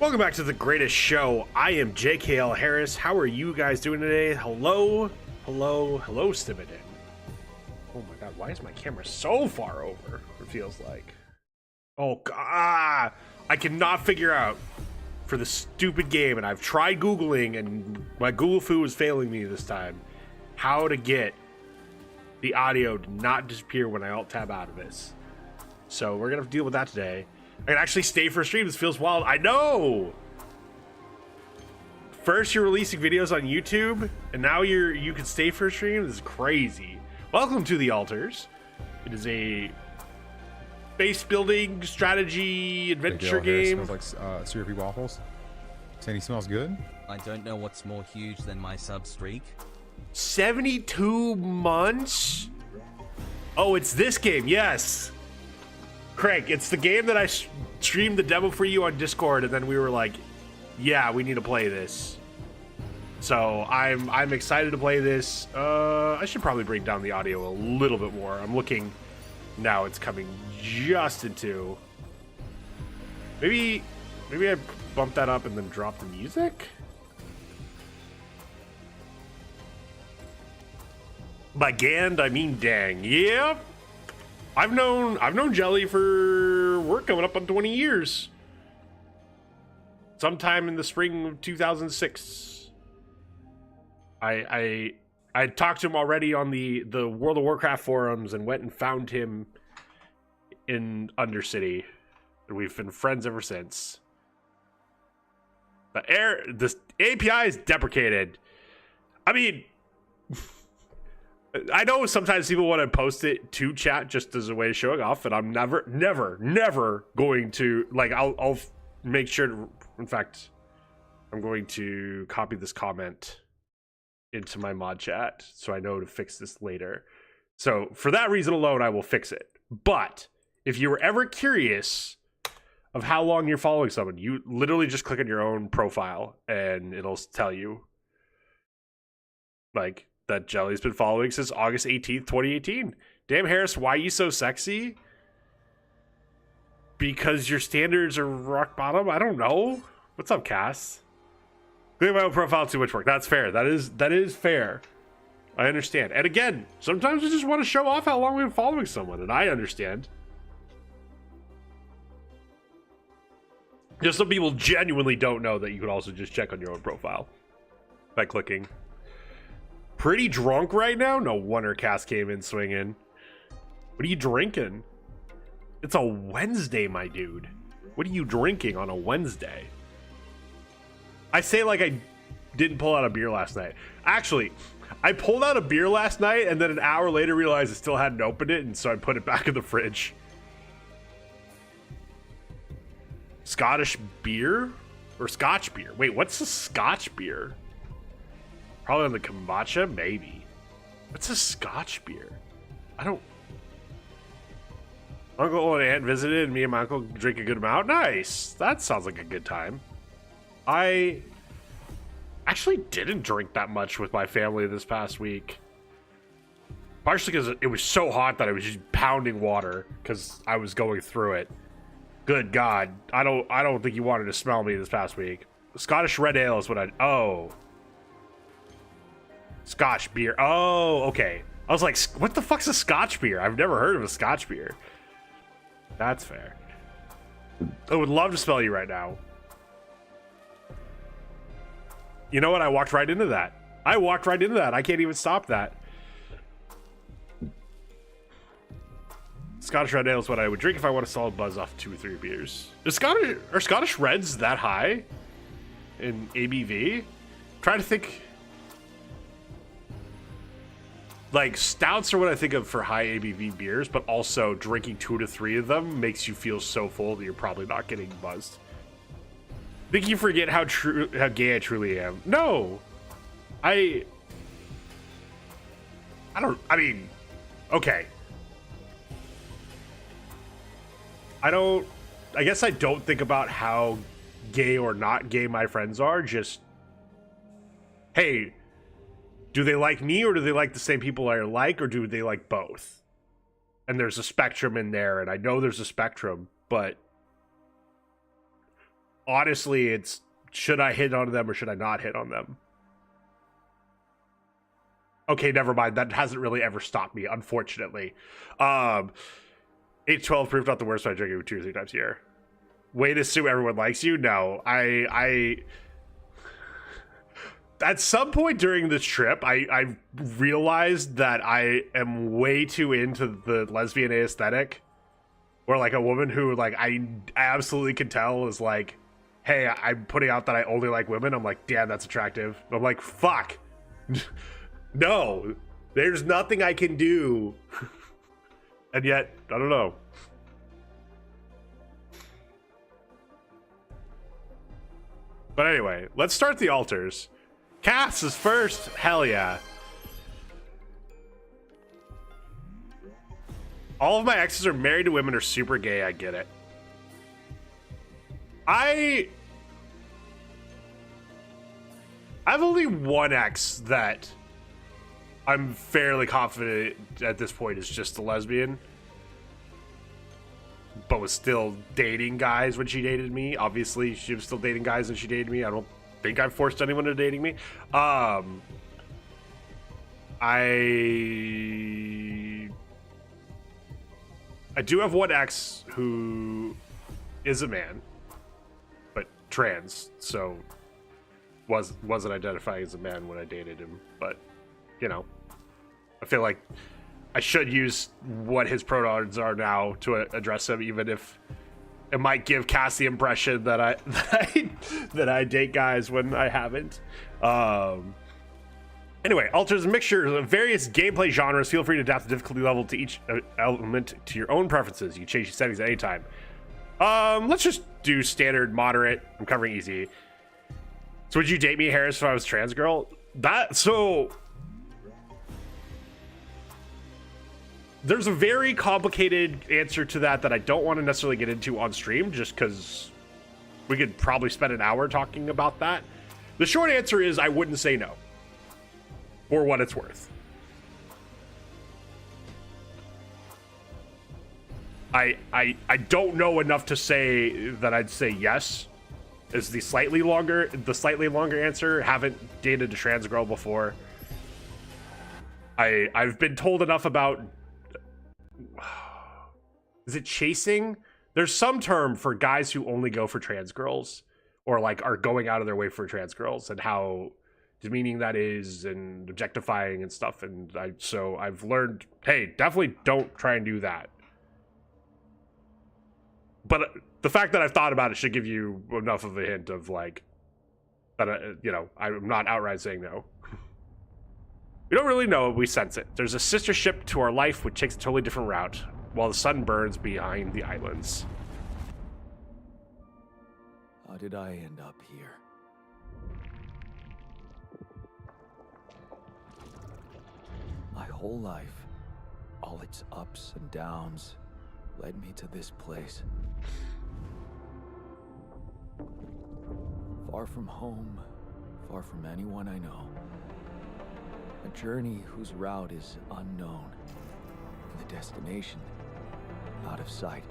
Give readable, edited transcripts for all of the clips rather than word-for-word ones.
Welcome back to the greatest show. I am JKL Harris. How are you guys doing today? Hello, Stimidin. Oh my god, why is my camera so far over? It feels like. Oh god, I cannot figure out for the stupid game, and I've tried Googling, and my Google foo is failing me this time, how to get the audio to not disappear when I alt tab out of this. So we're gonna have to deal with that today. I can actually stay for a stream. This feels wild. I know. First, you're releasing videos on YouTube, and now you can stay for a stream. This is crazy. Welcome to the Altars. It is a base building strategy adventure game. It smells like syrupy waffles. Sandy smells good. I don't know what's more huge than my sub streak. 72 months. Oh, it's this game. Yes. Craig, it's the game that I streamed the demo for you on Discord, and then we were like, yeah, we need to play this. So I'm excited to play this. I should probably bring down the audio a little bit more. I'm looking now, it's coming just into. Maybe I bump that up and then drop the music? By Gand, I mean dang. Yeah. I've known Jelly for we're coming up on 20 years. Sometime in the spring of 2006. I talked to him already on the World of Warcraft forums and went and found him in Undercity. And we've been friends ever since. The API is deprecated. I mean, I know sometimes people want to post it to chat just as a way of showing off, and I'm never going to, like, I'll make sure to, in fact, I'm going to copy this comment into my mod chat so I know to fix this later. So for that reason alone, I will fix it. But if you were ever curious of how long you're following someone, you literally just click on your own profile and it'll tell you, like, that Jelly's been following since August 18th, 2018. Damn, Harris, why are you so sexy? Because your standards are rock bottom? I don't know. What's up, Cass? Clear my own profile, too much work. That's fair. That is fair. I understand. And again, sometimes we just want to show off how long we've been following someone, and I understand. Just some people genuinely don't know that you can also just check on your own profile by clicking. Pretty drunk right now? No wonder Cass came in swinging. What are you drinking? It's a Wednesday, my dude. What are you drinking on a Wednesday? I say like I didn't pull out a beer last night. Actually, I pulled out a beer last night and then an hour later realized I still hadn't opened it, and so I put it back in the fridge. Scottish beer? Or Scotch beer? Wait, what's a Scotch beer? Probably on the kombucha, maybe. What's a Scotch beer? I don't. Uncle and aunt visited, and me and my uncle drink a good amount. Nice. That sounds like a good time. I actually didn't drink that much with my family this past week. Partially because it was so hot that I was just pounding water because I was going through it. Good God, I don't think you wanted to smell me this past week. Scottish red ale is what oh. Scotch beer. Oh, okay. I was like, what the fuck's a Scotch beer? I've never heard of a Scotch beer. That's fair. I would love to smell you right now. You know what? I walked right into that. I can't even stop that. Scottish red ale is what I would drink if I want a solid buzz off 2 or 3 beers. Are Scottish Reds that high in ABV? Trying to think. Like, stouts are what I think of for high ABV beers, but also drinking 2 to 3 of them makes you feel so full that you're probably not getting buzzed. I think you forget how gay I truly am. No, I mean, okay. I guess I don't think about how gay or not gay my friends are. Just, hey, do they like me, or do they like the same people I like, or do they like both? And there's a spectrum in there, and I know there's a spectrum, but honestly, it's should I hit on them or should I not hit on them? Okay, never mind. That hasn't really ever stopped me, unfortunately. 8-12 proof not the worst by drinking 2 or 3 times a year. Way to assume everyone likes you? No. I at some point during this trip, I realized that I am way too into the lesbian aesthetic. Or like a woman who like I absolutely can tell is like, hey, I'm putting out that I only like women. I'm like, damn, that's attractive. I'm like, fuck. No, there's nothing I can do. And yet, I don't know. But anyway, let's start the altars. Cass is first. Hell yeah. All of my exes are married to women or super gay. I get it. I've only one ex that I'm fairly confident at this point is just a lesbian, but was still dating guys when she dated me. Obviously, she was still dating guys when she dated me. I don't think I've forced anyone to dating me. I do have one ex who is a man, but trans, so wasn't identifying as a man when I dated him. But you know, I feel like I should use what his pronouns are now to address him, even if it might give Cass the impression that I date guys when I haven't. Anyway, alters a mixture of various gameplay genres. Feel free to adapt the difficulty level to each element to your own preferences. You can change the settings at any time. Let's just do standard, moderate. I'm covering easy. So would you date me, Harris, if I was a trans girl? There's a very complicated answer to that I don't want to necessarily get into on stream, just because we could probably spend an hour talking about that. The short answer is I wouldn't say no. For what it's worth. I don't know enough to say that I'd say yes. Is the slightly longer answer. Haven't dated a trans girl before. I've been told enough about. Is it chasing? There's some term for guys who only go for trans girls, or like are going out of their way for trans girls, and how demeaning that is, and objectifying and stuff. And so I've learned, hey, definitely don't try and do that. But the fact that I've thought about it should give you enough of a hint of like that. I'm not outright saying no. We don't really know it, we sense it. There's a sister ship to our life which takes a totally different route while the sun burns behind the islands. How did I end up here? My whole life, all its ups and downs, led me to this place. Far from home, far from anyone I know. A journey whose route is unknown, and the destination out of sight.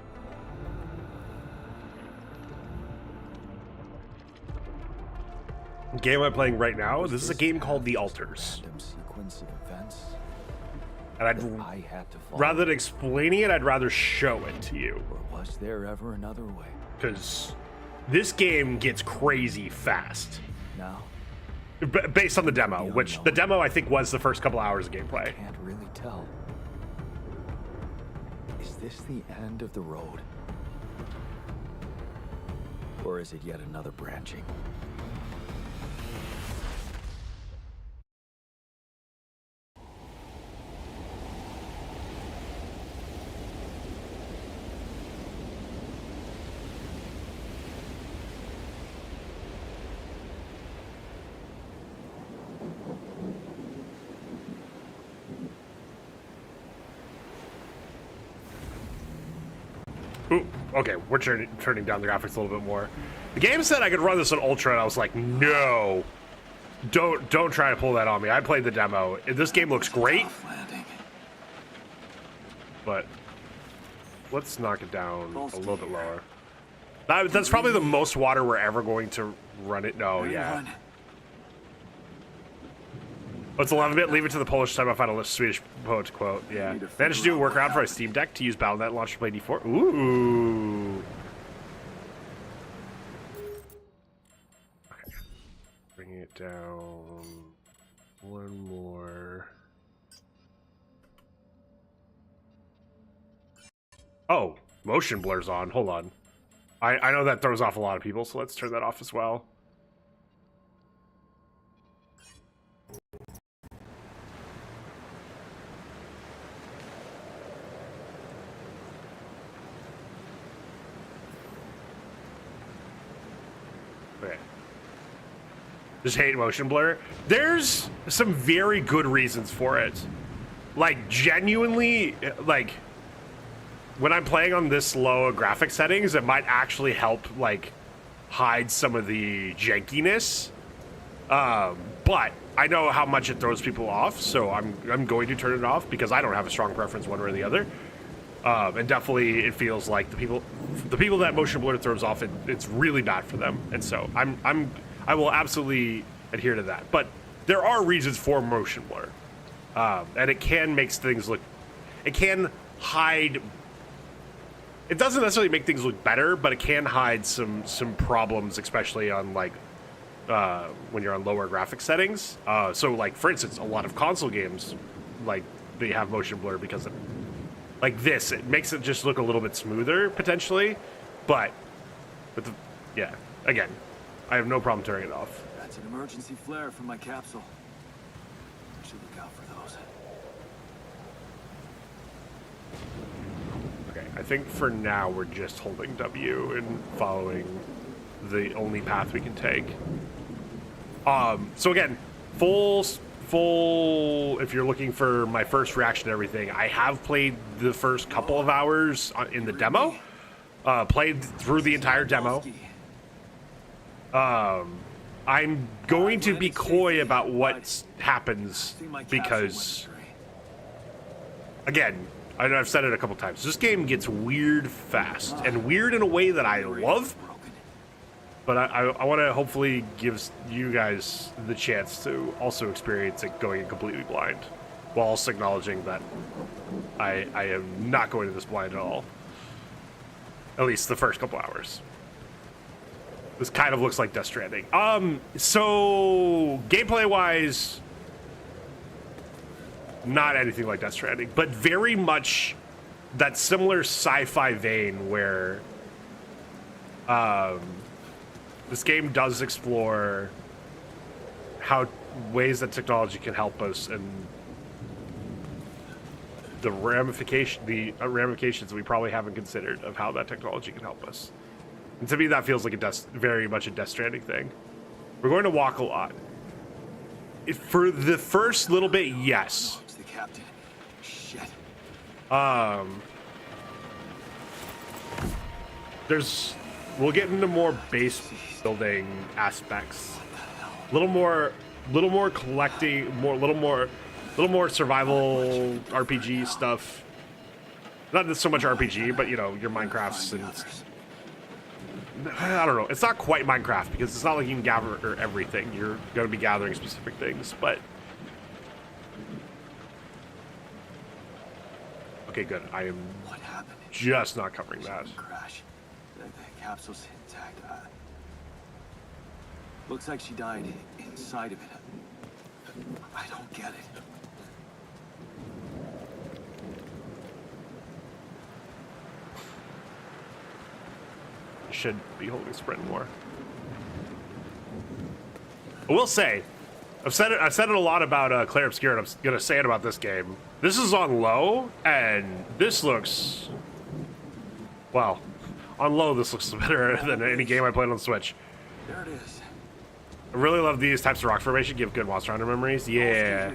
The game I'm playing right now, this is a game called The Altars. Random sequence of events. And rather than explaining it, I'd rather show it to you. Or was there ever another way? Because this game gets crazy fast. Now, based on the demo, which the demo I think was the first couple hours of gameplay. I can't really tell. Is this the end of the road? Or is it yet another branching? Ooh, okay, we're turning down the graphics a little bit more. The game said I could run this on Ultra, and I was like, no. Don't try to pull that on me. I played the demo. This game looks great. But let's knock it down a little bit lower. That's probably the most water we're ever going to run it. No, yeah. Run. What's 11-bit? Leave it to the Polish time. I find a Swedish poet quote. Yeah. Managed to do a workaround for a Steam Deck to use Battle.net launcher to play D4. Ooh. Okay. Bring it down. One more. Oh, motion blur's on. Hold on. I know that throws off a lot of people, so let's turn that off as well. Okay. Just hate motion blur. There's some very good reasons for it. Like, genuinely, like, when I'm playing on this low graphic settings, it might actually help, like, hide some of the jankiness. But I know how much it throws people off, so I'm going to turn it off because I don't have a strong preference one way or the other. And definitely, it feels like the people that motion blur throws off, it's really bad for them. And so I will absolutely adhere to that. But there are reasons for motion blur, and it can make things look. It can hide. It doesn't necessarily make things look better, but it can hide some problems, especially on like when you're on lower graphic settings. So like for instance, a lot of console games, like they have motion blur because of like this. It makes it just look a little bit smoother potentially, but yeah, again, I have no problem turning it off. That's an emergency flare from my capsule. I should look out for those. Okay, I think for now we're just holding W and following the only path we can take. So again, full, if you're looking for my first reaction to everything, I have played the first couple of hours in the demo, played through the entire demo. I'm going to be coy about what happens because, again, I know I've said it a couple times. This game gets weird fast, and weird in a way that I love. But I want to hopefully give you guys the chance to also experience it going in completely blind, while also acknowledging that I am not going to this blind at all. At least the first couple hours. This kind of looks like Death Stranding. So gameplay-wise, not anything like Death Stranding, but very much that similar sci-fi vein where this game does explore how ways that technology can help us and the ramifications that we probably haven't considered of how that technology can help us. And to me, that feels like very much a Death Stranding thing. We're going to walk a lot. For the first little bit, yes. The captain. Shit. We'll get into more base building aspects. A little more collecting, a little more survival RPG stuff. Not so much RPG, but you know, your Minecrafts and I don't know. It's not quite Minecraft because it's not like you can gather everything. You're going to be gathering specific things, but okay, good. I am just not covering that. Crash. The capsule's intact. Looks like she died inside of it. I don't get it. Should be holding sprint more. I will say, I've said it a lot about Claire Obscure, and I'm gonna say it about this game. This is on low, and this looks, well, on low this looks better than any game I played on Switch. There it is. I really love these types of rock formation. Give good Monster Hunter memories. Yeah.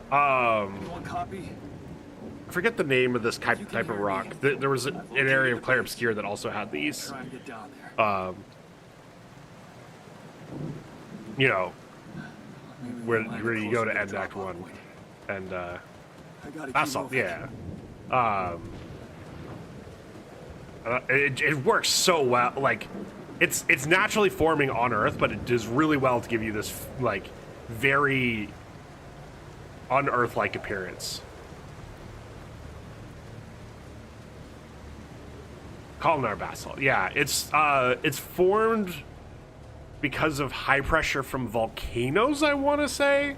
One copy. I forget the name of this type of rock. There was an area of Claire Obscure that also had these. You know, where you go to end Act 1, and that's all. Yeah. It works so well. Like, it's naturally forming on Earth, but it does really well to give you this like very un-Earth-like appearance. Columnar basalt. Yeah, it's formed because of high pressure from volcanoes, I want to say.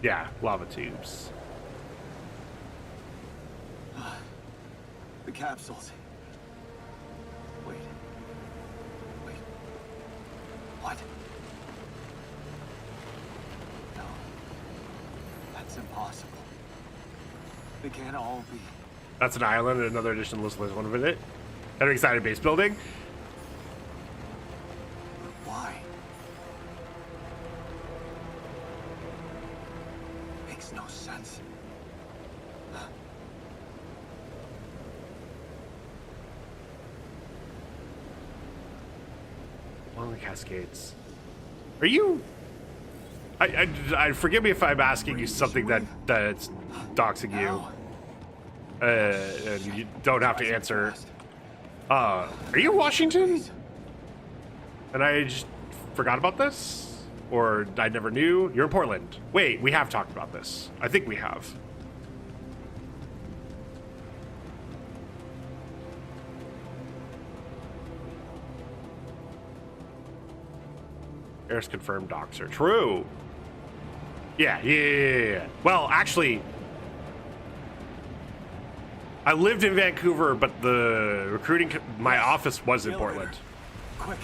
Yeah, lava tubes. The capsules. Wait. What? No. That's impossible. They can't all be. That's an island, and another addition lists one with it. An excited base building. Why? Makes no sense. Along the Cascades. Are you? I forgive me if I'm asking you something that's doxing you. And you don't have to answer. Are you Washington? And I just forgot about this? Or I never knew? You're in Portland. Wait, we have talked about this. I think we have. Harris confirmed doxer. True. Yeah. Well, actually, I lived in Vancouver, but the recruiting, my office was in Portland. Quick.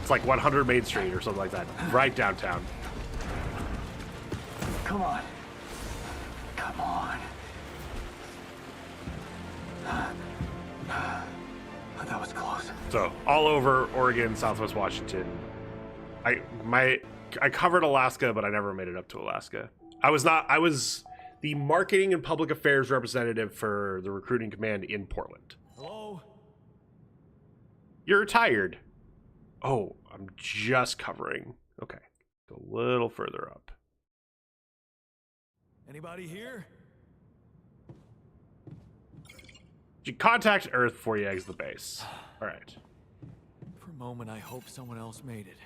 It's like 100 Main Street or something like that, right downtown. Come on. Come on. That was close. So all over Oregon, Southwest Washington. I covered Alaska, but I never made it up to Alaska. I was the marketing and public affairs representative for the recruiting command in Portland. Hello? You're retired. Oh, I'm just covering. Okay. Go a little further up. Anybody here? You contact Earth before you exit the base. All right. For a moment, I hope someone else made it.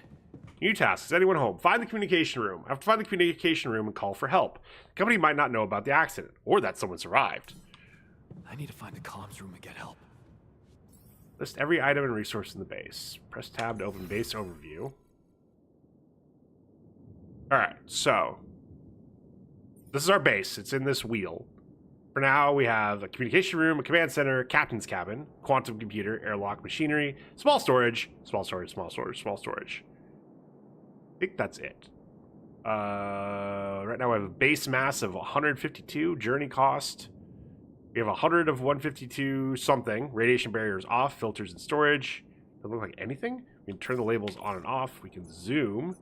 New tasks. Is anyone home? Find the communication room. I have to find the communication room and call for help. The company might not know about the accident, or that someone survived. I need to find the comms room and get help. List every item and resource in the base. Press tab to open base overview. Alright, so this is our base. It's in this wheel. For now, we have a communication room, a command center, captain's cabin, quantum computer, airlock machinery, small storage, small storage, small storage, small storage. I think that's it. Right now we have a base mass of 152, journey cost. We have 100 of 152 something. Radiation barriers off, filters and storage. Doesn't look like anything. We can turn the labels on and off. We can zoom.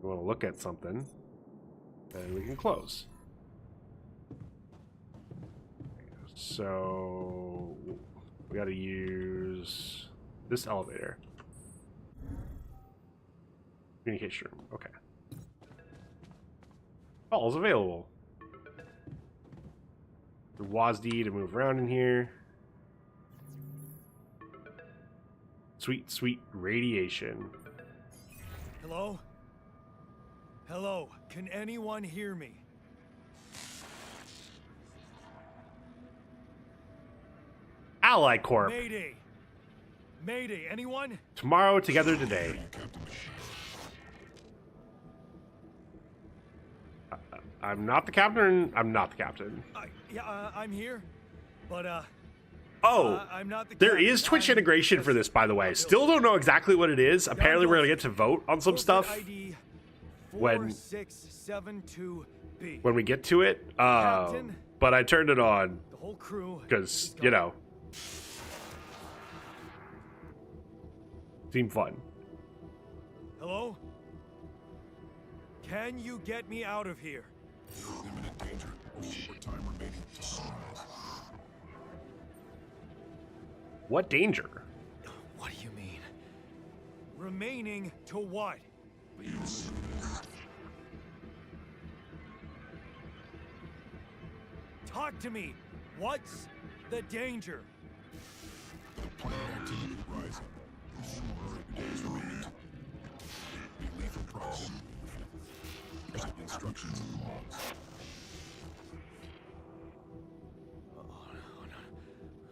We want to look at something. And we can close. So we got to use this elevator. Communication room. Okay. Calls available. The WASD to move around in here. Sweet, sweet radiation. Hello? Hello? Can anyone hear me? Ally Corp. Mayday! Mayday, anyone? Tomorrow, together today. I'm not the captain. I'm not the captain. I'm here, but Oh, I'm not the there captain. is Twitch I'm integration for this, by the way. Still don't know exactly what it is. Apparently, we're gonna get to vote on some stuff ID when 4672B. we get to it. Captain, But I turned it on the whole crew because is you gone. know, seemed fun. Hello? Can you get me out of here? Imminent danger. Short time remaining. What danger? What do you mean? Remaining to what? Talk to me. What's the danger? Planet activity rising. 4 days remaining. Be lethal proximity. Using instructions in the logs.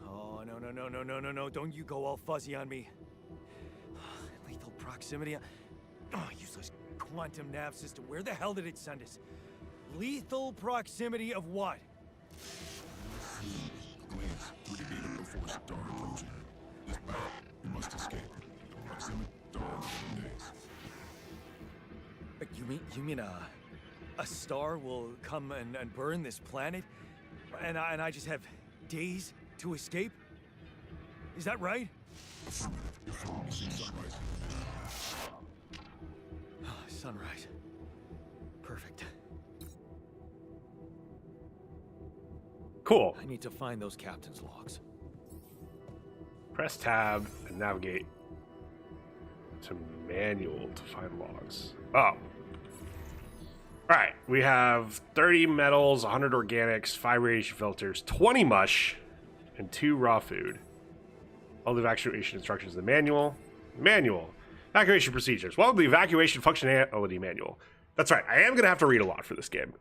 Oh, no. Don't you go all fuzzy on me. Lethal proximity. Oh, useless quantum nav system. Where the hell did it send us? Lethal proximity of what? Glance 3 data before star approaching. This battle, you must escape. Proximity dawn in days. You mean a star will come and burn this planet? And I just have days to escape? Is that right? Affirmative. You're following sunrise. Sunrise. Perfect. Cool. I need to find those captain's logs. Press tab and navigate to manual to find logs. Oh. Alright, we have 30 metals, 100 organics, 5 radiation filters, 20 mush, and 2 raw food. All the evacuation instructions in the manual. Manual. Evacuation procedures. Well, the evacuation functionality manual. That's right, I am going to have to read a lot for this game.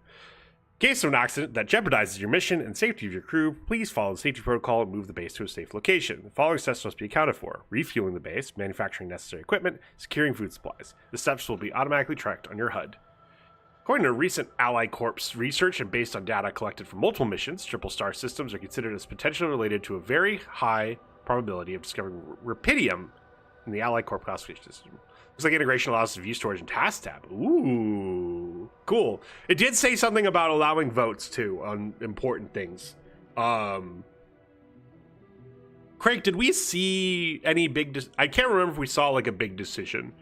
In case of an accident that jeopardizes your mission and safety of your crew, please follow the safety protocol and move the base to a safe location. The following steps must be accounted for: refueling the base, manufacturing necessary equipment, securing food supplies. The steps will be automatically tracked on your HUD. According to recent Ally Corp's research and based on data collected from multiple missions, triple star systems are considered as potentially related to a very high probability of discovering rupidium in the Ally Corp classification system. Looks like integration allows us to view storage and task tab. Ooh, cool. It did say something about allowing votes too on important things. Craig, did we see any big? I can't remember if we saw like a big decision.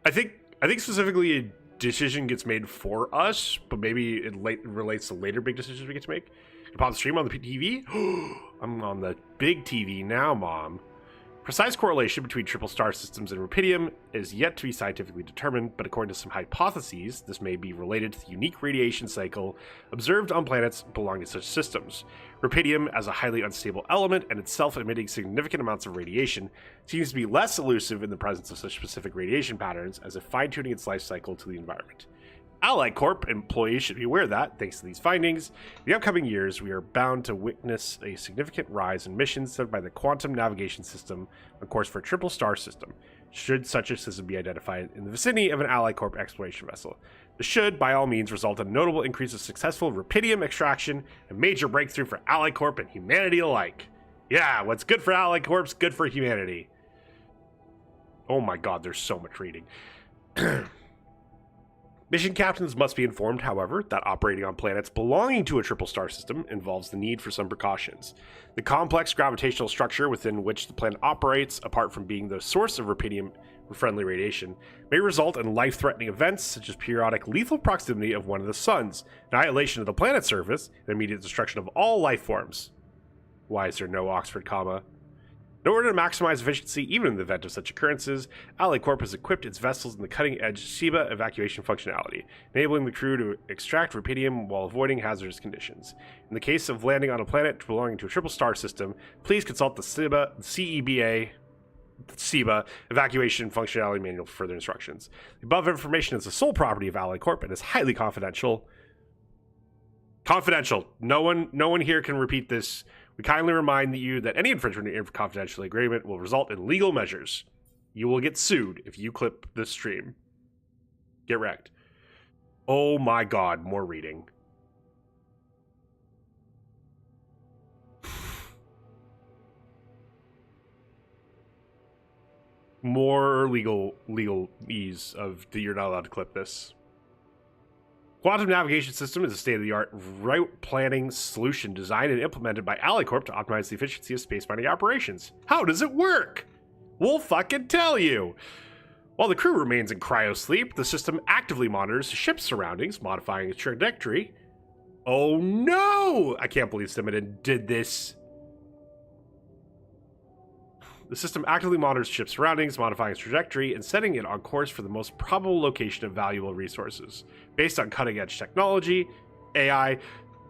I think specifically a decision gets made for us, but maybe it relates to later big decisions we get to make. You pop the stream on the TV. I'm on the big TV now, Mom. Precise correlation between triple star systems and rupidium is yet to be scientifically determined, but according to some hypotheses, this may be related to the unique radiation cycle observed on planets belonging to such systems. Rupidium, as a highly unstable element and itself emitting significant amounts of radiation, seems to be less elusive in the presence of such specific radiation patterns as if fine-tuning its life cycle to the environment. Ally Corp employees should be aware that, thanks to these findings, in the upcoming years we are bound to witness a significant rise in missions sent by the quantum navigation system on course for a triple star system, should such a system be identified in the vicinity of an Ally Corp exploration vessel. This should, by all means, result in a notable increase of successful rupidium extraction, a major breakthrough for Ally Corp and humanity alike. Yeah, what's good for Ally Corp's good for humanity. Oh my god, there's so much reading. Mission captains must be informed, however, that operating on planets belonging to a triple star system involves the need for some precautions. The complex gravitational structure within which the planet operates, apart from being the source of rupidium-friendly radiation, may result in life-threatening events such as periodic lethal proximity of one of the suns, annihilation of the planet's surface, and immediate destruction of all life forms. Why is there no Oxford comma? In order to maximize efficiency, even in the event of such occurrences, Ally Corp has equipped its vessels in the cutting-edge SIBA evacuation functionality, enabling the crew to extract rupidium while avoiding hazardous conditions. In the case of landing on a planet belonging to a triple star system, please consult the CEBA evacuation functionality manual for further instructions. The above information is the sole property of Ally Corp and is highly confidential. Confidential. No one here can repeat this. We kindly remind you that any infringement of confidential agreement will result in legal measures. You will get sued if you clip this stream. Get wrecked. Oh my god, more reading. More legal ease of that you're not allowed to clip this. Quantum navigation system is a state-of-the-art route planning solution designed and implemented by Ally Corp to optimize the efficiency of space mining operations. How does it work? We'll fucking tell you. While the crew remains in cryosleep, the system actively monitors the ship's surroundings, modifying its trajectory. Oh no! I can't believe Simon did this. The system actively monitors ship's surroundings, modifying its trajectory, and setting it on course for the most probable location of valuable resources. Based on cutting-edge technology, AI,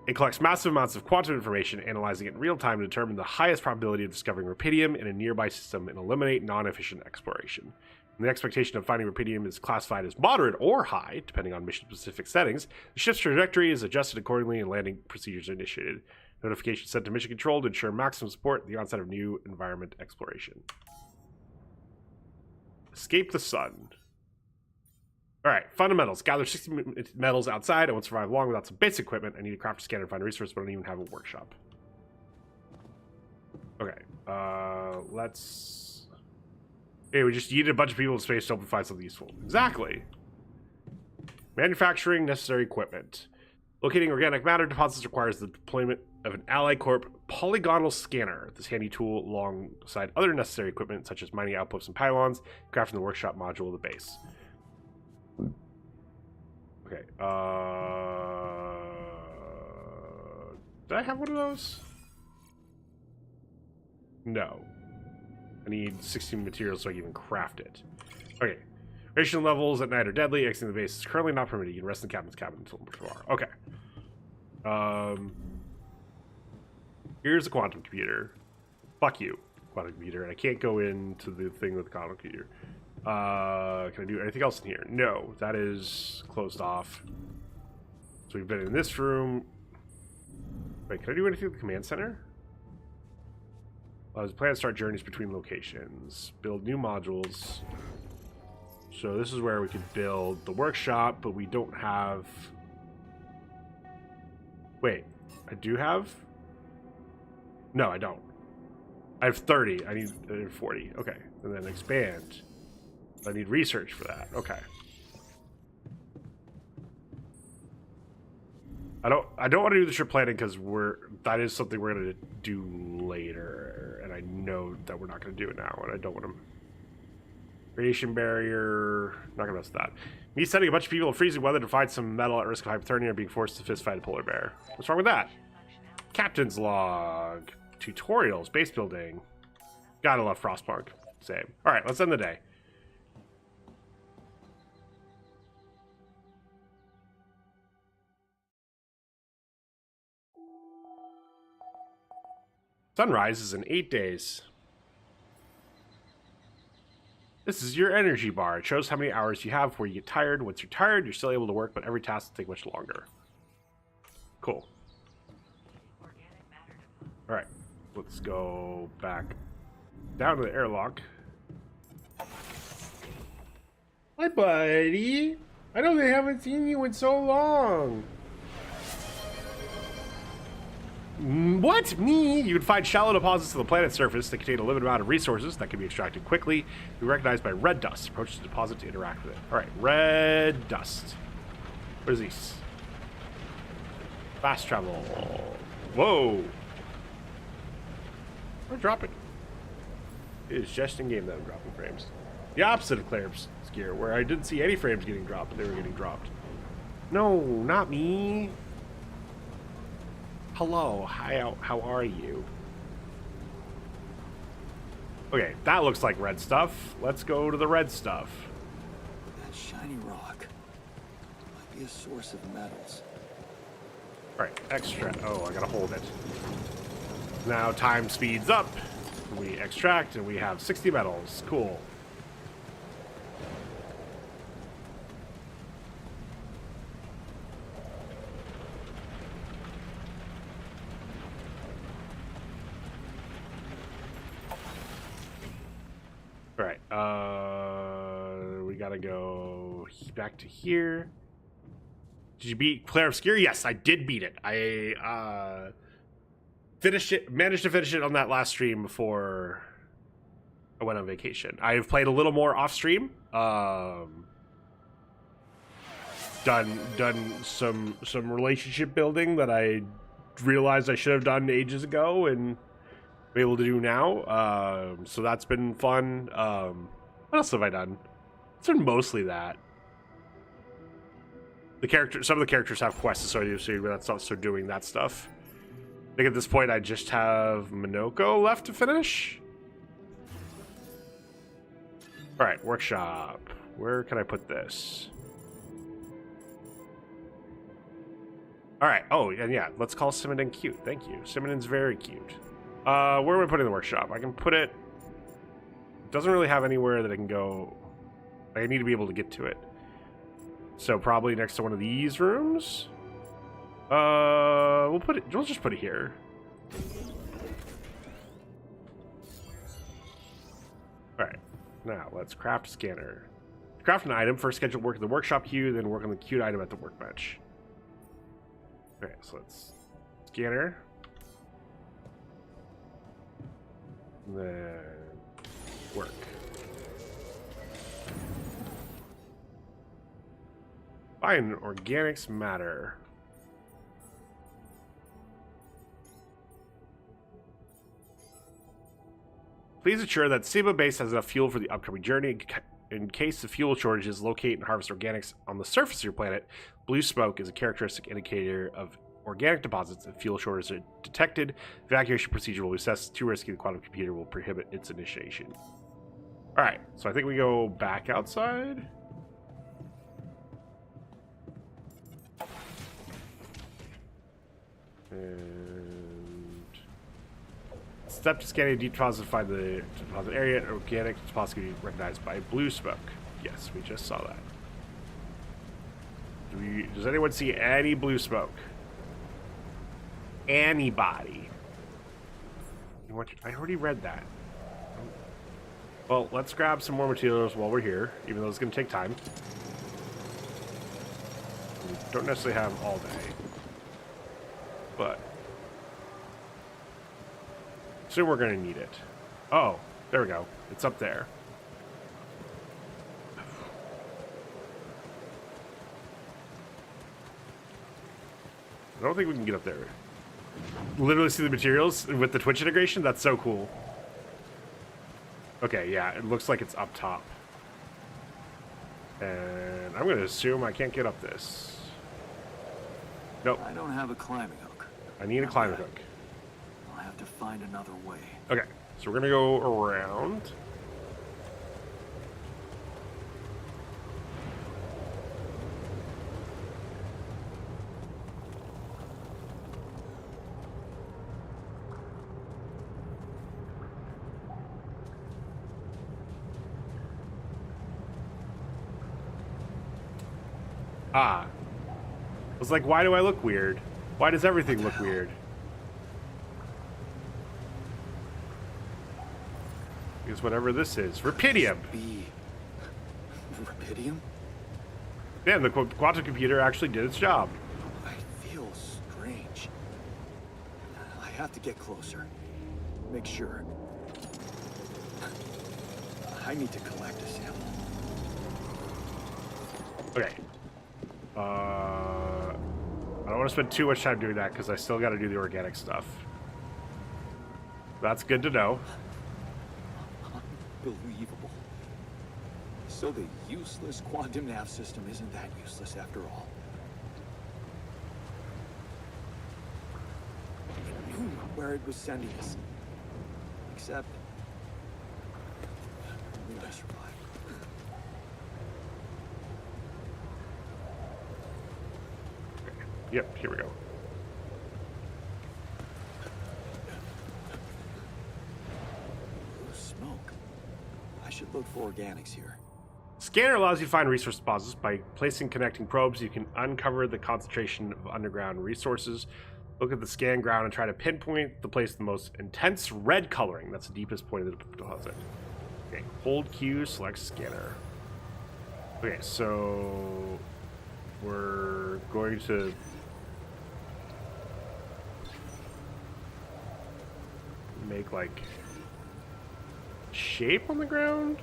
it collects massive amounts of quantum information, analyzing it in real time to determine the highest probability of discovering rubidium in a nearby system and eliminate non-efficient exploration. And the expectation of finding rubidium is classified as moderate or high, depending on mission-specific settings. The ship's trajectory is adjusted accordingly and landing procedures are initiated. Notification sent to mission control to ensure maximum support at the onset of new environment exploration. Escape the sun. Alright, fundamentals. Gather 60 metals outside. I won't survive long without some basic equipment. I need a crafter scanner and find a resource, but I don't even have a workshop. Okay, let's... Hey, we just needed a bunch of people in space to help find something useful. Exactly. Manufacturing necessary equipment. Locating organic matter deposits requires the deployment of an Ally Corp polygonal scanner. This handy tool alongside other necessary equipment such as mining outposts and pylons, crafting the workshop module of the base. Okay, did I have one of those? No. I need 16 materials so I can even craft it. Okay. Radiation levels at night are deadly. Exiting the base is currently not permitted. You can rest in the captain's cabin until tomorrow. Okay. Here's the quantum computer. Fuck you, quantum computer. And I can't go into the thing with the quantum computer. Can I do anything else in here? No, that is closed off. So we've been in this room. Wait, can I do anything with the command center? There's a plan to start journeys between locations. Build new modules. So this is where we could build the workshop, but we don't have... Wait, I do have? No, I don't. I have 30. I need 40. Okay, and then expand. I need research for that. Okay. I don't want to do the trip planning because that is something we're gonna do later, and I know that we're not gonna do it now, and I don't want to. Radiation barrier, not gonna mess with that. Me sending a bunch of people in freezing weather to find some metal at risk of hypothermia and being forced to fist fight a polar bear. What's wrong with that? Captain's log, tutorials, base building. Gotta love Frostpunk. Same. All right, let's end the day. Sunrise is in 8 days. This is your energy bar. It shows how many hours you have before you get tired. Once you're tired, you're still able to work, but every task will take much longer. Cool. Alright, let's go back down to the airlock. Hi, buddy. I know they haven't seen you in so long. What? Me? You can find shallow deposits on the planet's surface that contain a limited amount of resources that can be extracted quickly. Be recognized by red dust. Approach the deposit to interact with it. Alright, red dust. Where's these? Fast travel. Whoa! We're dropping. It is just in game that I'm dropping frames. The opposite of Claire's gear, where I didn't see any frames getting dropped, but they were getting dropped. No, not me. Hello, hi, how are you? Okay, that looks like red stuff. Let's go to the red stuff. That shiny rock might be a source of metals. Alright, extra. Oh, I gotta hold it. Now time speeds up. We extract and we have 60 metals. Cool. Alright, we gotta go back to here. Did you beat Claire Obscure? Yes, I did beat it. I finished it, managed to finish it on that last stream before I went on vacation. I've played a little more off stream. Done some relationship building that I realized I should have done ages ago and be able to do now. So that's been fun. What else have I done? It's been mostly that. Some of the characters have quests associated with that stuff, so doing that stuff. I think at this point I just have Minoko left to finish. All right, workshop. Where can I put this? All right. Oh, and yeah, let's call Simondon cute. Thank you. Simondon's very cute. Where am I putting the workshop? I can put it... It doesn't really have anywhere that I can go. I need to be able to get to it. So probably next to one of these rooms. We'll put it. We'll just put it here. All right. Now let's craft a scanner. Craft an item. First schedule work at the workshop queue, then work on the queued item at the workbench. Okay, so let's scanner. Then work. Fine, organics matter. Please ensure that Seba Base has enough fuel for the upcoming journey. In case of fuel shortages, locate and harvest organics on the surface of your planet. Blue smoke is a characteristic indicator of organic deposits. If fuel shortages are detected, evacuation procedure will be assessed. Too risky, the quantum computer will prohibit its initiation. Alright, so I think we go back outside. And step to scanning deep deposit to find the deposit area. Organic deposit can be recognized by blue smoke. Yes, we just saw that. Does anyone see any blue smoke? Anybody? I already read that. Well, let's grab some more materials while we're here, even though it's going to take time. We don't necessarily have all day. But soon we're going to need it. Oh, there we go. It's up there. I don't think we can get up there. Literally see the materials with the Twitch integration? That's so cool. Okay, yeah, it looks like it's up top. And I'm going to assume I can't get up this. Nope. I don't have a climbing hook. I need a climbing hook. I'll have to find another way. Okay, so we're going to go around. Ah. I was like, why do I look weird? Why does everything look weird? Because whatever this is. Rapidium! Rapidium? Yeah, the quantum computer actually did its job. I feel strange. I have to get closer. Make sure. I need to collect a sample. Okay. I don't want to spend too much time doing that because I still got to do the organic stuff. That's good to know. Unbelievable. So the useless quantum nav system isn't that useless after all. It knew where it was sending us. Except... will I survive? Yep, here we go. Blue smoke. I should look for organics here. Scanner allows you to find resource deposits. By placing connecting probes, you can uncover the concentration of underground resources. Look at the scan ground and try to pinpoint the place with the most intense red coloring. That's the deepest point of the deposit. Okay, hold Q, select scanner. Okay, so we're going to make like shape on the ground.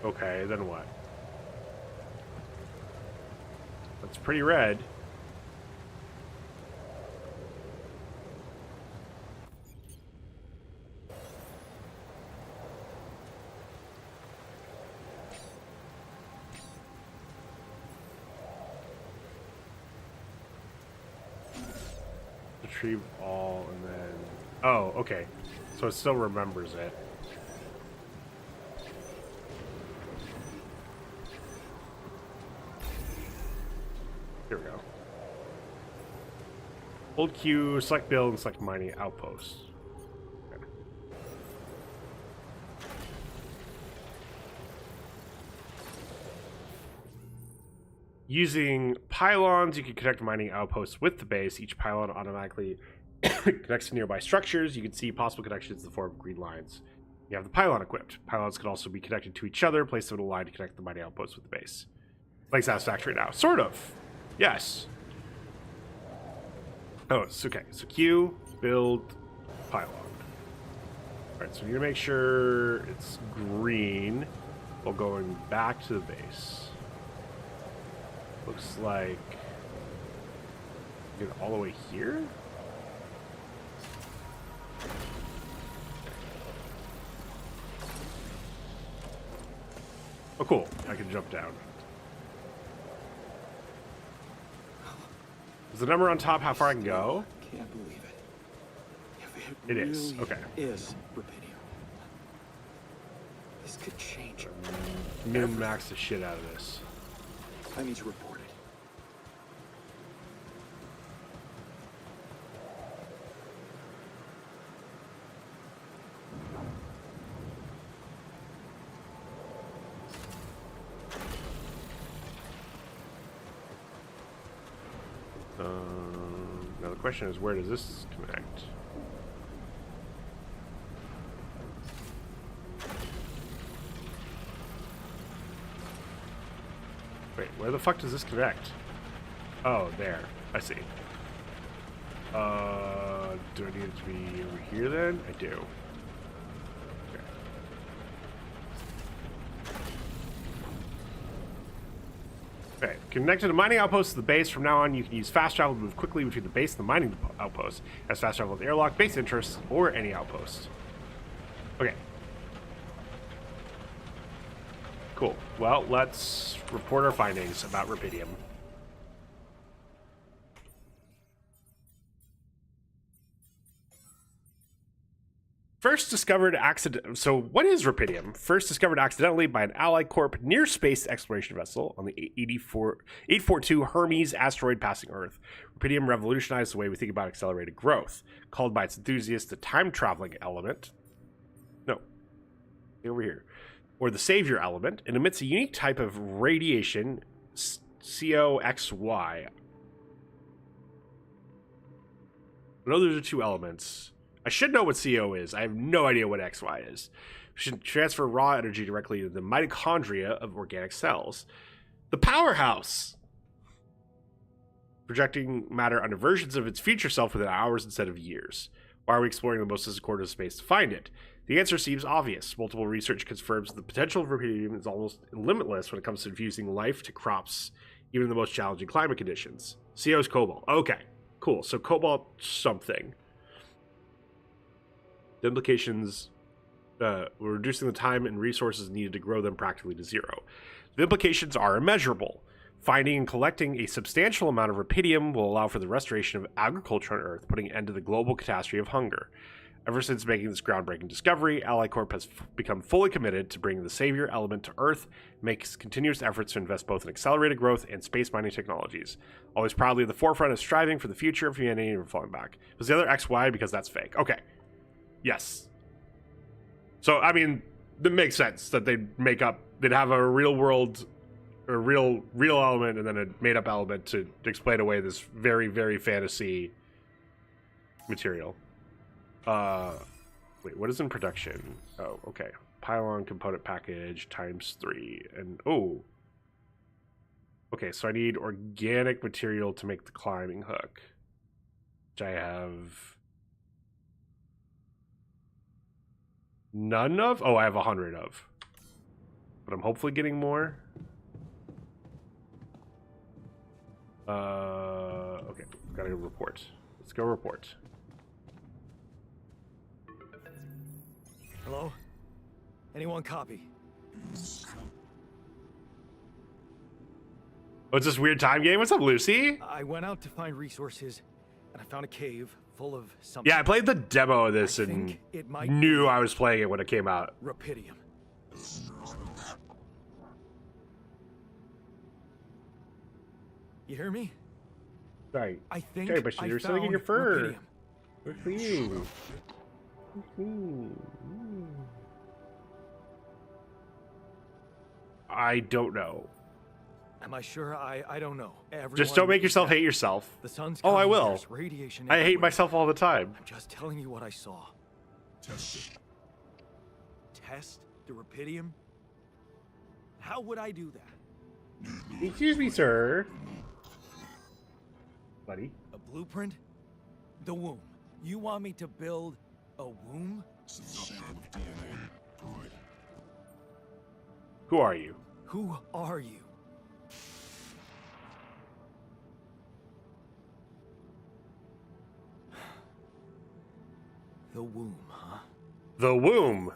Okay, then what? That's pretty red. retrieve all, and then... Oh, okay. So it still remembers it. Here we go. Hold Q, select build, and select mining outpost. Okay. Using pylons, you can connect mining outposts with the base. Each pylon automatically connects to nearby structures. You can see possible connections in the form of green lines. You have the pylon equipped. Pylons can also be connected to each other. Place them in a line to connect the mining outposts with the base. Like satisfactory now. Sort of. Yes. Oh, it's okay. So Q, build, pylon. Alright, so we need to make sure it's green while going back to the base. Looks like... Get all the way here? Oh, cool. I can jump down. Is the number on top how far I can go? Can't believe it. If It is. really Okay. Is rubidium. This could change. Min-max the shit out of this. I need to report it. Now the question is, where does this connect? Wait, where the fuck does this connect? Oh, there. I see. Do I need it to be over here then? I do. Okay. Okay, connected to mining outposts to the base. From now on, you can use fast travel to move quickly between the base and the mining outpost. As fast travel with airlock, base interests, or any outpost. Okay. Cool. Well, let's report our findings about rubidium. First discovered So what is rubidium? First discovered accidentally by an Allied Corp near space exploration vessel on the 842 Hermes asteroid passing Earth. Rubidium revolutionized the way we think about accelerated growth, called by its enthusiasts the time-traveling element. No. Over here. Or the savior element. It emits a unique type of radiation, COXY. I know those are two elements. I should know what CO is. I have no idea what XY is. We should transfer raw energy directly to the mitochondria of organic cells. The powerhouse! Projecting matter under versions of its future self within hours instead of years. Why are we exploring the most distant corner of space to find it? The answer seems obvious. Multiple research confirms the potential of rubidium is almost limitless when it comes to infusing life to crops, even in the most challenging climate conditions. CO is cobalt. Okay, cool. So cobalt something. The implications, we're reducing the time and resources needed to grow them practically to zero. The implications are immeasurable. Finding and collecting a substantial amount of rubidium will allow for the restoration of agriculture on Earth, putting an end to the global catastrophe of hunger. Ever since making this groundbreaking discovery, Allied Corp has become fully committed to bringing the savior element to Earth, makes continuous efforts to invest both in accelerated growth and space mining technologies. Always proudly at the forefront of striving for the future of humanity and falling back. Was the other XY because that's fake? Okay. Yes. So, I mean, it makes sense that they'd have a real world, or real element, and then a made up element to explain away this very, very fantasy material. Wait, what is in production? Oh, okay. Pylon component package ×3. And, oh. Okay, so I need organic material to make the climbing hook. Which I have... none of? Oh, I have 100 of. But I'm hopefully getting more. Okay, gotta go report. Let's go report. Hello? Anyone copy? Oh, it's this weird time game? What's up, Lucy? I went out to find resources, and I found a cave full of something. Yeah, I played the demo of this I and think it might knew be I was playing it when it came out. Rapidium. You hear me? Sorry. I think Okay, but I you're still in your found fur. Rapidium. Good for you. I don't know. Am I sure? I don't know. Just don't Everyone make is yourself dead. hate yourself. The sun's Oh, I coming, will. there's radiation I hate everywhere. myself all the time. I'm just telling you what I saw. Test it. Test the Rapidium? How would I do that? Excuse me, sir. Buddy. A blueprint? The womb. You want me to build a womb? Sample of DNA provided. Who are you? Who are you? The womb, huh? The womb.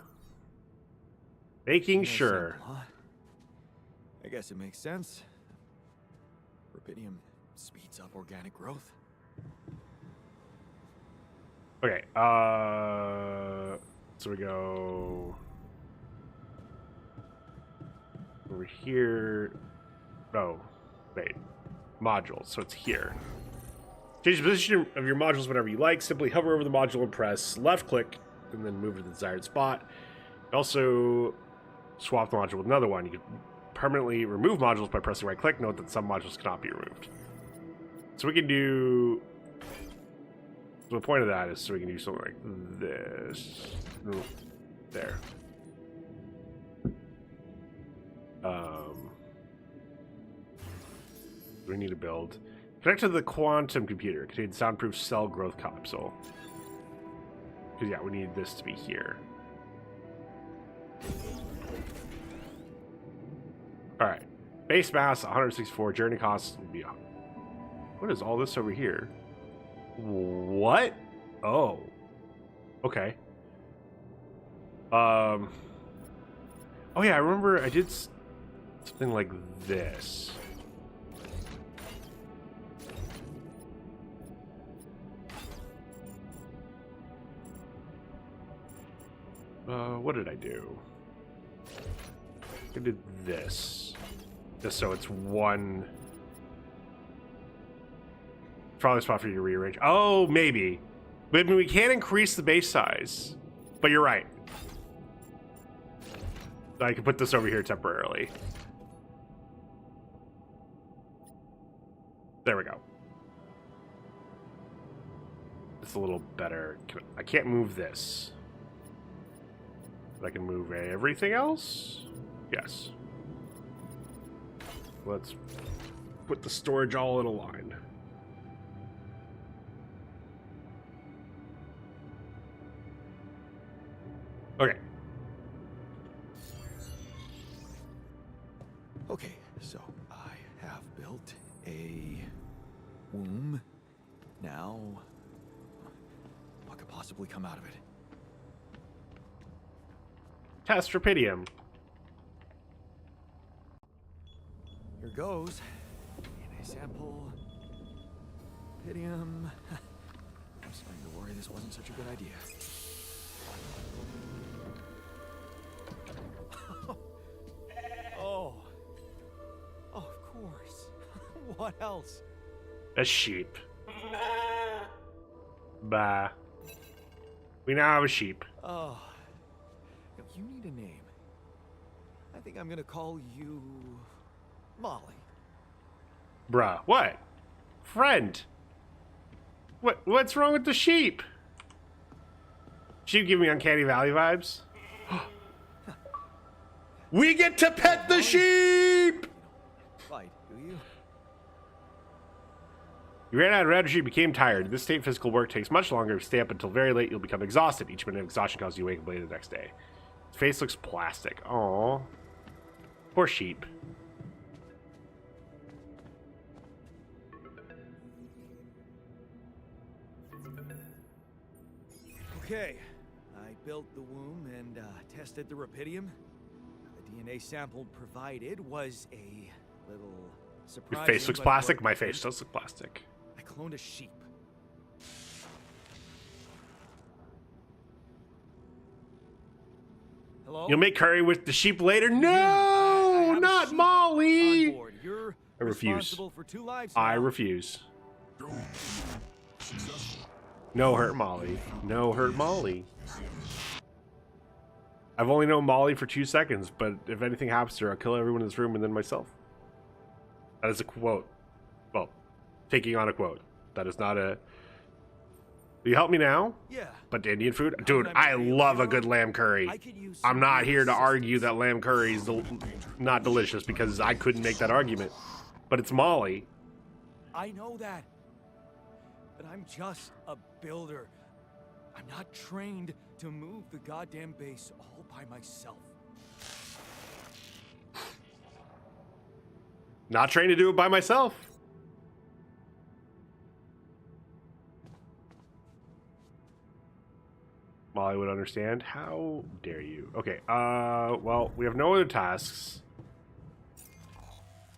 Making Nice sure. sample, huh? I guess it makes sense. Rapidium speeds up organic growth. Okay, so we go over here. Oh, wait, modules, so it's here. Change the position of your modules whenever you like. Simply hover over the module and press left click, and then move to the desired spot. Also, swap the module with another one. You can permanently remove modules by pressing right click. Note that some modules cannot be removed. So we can do... So the point of that is so we can do something like this. Ooh, there. We need to build. Connect to the quantum computer. Contains soundproof cell growth capsule. Because yeah, we need this to be here. All right. Base mass 164. Journey cost will be. What is all this over here? What? Oh. Okay. Oh yeah, I remember I did something like this. What did I do? I did this. Just so it's one. Probably a spot for you to rearrange. Oh, maybe. But I mean, we can't increase the base size. But you're right. I can put this over here temporarily. There we go. It's a little better. I can't move this. But I can move everything else? Yes. Let's put the storage all in a line. Okay. Okay, so I have built a womb. Now, what could possibly come out of it? Test Rapidium. Here goes. DNA sample. Rapidium. I'm starting to worry this wasn't such a good idea. Oh. Oh, of course. What else? A sheep. Bah. We now have a sheep. Oh. No, you need a name. I think I'm gonna call you Molly. Bruh. What? Friend. What's wrong with the sheep? Sheep give me Uncanny Valley vibes. We get to pet the sheep! Fight, do you? You ran out of energy, became tired. This state of physical work takes much longer. If you stay up until very late, you'll become exhausted. Each minute of exhaustion causes you to wake up late the next day. His face looks plastic. Aww. Poor sheep. Okay. I built the womb and tested the Rapidium. The DNA sample provided was a little Your surprising. face looks but it plastic. worked. My face does look plastic. I cloned a sheep. Hello? You'll make curry with the sheep later? I No, have a not sheep Molly. On board. You're I refuse. responsible for 2 lives I now. refuse. Go. Successful. No hurt Molly. No hurt Molly. I've only known Molly for 2 seconds, but if anything happens to her, I'll kill everyone in this room and then myself. That is a quote. Well, taking on a quote. That is not a... Will you help me now? Yeah. But the Indian food? Dude, I love a good lamb curry. I could use I'm some not real here to assistance. argue that lamb curry is not delicious because I couldn't make that argument. But it's Molly. I know that. But I'm just a builder. I'm not trained to move the goddamn base all by myself. Not trained to do it by myself. Molly would understand. How dare you? Okay, well, we have no other tasks.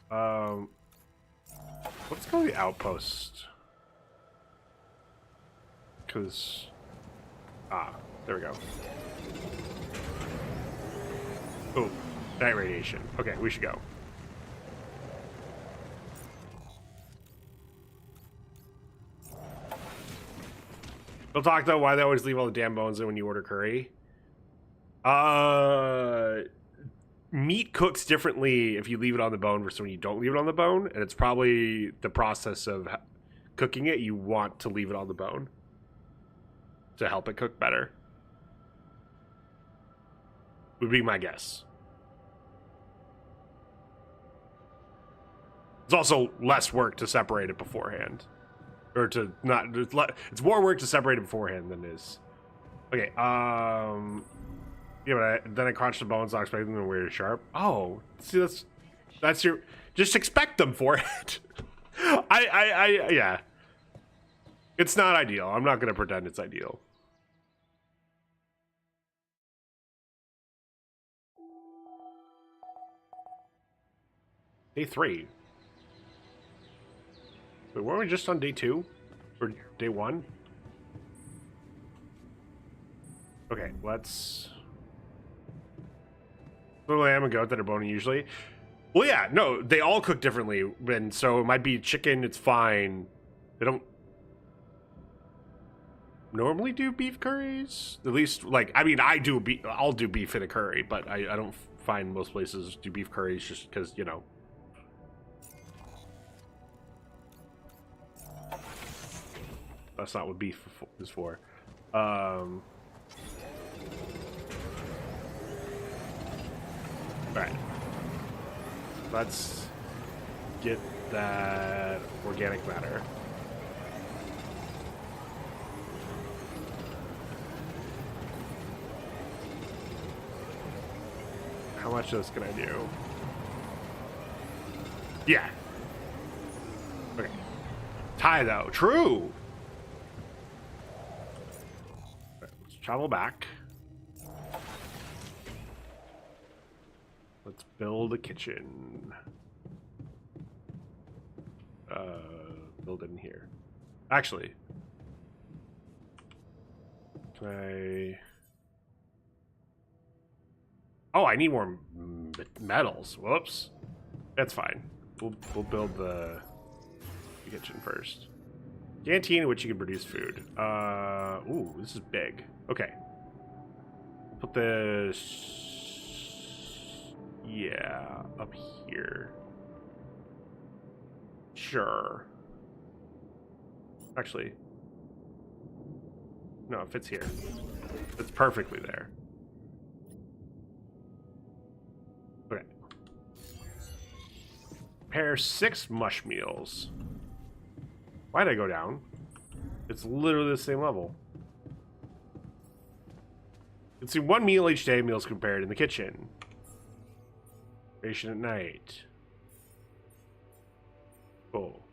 Let's go to the outpost. Because... there we go. Oh, night radiation. Okay, we should go. We'll talk though why they always leave all the damn bones in when you order curry. Meat cooks differently if you leave it on the bone versus when you don't leave it on the bone, and it's probably the process of cooking it. You want to leave it on the bone to help it cook better. Would be my guess. It's also less work to separate it beforehand. Or to not... It's more work to separate it beforehand than it is. Okay, yeah, but then I crunch the bones, not expecting them weird or sharp. Oh, see, that's your... Just expect them for it. Yeah. It's not ideal. I'm not going to pretend it's ideal. Day 3. Wait, weren't we just on day 2? Or day 1? Okay, let's... The lamb and goat that are bony usually. Well, yeah, no, they all cook differently. And so it might be chicken, it's fine. They don't normally do beef curries. At least, like, I mean, I'll do beef in a curry, but I don't find most places do beef curries just because, you know. That's not what beef is for. Alright. Let's get that organic matter. How much of this can I do? Yeah. Okay. Tie though. True! Let's travel back. Let's build a kitchen. Build it in here. Actually, can I... Oh, I need more metals. Whoops. That's fine. We'll build the kitchen first. Canteen in which you can produce food. Ooh, this is big. Okay. Put this... Yeah, up here. Sure. Actually, no, it fits here. It's perfectly there. Okay. Prepare 6 mush meals. Why'd I go down? It's literally the same level. You can see 1 meal each day, meals prepared in the kitchen. Ration at night. Cool.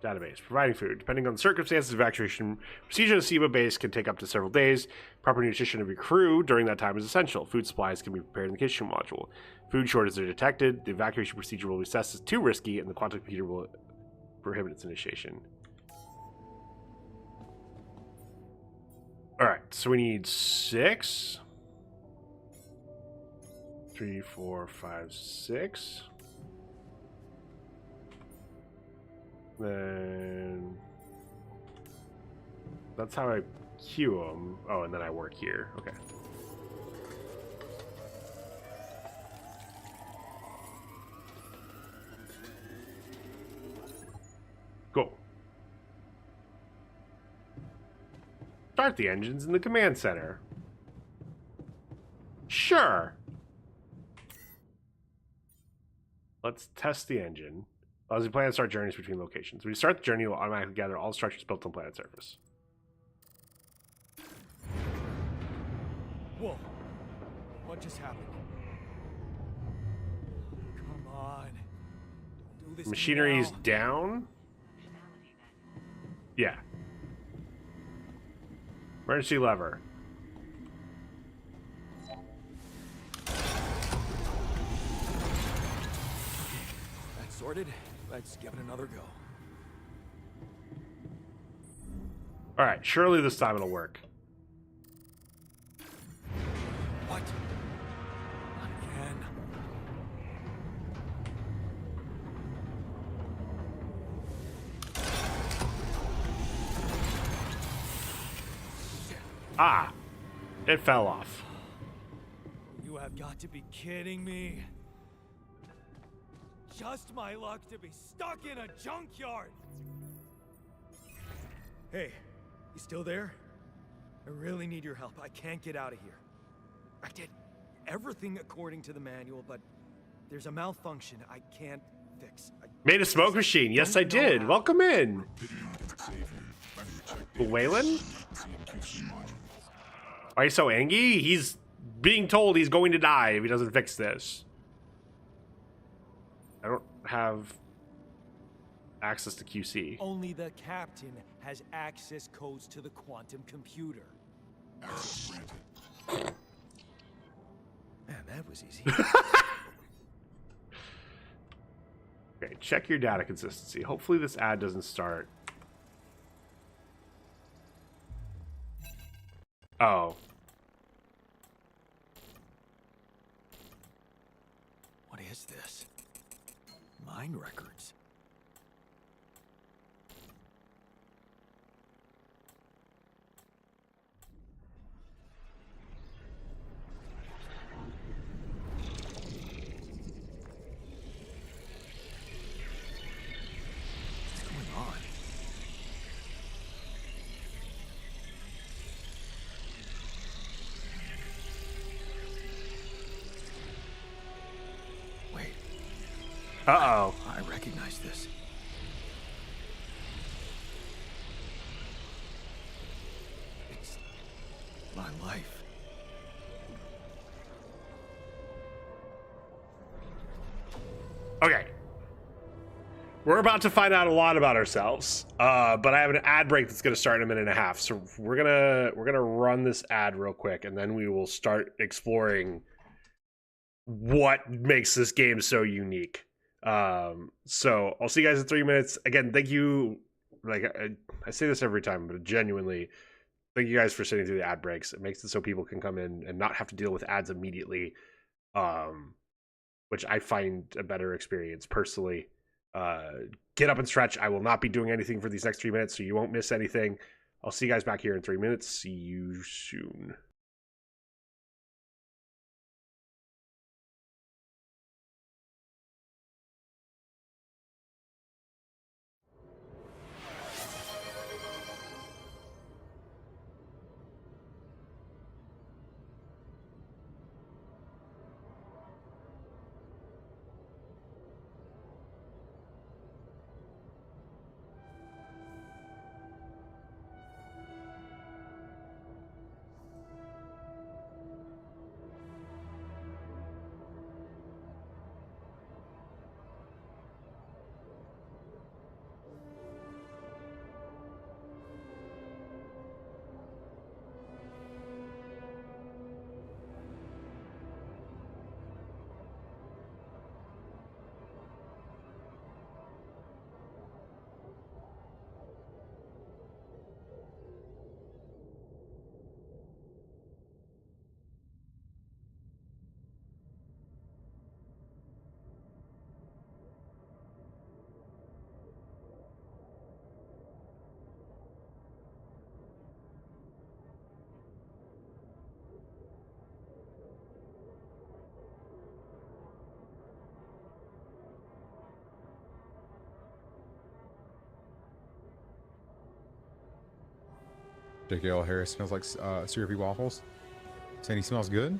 Database. Providing food. Depending on the circumstances, evacuation procedure in the SIBA base can take up to several days. Proper nutrition of your crew during that time is essential. Food supplies can be prepared in the kitchen module. Food shortages are detected. The evacuation procedure will be assessed as too risky, and the quantum computer will prohibit its initiation. Alright, so we need 6. 3, 4, 5, 6. Then that's how I queue them. Oh, and then I work here. Okay. Cool. Start the engines in the command center. Sure. Let's test the engine. As we plan to start journeys between locations. When you start the journey, it will automatically gather all structures built on planet surface. Whoa. What just happened? Come on. Don't do this. Machinery is now. down. Yeah. Emergency lever. That's sorted. Let's give it another go. Alright, surely this time it'll work. What? Not again. Ah! It fell off. You have got to be kidding me. Just my luck to be stuck in a junkyard. Hey, you still there? I really need your help. I can't get out of here. I did everything according to the manual, but there's a malfunction I can't fix. Made a smoke machine. Yes, I did. Welcome in. Waylon? Why are you so angry? He's being told he's going to die if he doesn't fix this. I don't have access to QC. Only the captain has access codes to the quantum computer. Man, that was easy. Okay, check your data consistency. Hopefully this ad doesn't start. Oh. What is this? Mine records. What's going on? Wait, Uh-oh. I recognize this. It's my life. Okay. We're about to find out a lot about ourselves, but I have an ad break that's going to start in a minute and a half. So we're gonna run this ad real quick, and then we will start exploring what makes this game so unique. So I'll see you guys in 3 minutes. Again, thank you. Like I say this every time, but genuinely, thank you guys for sitting through the ad breaks. It makes it so people can come in and not have to deal with ads immediately, which I find a better experience personally. Get up and stretch. I will not be doing anything for these next 3 minutes, so you won't miss anything. I'll see you guys back here in 3 minutes. See you soon. JKL Harris smells like syrupy waffles. Saying he smells good?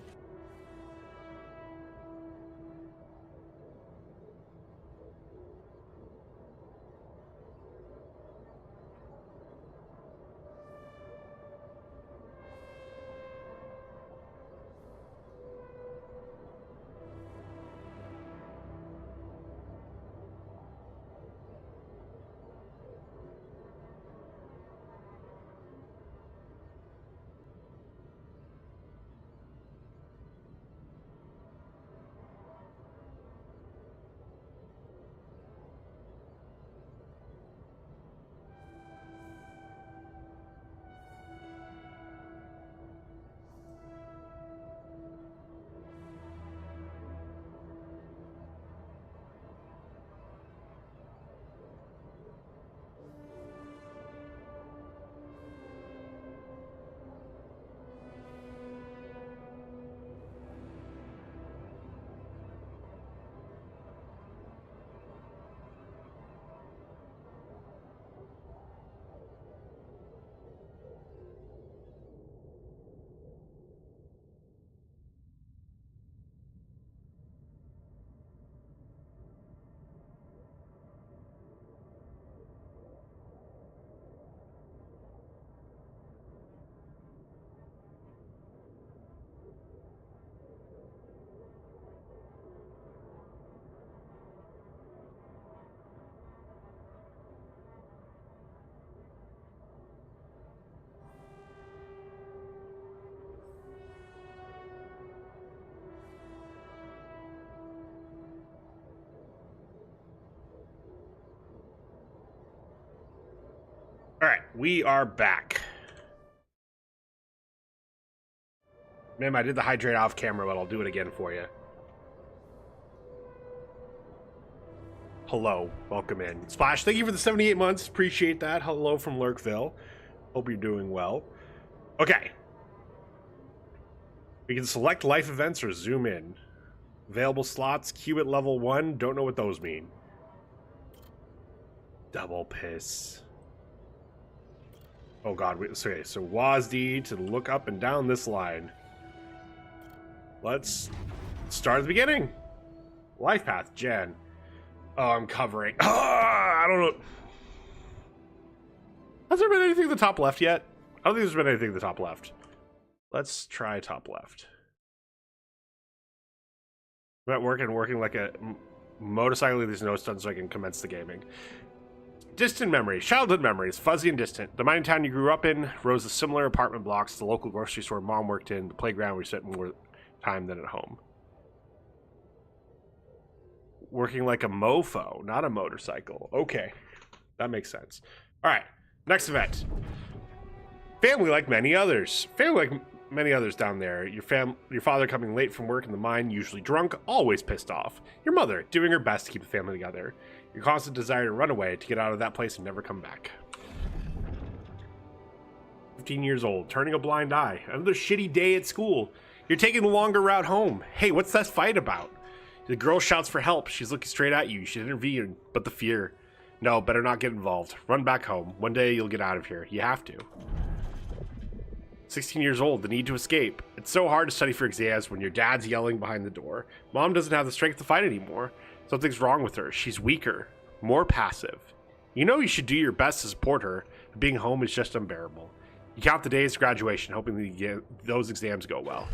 All right, we are back. Ma'am, I did the hydrate off camera, but I'll do it again for you. Hello, welcome in. Splash, thank you for the 78 months. Appreciate that. Hello from Lurkville. Hope you're doing well. Okay. We can select life events or zoom in. Available slots, queue at level 1. Don't know what those mean. Double piss. Oh god, okay, so WASD to look up and down this line. Let's start at the beginning. Life path, Jan. Oh, I'm covering. I don't know. Has there been anything at the top left yet? I don't think there's been anything at the top left. Let's try top left. I'm at work and working like a motorcycle with these notes done so I can commence the gaming. Distant memories, childhood memories, fuzzy and distant. The mining town you grew up in rose the similar apartment blocks, the local grocery store Mom worked in, the playground where you spent more time than at home. Working like a mofo, not a motorcycle. Okay, that makes sense. All right, next event. Family like many others. Family like many others down there. Your father coming late from work in the mine, usually drunk, always pissed off. Your mother doing her best to keep the family together. Your constant desire to run away, to get out of that place and never come back. 15 years old, turning a blind eye. Another shitty day at school. You're taking the longer route home. Hey, what's that fight about? The girl shouts for help. She's looking straight at you. You should intervene, but the fear. No, better not get involved. Run back home. One day you'll get out of here. You have to. 16 years old, the need to escape. It's so hard to study for exams when your dad's yelling behind the door. Mom doesn't have the strength to fight anymore. Something's wrong with her. She's weaker, more passive. You know you should do your best to support her, but being home is just unbearable. You count the days to graduation, hoping those exams go well.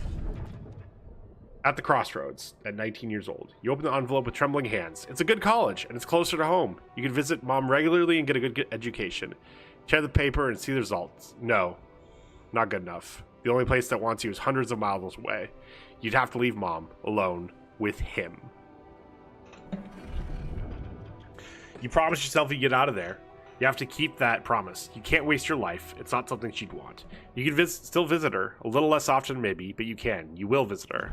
At the crossroads, at 19 years old, you open the envelope with trembling hands. It's a good college, and it's closer to home. You can visit Mom regularly and get a good education. Check the paper and see the results. No, not good enough. The only place that wants you is hundreds of miles away. You'd have to leave Mom alone with him. You promised yourself you'd get out of there. You have to keep that promise. You can't waste your life. It's not something she'd want. You can still visit her. A little less often maybe, but you can. You will visit her.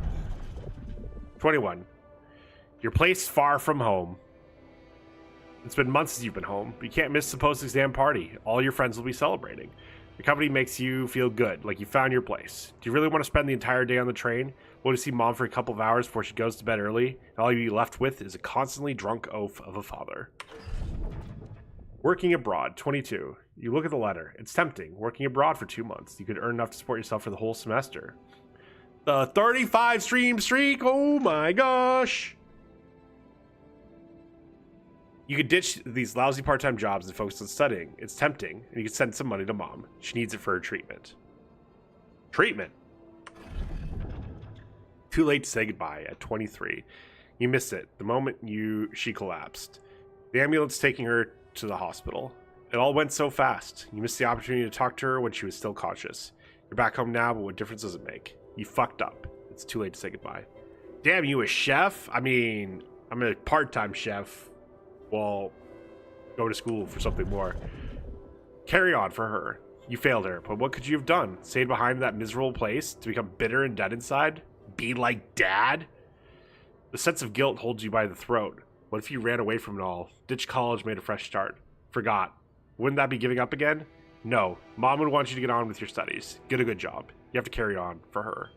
21. Your place far from home. It's been months since you've been home. You can't miss the post-exam party. All your friends will be celebrating. Your company makes you feel good, like you found your place. Do you really want to spend the entire day on the train? Want to see Mom for a couple of hours before she goes to bed early? And all you'll be left with is a constantly drunk oaf of a father. Working abroad, 22. You look at the letter. It's tempting. Working abroad for 2 months. You could earn enough to support yourself for the whole semester. The 35 stream streak. Oh my gosh. You could ditch these lousy part-time jobs and focus on studying. It's tempting, and you could send some money to mom. She needs it for her treatment. Treatment. Too late to say goodbye at 23. You missed it the moment she collapsed. The ambulance taking her to the hospital. It all went so fast. You missed the opportunity to talk to her when she was still conscious. You're back home now, but what difference does it make? You fucked up. It's too late to say goodbye. Damn, you a chef? I mean, I'm a part-time chef. Well, go to school for something more. Carry on for her. You failed her, but what could you have done? Stayed behind that miserable place to become bitter and dead inside? Be like dad? The sense of guilt holds you by the throat. What if you ran away from it all? Ditched college, made a fresh start. Forgot. Wouldn't that be giving up again? No. Mom would want you to get on with your studies. Get a good job. You have to carry on for her.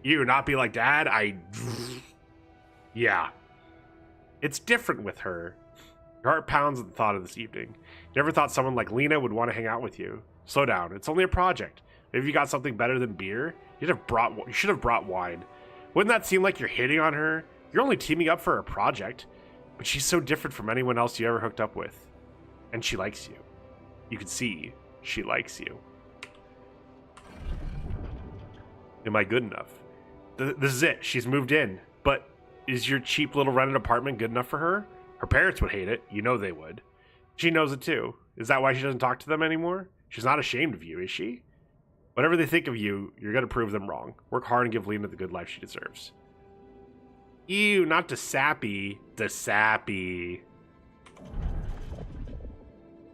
You not be like dad? Yeah. It's different with her. Your heart pounds at the thought of this evening. You never thought someone like Lena would want to hang out with you. Slow down. It's only a project. Maybe you got something better than beer? You should have brought wine. Wouldn't that seem like you're hitting on her? You're only teaming up for a project. But she's so different from anyone else you ever hooked up with. And she likes you. You can see she likes you. Am I good enough? This is it. She's moved in. But is your cheap little rented apartment good enough for her? Her parents would hate it. You know they would. She knows it too. Is that why she doesn't talk to them anymore? She's not ashamed of you, is she? Whatever they think of you, you're going to prove them wrong. Work hard and give Lena the good life she deserves. Ew, not the sappy. The sappy.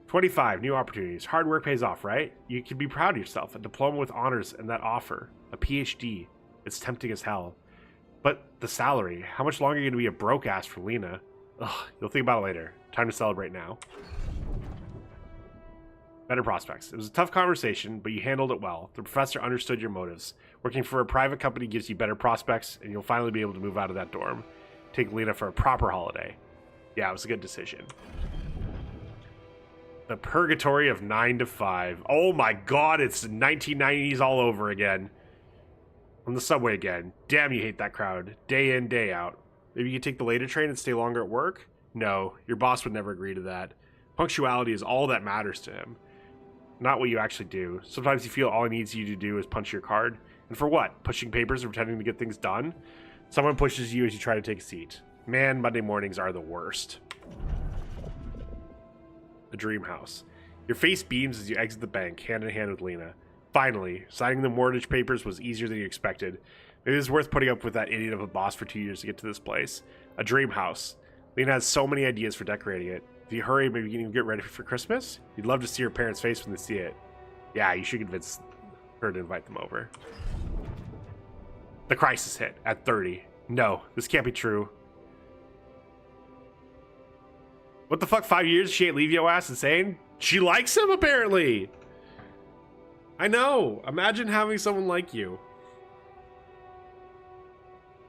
25, new opportunities. Hard work pays off, right? You can be proud of yourself. A diploma with honors and that offer. A PhD. It's tempting as hell. But the salary. How much longer are you going to be a broke ass for Lena? Ugh, you'll think about it later. Time to celebrate now. Better prospects. It was a tough conversation, but you handled it well. The professor understood your motives. Working for a private company gives you better prospects, and you'll finally be able to move out of that dorm. Take Lena for a proper holiday. Yeah, it was a good decision. The purgatory of 9 to 5. Oh my god, it's 1990s all over again. On the subway again. Damn, you hate that crowd. Day in, day out. Maybe you could take the later train and stay longer at work? No, your boss would never agree to that. Punctuality is all that matters to him. Not what you actually do. Sometimes you feel all he needs you to do is punch your card. And for what? Pushing papers and pretending to get things done? Someone pushes you as you try to take a seat. Man, Monday mornings are the worst. A dream house. Your face beams as you exit the bank, hand in hand with Lena. Finally, signing the mortgage papers was easier than you expected. Maybe it's worth putting up with that idiot of a boss for 2 years to get to this place. A dream house. Lena has so many ideas for decorating it. If you hurry, maybe you can even get ready for Christmas? You'd love to see her parents' face when they see it. Yeah, you should convince her to invite them over. The crisis hit at 30. No, this can't be true. What the fuck, 5 years she ain't leave your ass insane? She likes him, apparently! I know! Imagine having someone like you.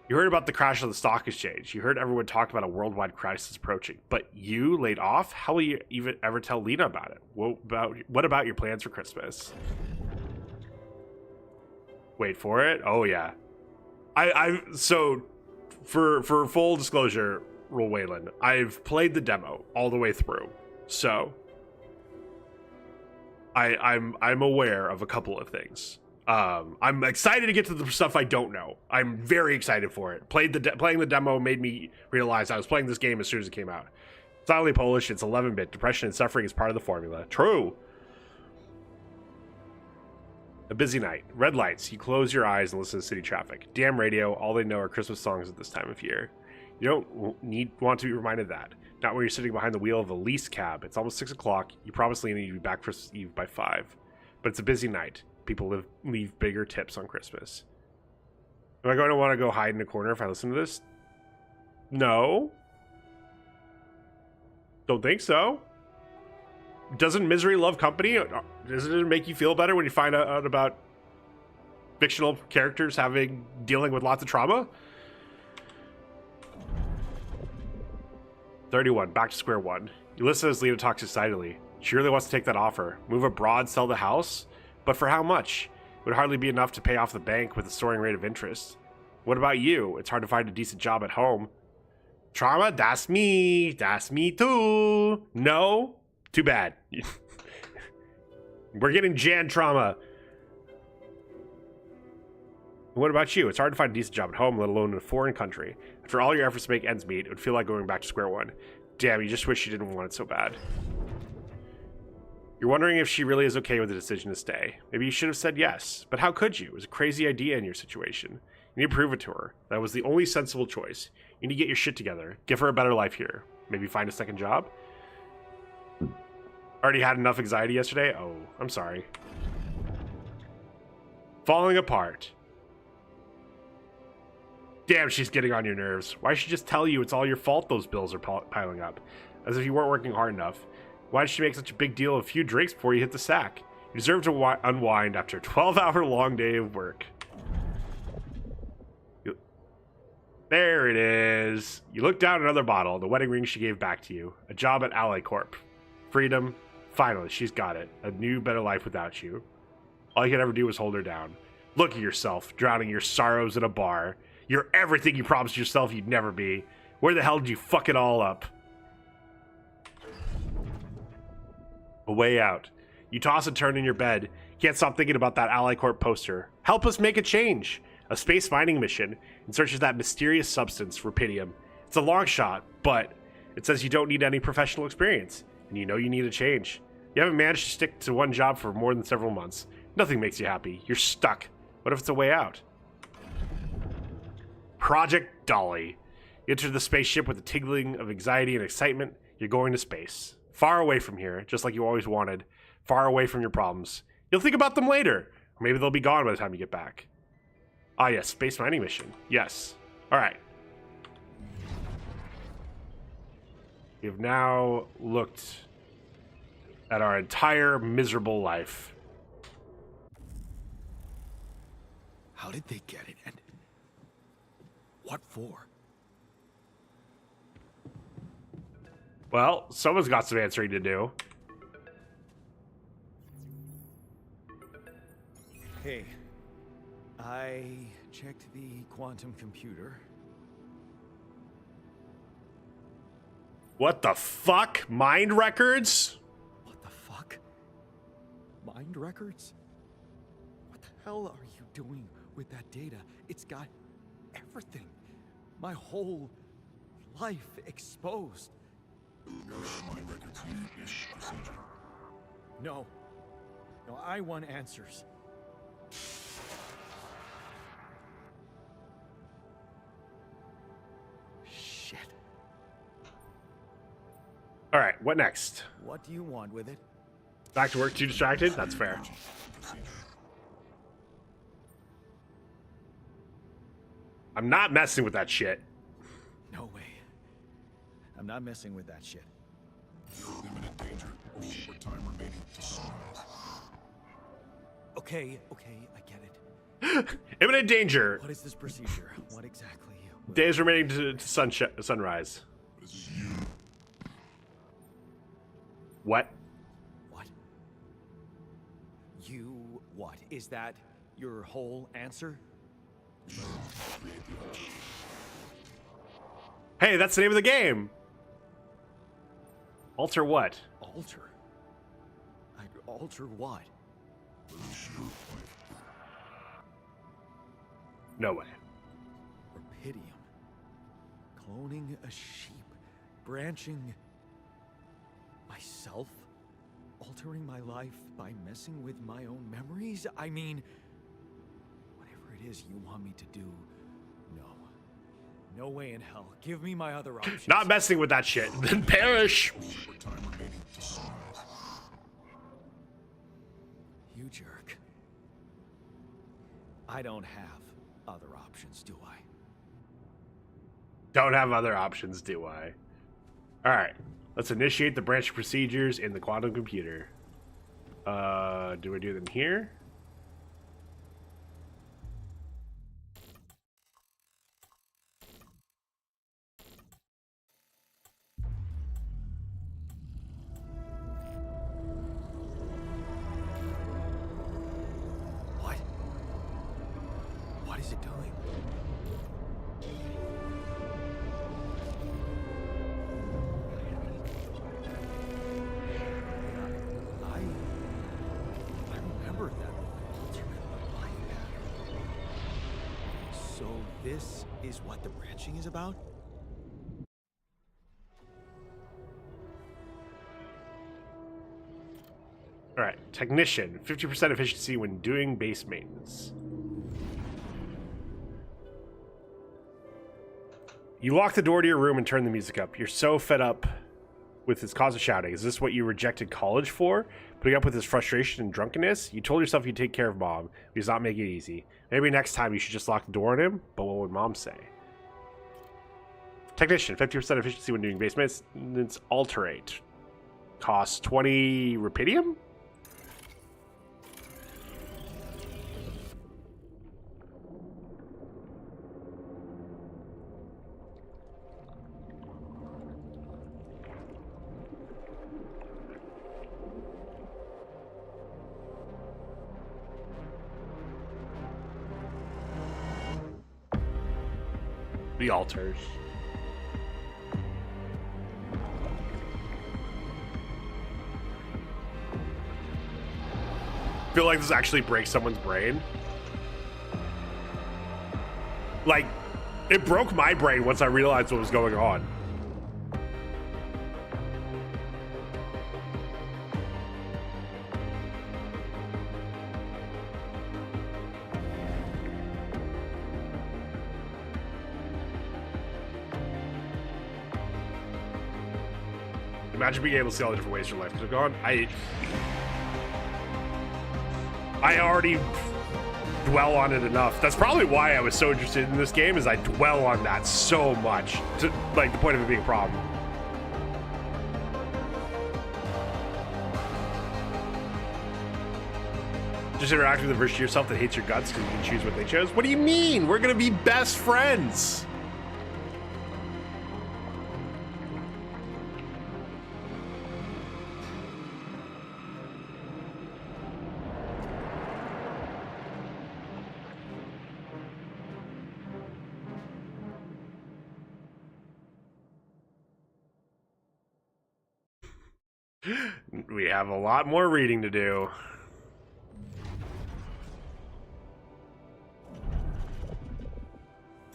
You heard about the crash of the stock exchange. You heard everyone talk about a worldwide crisis approaching. But you laid off? How will you even ever tell Lena about it? What about your plans for Christmas? Wait for it? Oh yeah. So for full disclosure, Roll Wayland, I've played the demo all the way through. So I'm aware of a couple of things. I'm excited to get to the stuff I don't know. I'm very excited for it. Playing the demo made me realize I was playing this game as soon as it came out. It's not only Polish, it's 11-bit. Depression and suffering is part of the formula. True. A busy night. Red lights. You close your eyes and listen to city traffic. Damn radio. All they know are Christmas songs at this time of year. You don't want to be reminded of that. Not when you're sitting behind the wheel of a lease cab. It's almost 6 o'clock. You promised Lena you'd be back for Eve by 5. But it's a busy night. People leave bigger tips on Christmas. Am I going to want to go hide in a corner if I listen to this? No. Don't think so. Doesn't misery love company? Doesn't it make you feel better when you find out about fictional characters dealing with lots of trauma? 31, back to square one. You listen as Lena talks excitedly. She really wants to take that offer. Move abroad, sell the house? But for how much? It would hardly be enough to pay off the bank with a soaring rate of interest. What about you? It's hard to find a decent job at home. Trauma, that's me. That's me too. No? Too bad. We're getting Jan trauma. What about you? It's hard to find a decent job at home, let alone in a foreign country. After all your efforts to make ends meet, it would feel like going back to square one. Damn, you just wish you didn't want it so bad. You're wondering if she really is okay with the decision to stay. Maybe you should have said yes. But how could you? It was a crazy idea in your situation. You need to prove it to her. That was the only sensible choice. You need to get your shit together. Give her a better life here. Maybe find a second job? Already had enough anxiety yesterday? Oh, I'm sorry. Falling apart. Damn, she's getting on your nerves. Why should she just tell you it's all your fault those bills are piling up? As if you weren't working hard enough. Why did she make such a big deal of a few drinks before you hit the sack? You deserve to unwind after a 12-hour long day of work. There it is. You look down another bottle, the wedding ring she gave back to you. A job at Ally Corp. Freedom. Finally, she's got it. A new, better life without you. All you could ever do was hold her down. Look at yourself, drowning your sorrows in a bar. You're everything you promised yourself you'd never be. Where the hell did you fuck it all up? A way out. You toss and turn in your bed. Can't stop thinking about that Ally Corp poster. Help us make a change. A space mining mission in search of that mysterious substance, rubidium. It's a long shot, but it says you don't need any professional experience, and you know you need a change. You haven't managed to stick to one job for more than several months. Nothing makes you happy. You're stuck. What if it's a way out? Project Dolly. You enter the spaceship with a tingling of anxiety and excitement. You're going to space. Far away from here, just like you always wanted. Far away from your problems. You'll think about them later. Or maybe they'll be gone by the time you get back. Ah, yes, space mining mission. Yes. Alright. We've now looked at our entire miserable life. How did they get it? And what for? Well, someone's got some answering to do. Hey, I checked the quantum computer. What the fuck? Mind records? What the fuck? Mind records? What the hell are you doing with that data? It's got everything. My whole life exposed. Mind records need-ish procedure. No. No, I want answers. Shit. All right, what next? What do you want with it? Back to work, too distracted? That's fair. I'm not messing with that shit. No way. I'm not messing with that shit. You're in imminent danger of short time remaining to sunrise. Okay, I get it. Imminent danger. What is this procedure? What exactly? Days remaining to sunrise. This is you. What? What? You what? Is that your whole answer? Hey, that's the name of the game. Alter what? Alter? I'd alter what? No way. Rubidium. Cloning a sheep. Branching myself? Altering my life by messing with my own memories? I mean, whatever it is you want me to do, no. No way in hell. Give me my other options. Not messing with that shit. Then perish. Short time remaining to sunrise. You jerk. I don't have other options, do I? Don't have other options, do I? Alright. Let's initiate the branch procedures in the quantum computer. Do we do them here? What is it doing? I remember that alternate life path. So this is what the branching is about? All right, technician, 50% efficiency when doing base maintenance. You lock the door to your room and turn the music up. You're so fed up with his cause of shouting. Is this what you rejected college for? Putting up with his frustration and drunkenness? You told yourself you'd take care of mom, but he's not making it easy. Maybe next time you should just lock the door on him, but what would mom say? Technician, 50% efficiency when doing base maintenance. Alterate. Costs 20 rupidium? The altars. I feel like this actually breaks someone's brain. Like, it broke my brain once I realized what was going on. Imagine being able to see all the different ways your life could have gone. I already dwell on it enough. That's probably why I was so interested in this game, is I dwell on that so much, to like the point of it being a problem. Just interact with the version of yourself that hates your guts because you can choose what they chose. What do you mean? We're gonna be best friends. We have a lot more reading to do.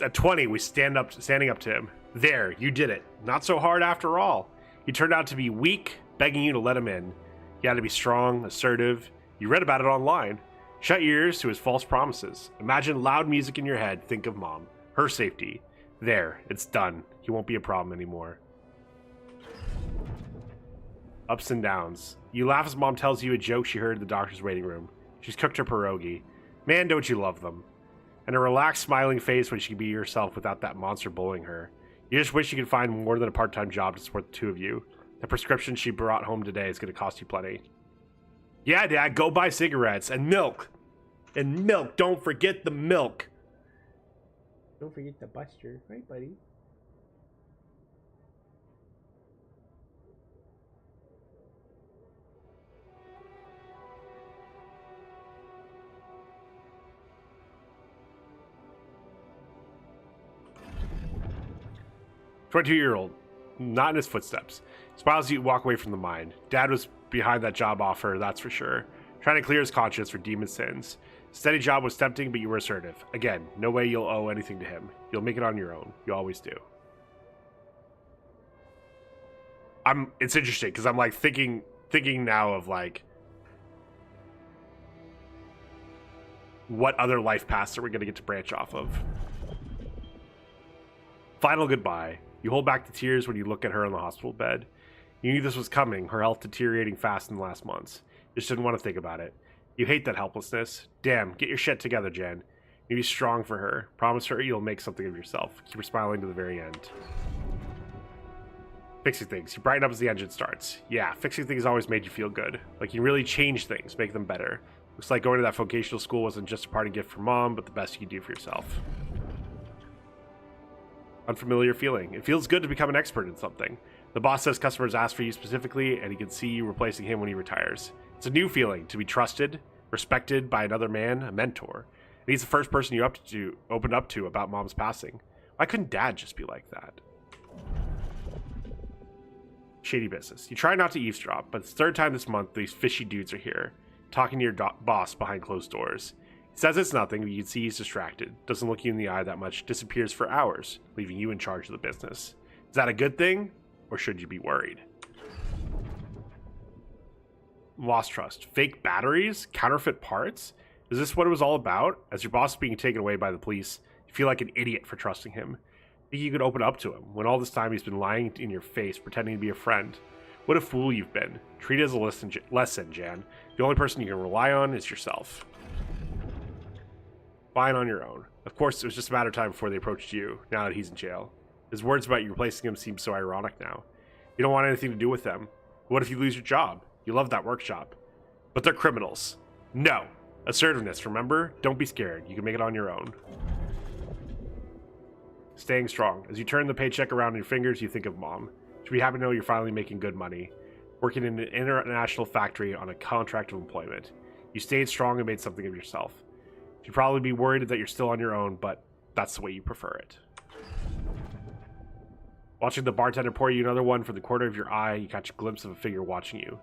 At 20, we standing up to him. There, you did it. Not so hard after all. He turned out to be weak, begging you to let him in. He had to be strong, assertive. You read about it online. Shut your ears to his false promises. Imagine loud music in your head. Think of mom. Her safety. There, it's done. He won't be a problem anymore. Ups and downs. You laugh as mom tells you a joke she heard in the doctor's waiting room. She's cooked her pierogi. Man, don't you love them. And a relaxed, smiling face when she can be herself without that monster bullying her. You just wish you could find more than a part-time job to support the two of you. The prescription she brought home today is going to cost you plenty. Yeah, Dad, go buy cigarettes and milk. And milk. Don't forget the milk. Don't forget the Buster. Right, buddy? "22-year-old, not in his footsteps. Smiles as you walk away from the mine. Dad was behind that job offer, that's for sure. Trying to clear his conscience for demon sins. Steady job was tempting, but you were assertive. Again, no way you'll owe anything to him. You'll make it on your own. You always do." It's interesting because I'm like thinking now of like what other life paths are we going to get to branch off of. Final goodbye. You hold back the tears when you look at her on the hospital bed. You knew this was coming, her health deteriorating fast in the last months. You just didn't want to think about it. You hate that helplessness. Damn, get your shit together, Jan. You be strong for her. Promise her you'll make something of yourself. Keep her smiling to the very end. Fixing things. You brighten up as the engine starts. Yeah, fixing things always made you feel good. Like you really change things, make them better. Looks like going to that vocational school wasn't just a parting gift for mom, but the best you could do for yourself. Unfamiliar feeling. It feels good to become an expert in something. The boss says customers ask for you specifically, and he can see you replacing him when he retires. It's a new feeling to be trusted, respected by another man, a mentor. And And he's the first person you opened up to about Mom's passing. Why couldn't Dad just be like that? Shady business. You try not to eavesdrop, but it's the third time this month these fishy dudes are here, talking to your boss behind closed doors. He says it's nothing, but you can see he's distracted, doesn't look you in the eye that much, disappears for hours, leaving you in charge of the business. Is that a good thing, or should you be worried? Lost trust. Fake batteries? Counterfeit parts? Is this what it was all about? As your boss is being taken away by the police, you feel like an idiot for trusting him. Think you could open up to him, when all this time he's been lying in your face, pretending to be a friend. What a fool you've been. Treat it as a lesson, Jan. The only person you can rely on is yourself. Fine on your own. Of course, it was just a matter of time before they approached you, now that he's in jail. His words about you replacing him seem so ironic now. You don't want anything to do with them. What if you lose your job? You love that workshop. But they're criminals. No. Assertiveness, remember? Don't be scared. You can make it on your own. Staying strong. As you turn the paycheck around in your fingers, you think of Mom. She'll be happy to know you're finally making good money. Working in an international factory on a contract of employment. You stayed strong and made something of yourself. She'd probably be worried that you're still on your own, but that's the way you prefer it. Watching the bartender pour you another one from the corner of your eye, you catch a glimpse of a figure watching you.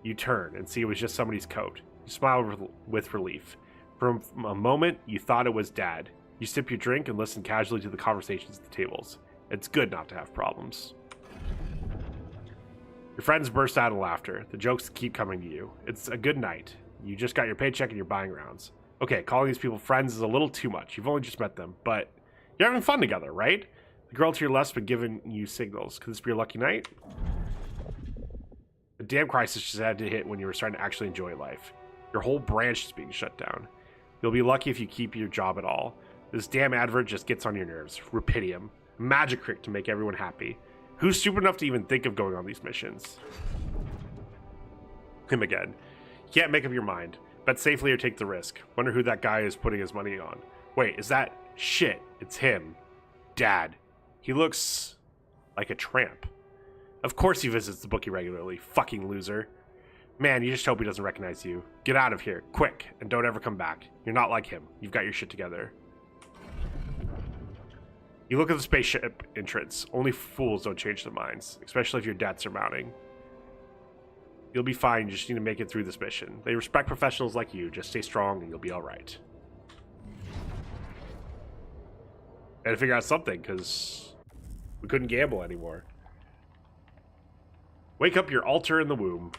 You turn and see it was just somebody's coat. You smile with relief. For a moment, you thought it was Dad. You sip your drink and listen casually to the conversations at the tables. It's good not to have problems. Your friends burst out in laughter. The jokes keep coming to you. It's a good night. You just got your paycheck and you're buying rounds. Okay, calling these people friends is a little too much. You've only just met them, but you're having fun together, right? The girl to your left's been giving you signals. Could this be your lucky night? The damn crisis just had to hit when you were starting to actually enjoy life. Your whole branch is being shut down. You'll be lucky if you keep your job at all. This damn advert just gets on your nerves. Rupidium. Magic trick to make everyone happy. Who's stupid enough to even think of going on these missions? Him again. You can't make up your mind. Bet safely or take the risk. Wonder who that guy is putting his money on. Wait, is that... Shit, it's him. Dad. He looks... like a tramp. Of course he visits the bookie regularly. Fucking loser. Man, you just hope he doesn't recognize you. Get out of here, quick, and don't ever come back. You're not like him. You've got your shit together. You look at the spaceship entrance. Only fools don't change their minds, especially if your debts are mounting. You'll be fine, you just need to make it through this mission. They respect professionals like you. Just stay strong and you'll be alright. Gotta figure out something, because we couldn't gamble anymore. Wake up your altar in the womb.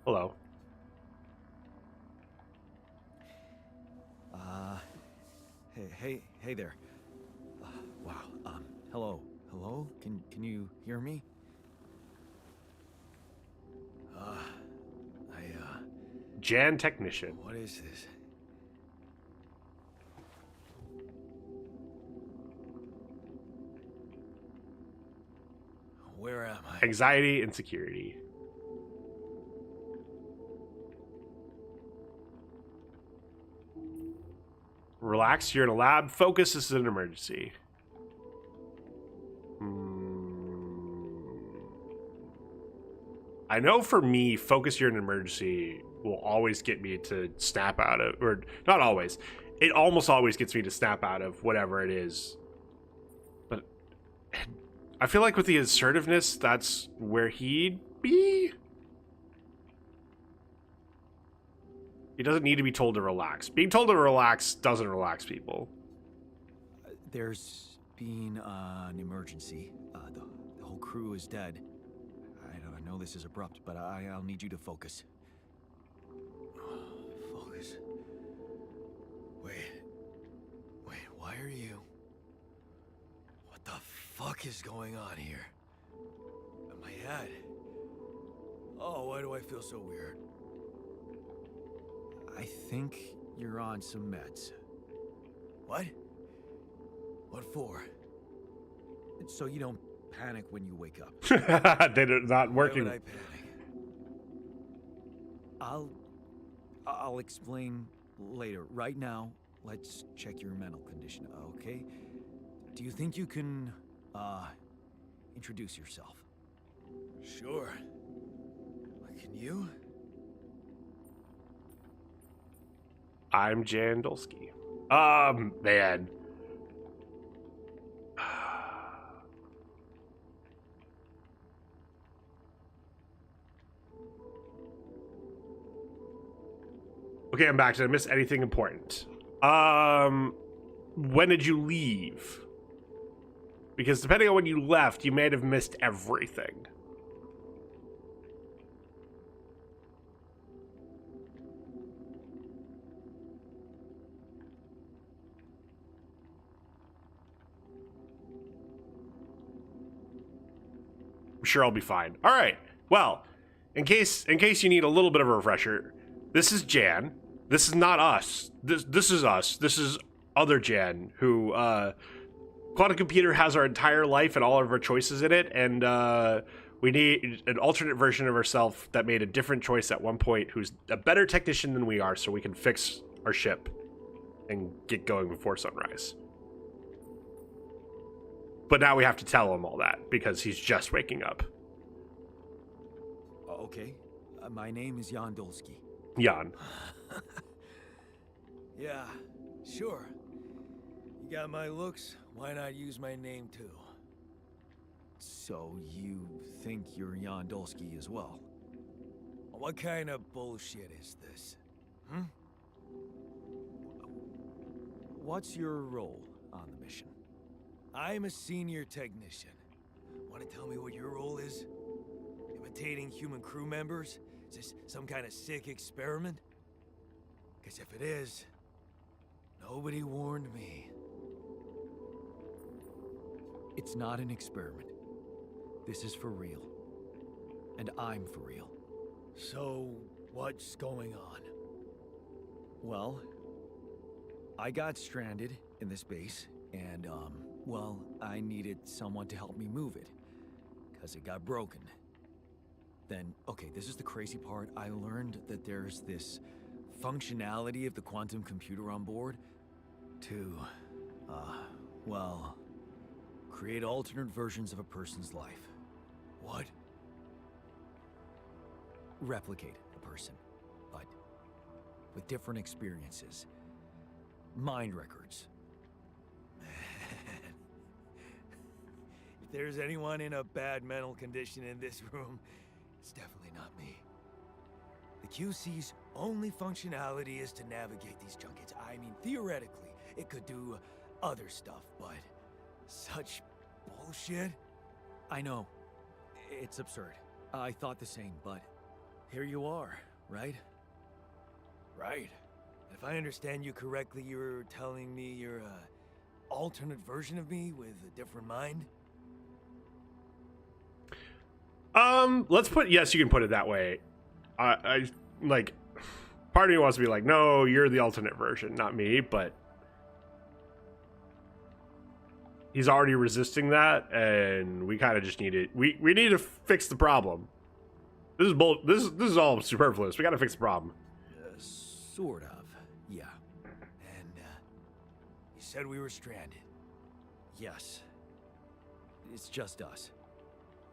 Hello. Hey there. Wow. Hello. Can you hear me? Jan Technician. What is this? Where am I? Anxiety and security. Relax, you're in a lab. Focus, this is an emergency. I know for me, focus, you're in an emergency will always get me to snap out of, or not always. It almost always gets me to snap out of whatever it is. But I feel like with the assertiveness, that's where he'd be. He doesn't need to be told to relax. Being told to relax doesn't relax people. There's been an emergency. The whole crew is dead. I know this is abrupt, but I'll need you to focus. Focus. Wait, why are you... What the fuck is going on here? My head. Oh, why do I feel so weird? I think you're on some meds. What? What for? So you don't panic when you wake up. They're not working. Why would I panic? I'll explain later. Right now, let's check your mental condition, okay? Do you think you can, introduce yourself? Sure. Can you? I'm Jan Dolski. Man. Okay, I'm back. Did I miss anything important? When did you leave? Because depending on when you left, you may have missed everything. I'm sure I'll be fine. All right. Well, in case you need a little bit of a refresher, this is Jan. This is not us. This is us. This is other Jan, who Quantum Computer has our entire life and all of our choices in it, and we need an alternate version of herself that made a different choice at one point, who's a better technician than we are, so we can fix our ship and get going before sunrise. But now we have to tell him all that because he's just waking up. Okay. My name is Jan Dolski. Jan. Yeah, sure. You got my looks, why not use my name too? So you think you're Jan Dolski as well? What kind of bullshit is this? What's your role on the mission? I'm a senior technician. Want to tell me what your role is? Imitating human crew members? Is this some kind of sick experiment? Because if it is, nobody warned me. It's not an experiment. This is for real. And I'm for real. So, what's going on? Well, I got stranded in this base, and, well, I needed someone to help me move it. Because it got broken. Then, okay, this is the crazy part. I learned that there's this functionality of the quantum computer on board to, well, create alternate versions of a person's life. What? Replicate a person, but with different experiences. Mind records. If there's anyone in a bad mental condition in this room, it's definitely not me. The QC's only functionality is to navigate these junkets. I mean, theoretically, it could do other stuff, but such bullshit? I know. It's absurd. I thought the same, but here you are, right? Right. If I understand you correctly, you're telling me you're a alternate version of me with a different mind? Let's put, yes, you can put it that way. I like, part of me wants to be like, no, you're the alternate version, not me, but he's already resisting that, and we kind of just need it. We need to fix the problem. This is all superfluous. We got to fix the problem. Sort of, yeah. And, you said we were stranded. Yes. It's just us.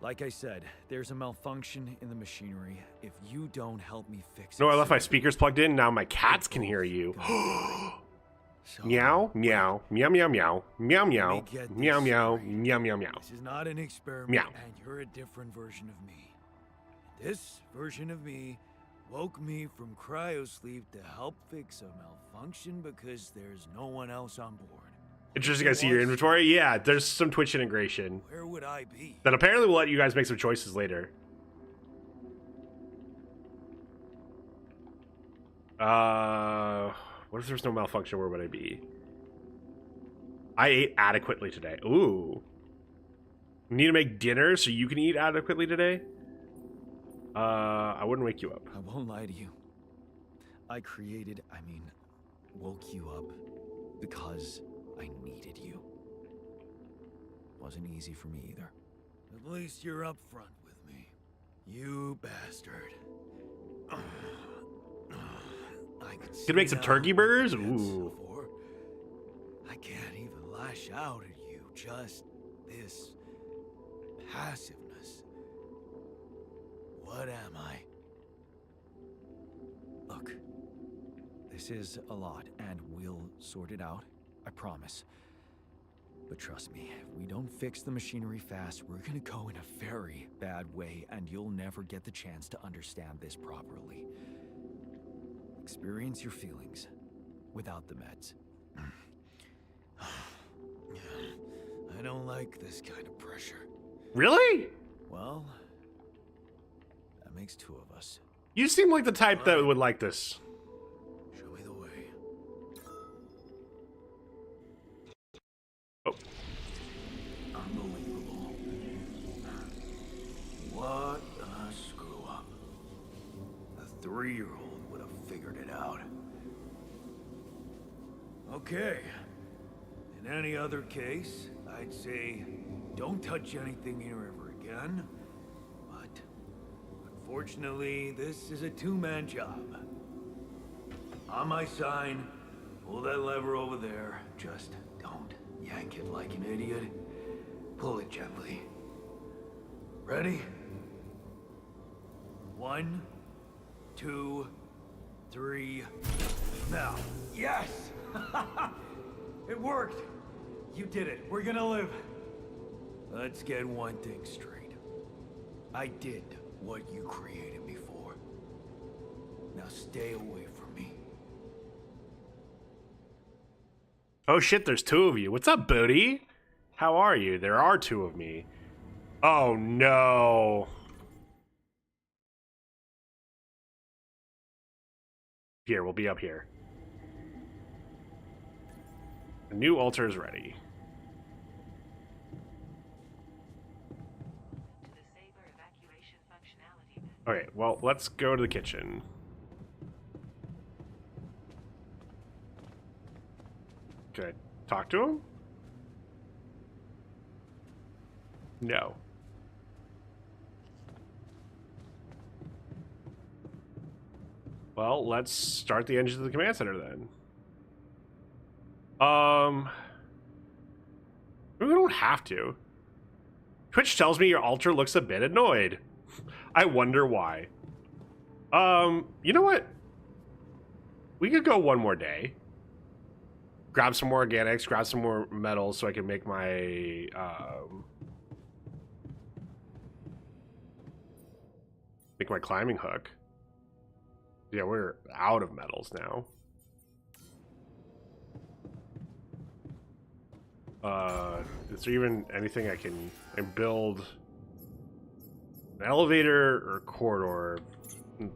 Like I said, there's a malfunction in the machinery. If you don't help me fix it... No, I left my speakers plugged in. Now my cats can hear you. So, Meow, meow, meow, meow, meow, meow, meow, meow, meow, meow, meow, meow. This is not an experiment, Meow. and you're a different version of me. This version of me woke me from cryosleep to help fix a malfunction because there's no one else on board. Interesting, I see your inventory. Yeah, there's some Twitch integration Where would I be? that apparently will let you guys make some choices later. What if there's no malfunction? Where would I be? I ate adequately today. Ooh. You need to make dinner so you can eat adequately today? I wouldn't wake you up. I won't lie to you. I woke you up because I needed you. Wasn't easy for me either. At least you're up front with me. You bastard. I Could make some turkey burgers? Ooh. I can't even lash out at you just this passiveness. What am I? Look, this is a lot, and we'll sort it out, I promise. But trust me, if we don't fix the machinery fast, we're gonna go in a very bad way, and you'll never get the chance to understand this properly. Experience your feelings without the meds. I don't like this kind of pressure. Really? Well, that makes two of us. You seem like the type that would like this. Show me the way. Oh. Unbelievable. What a screw up. A 3-year-old would have figured it out. Okay. In any other case, I'd say don't touch anything here ever again. But unfortunately, this is a two-man job. On my sign, pull that lever over there. Just don't yank it like an idiot. Pull it gently. Ready? 1, 2, 3. Now. Yes! It worked! You did it. We're gonna live. Let's get one thing straight. I did what you created before. Now stay away from me. Oh shit, there's 2 of you. What's up, Booty? How are you? There are 2 of me. Oh no. Here, we'll be up here. The new altar is ready. Okay, well, let's go to the kitchen. Can I talk to him? No. Well, let's start the engines of the command center then. We don't have to. Twitch tells me your altar looks a bit annoyed. I wonder why. You know what? We could go one more day. Grab some more organics, grab some more metals so I can make my, climbing hook. Yeah, we're out of metals now. Is there even anything I can build an elevator or a corridor?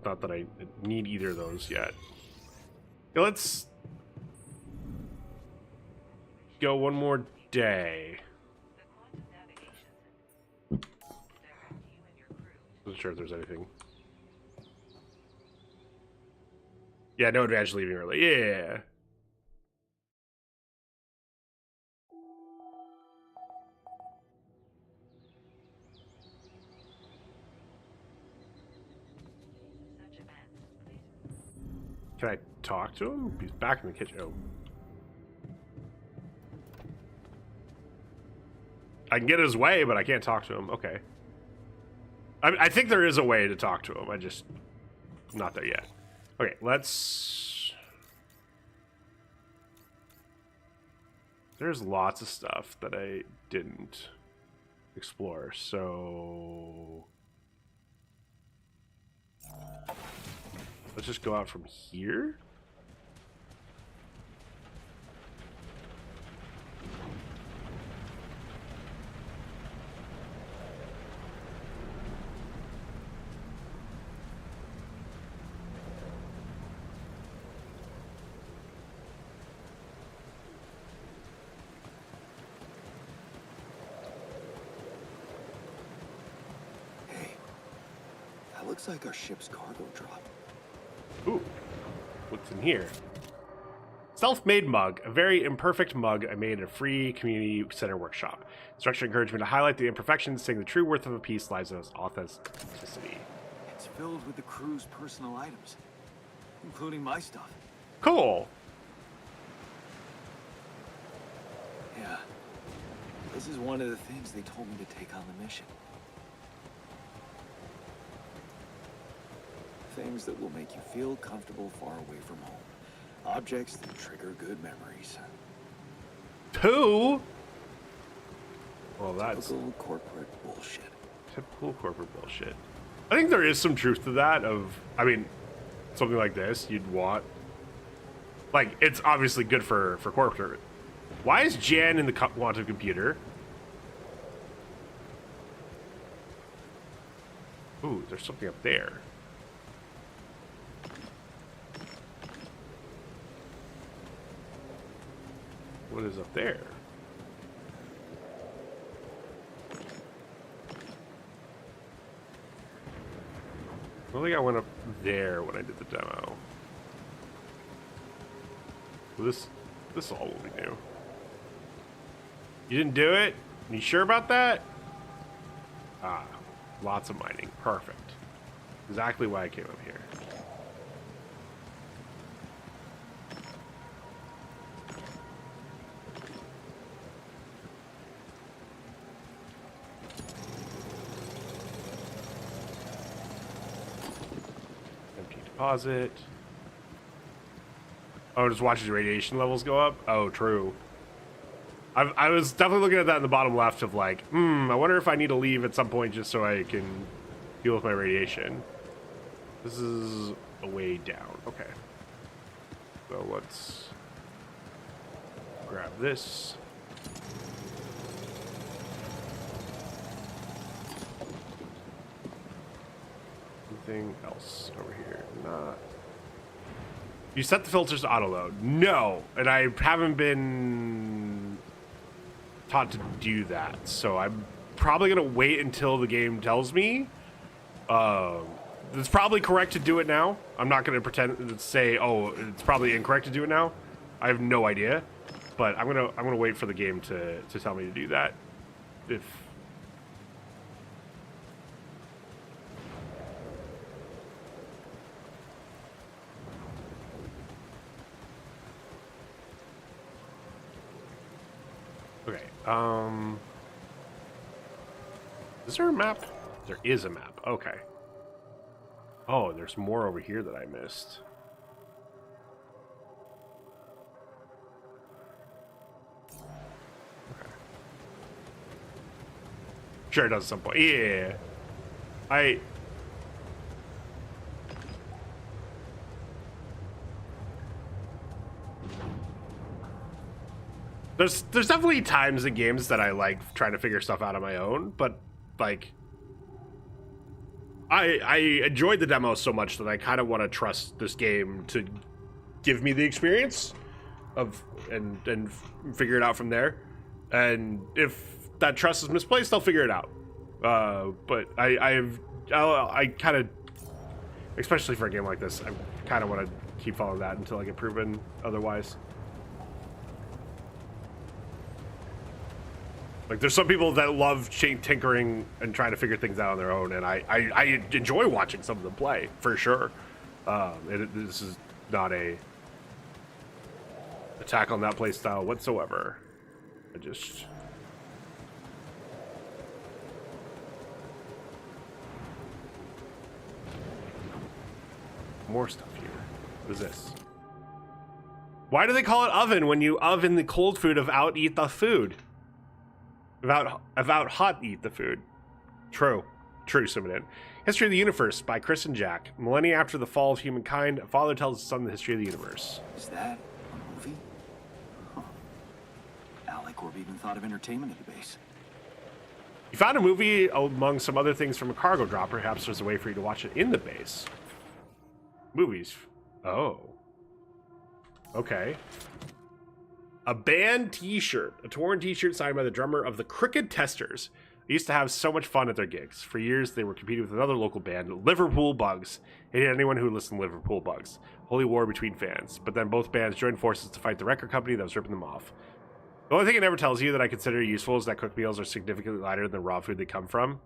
Not that I need either of those yet. Yeah, let's go one more day. Wasn't sure if there's anything. Yeah, no advantage leaving early. Yeah. Can I talk to him? He's back in the kitchen. Oh. I can get his way, but I can't talk to him. Okay. I think there is a way to talk to him. I just... not there yet. Okay, let's... There's lots of stuff that I didn't explore, so... Let's just go out from here. Hey, that looks like our ship's cargo drop. Ooh, what's in here? Self-made mug, a very imperfect mug I made in a free community center workshop. Instruction encouraged me to highlight the imperfections, saying the true worth of a piece lies in its authenticity. It's filled with the crew's personal items, including my stuff. Cool. Yeah, This is one of the things they told me to take on the mission. Things that will make you feel comfortable far away from home. Objects that trigger good memories. 2? Well, that's Typical corporate bullshit. typical corporate bullshit. I think there is some truth to that I mean, something like this, you'd want... Like, it's obviously good for corporate. Why is Jan in the quantum computer? Ooh, there's something up there. What is up there? I don't think I went up there when I did the demo. Well, this all will be new. You didn't do it? You sure about that? Ah, lots of mining. Perfect. Exactly why I came up here. Empty deposit. Oh, just watches radiation levels go up? Oh, true. I was definitely looking at that in the bottom left of like, I wonder if I need to leave at some point just so I can deal with my radiation. This is a way down. Okay. So let's grab this. Anything else over here? Not. You set the filters to auto load. No, and I haven't been taught to do that, so I'm probably gonna wait until the game tells me. It's probably correct to do it now. I'm not gonna pretend to say, oh, it's probably incorrect to do it now. I have no idea, but I'm gonna wait for the game to tell me to do that. If okay, is there a map? There is a map. Okay. Oh, there's more over here that I missed. Okay. Sure it does at some point. Yeah. There's definitely times in games that I like trying to figure stuff out on my own, but like I enjoyed the demo so much that I kind of want to trust this game to give me the experience of and figure it out from there. And if that trust is misplaced, I'll figure it out. But I kind of, especially for a game like this, I kind of want to keep following that until I get proven otherwise. Like, there's some people that love tinkering and trying to figure things out on their own, and I enjoy watching some of them play, for sure. This is not a attack on that play style whatsoever. I just... More stuff here. What is this? Why do they call it oven when you oven the cold food of out eat the food? About hot eat the food. True, Simon. History of the Universe by Chris and Jack. Millennia after the fall of humankind, a father tells his son the history of the universe. Is that a movie? Huh. Alicorp even thought of entertainment at the base. You found a movie among some other things from a cargo drop. Perhaps there's a way for you to watch it in the base. Movies. Oh. Okay. A band t-shirt. A torn t-shirt signed by the drummer of the Crooked Testers. They used to have so much fun at their gigs. For years, they were competing with another local band, Liverpool Bugs. Hated anyone who listened to Liverpool Bugs. Holy war between fans. But then both bands joined forces to fight the record company that was ripping them off. The only thing it never tells you that I consider useful is that cooked meals are significantly lighter than the raw food they come from.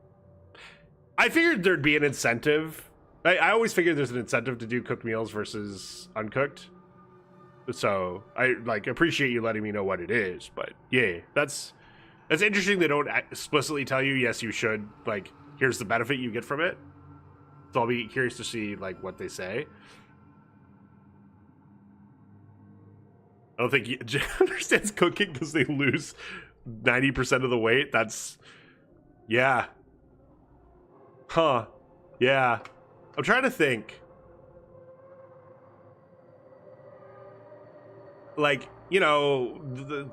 I figured there'd be an incentive. I always figured there's an incentive to do cooked meals versus uncooked. So I like appreciate you letting me know what it is, but yeah, that's It's interesting they don't explicitly tell you, yes, you should, like, here's the benefit you get from it. So I'll be curious to see, like, what they say. I don't think Jay understands cooking because they lose 90% of the weight. That's... Yeah. Huh. Yeah. I'm trying to think. Like, you know,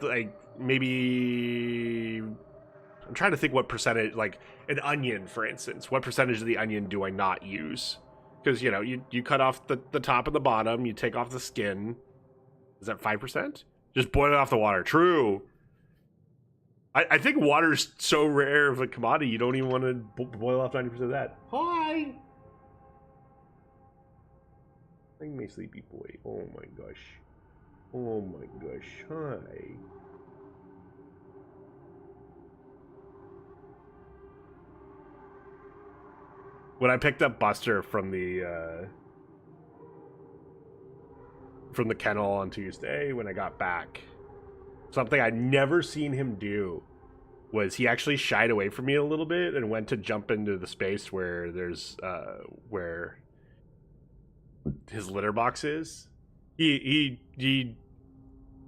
like, maybe... I'm trying to think what percentage, like, an onion, for instance. What percentage of the onion do I not use? Because, you know, you cut off the top and the bottom, you take off the skin. Is that 5%? Just boil it off the water. True. I think water's so rare of a commodity, you don't even want to boil off 90% of that. Hi! Bring me sleepy boy. Oh my gosh. Oh my gosh. Hi. When I picked up Buster from the kennel on Tuesday, when I got back, something I'd never seen him do was he actually shied away from me a little bit and went to jump into the space where there's where his litter box is. He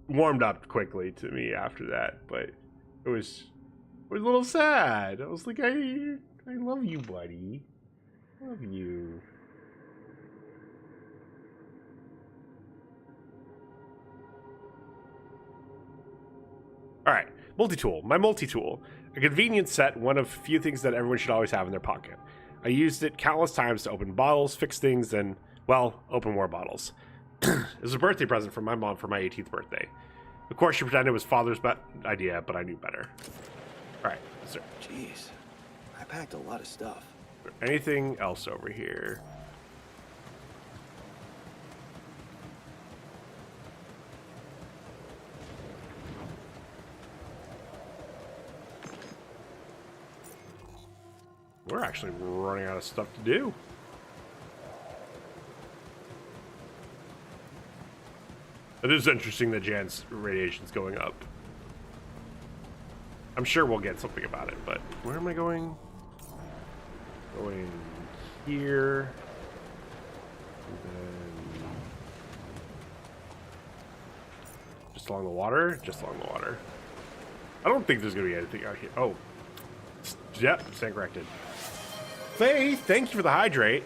warmed up quickly to me after that, but it was a little sad. I was like, I love you, buddy. Love you. All right, multi-tool. My multi-tool. A convenience set, one of few things that everyone should always have in their pocket. I used it countless times to open bottles, fix things, and, well, open more bottles. It was a birthday present from my mom for my 18th birthday. Of course, she pretended it was father's idea, but I knew better. All right, sir. Jeez, I packed a lot of stuff. Anything else over here? We're actually running out of stuff to do. It is interesting that Jan's radiation's going up. I'm sure we'll get something about it, but where am I going? Going here. And then just along the water? Just along the water. I don't think there's going to be anything out here. Oh. Yep, stand corrected. Faith, thank you for the hydrate.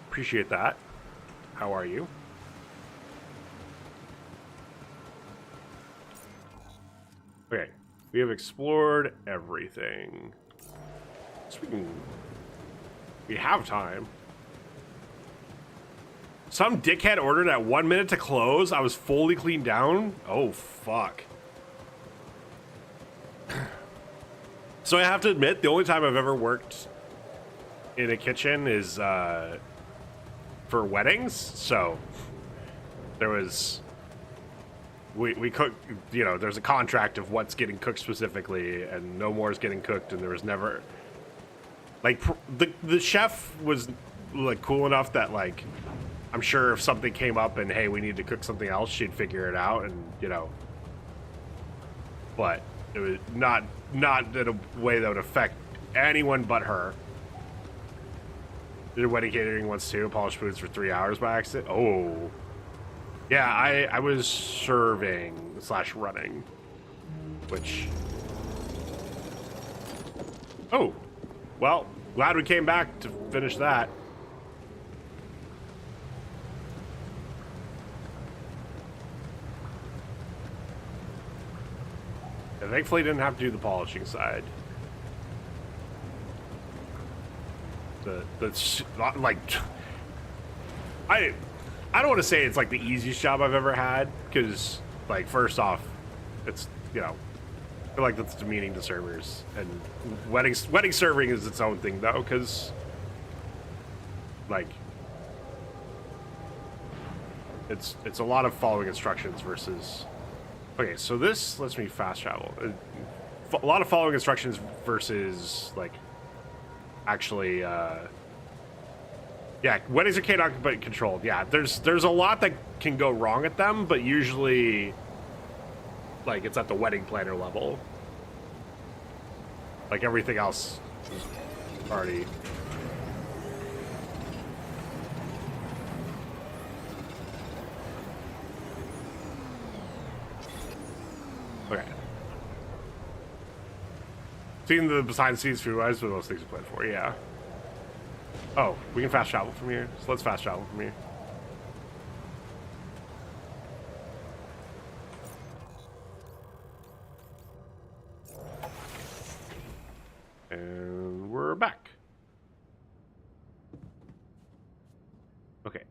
Appreciate that. How are you? Okay, we have explored everything. So we have time. Some dickhead ordered at 1 minute to close. I was fully cleaned down. Oh, fuck. So I have to admit, the only time I've ever worked in a kitchen is for weddings. So there was, we cook, you know, there's a contract of what's getting cooked specifically, and no more is getting cooked, and there was never, like, the chef was, like, cool enough that, like, I'm sure if something came up and, hey, we need to cook something else, she'd figure it out, and, you know, but it was not in a way that would affect anyone but her. Did wedding catering once too, polished foods for 3 hours by accident. Oh. Yeah, I was serving / running, which... Oh. Well, glad we came back to finish that. And thankfully didn't have to do the polishing side. Like, I don't want to say it's like the easiest job I've ever had, because, like, first off, it's, you know, I feel like that's demeaning to servers, and wedding serving is its own thing though, because, like, it's a lot of following instructions versus. Okay, so this lets me fast travel. A lot of following instructions versus, like, actually, yeah, weddings are chaotic but controlled. Yeah, there's a lot that can go wrong at them, but usually like it's at the wedding planner level. Like everything else is already. Okay. Seeing the behind the scenes food wise, what those things are planned for, yeah. Oh, we can fast travel from here. So let's fast travel from here. And we're back. Okay.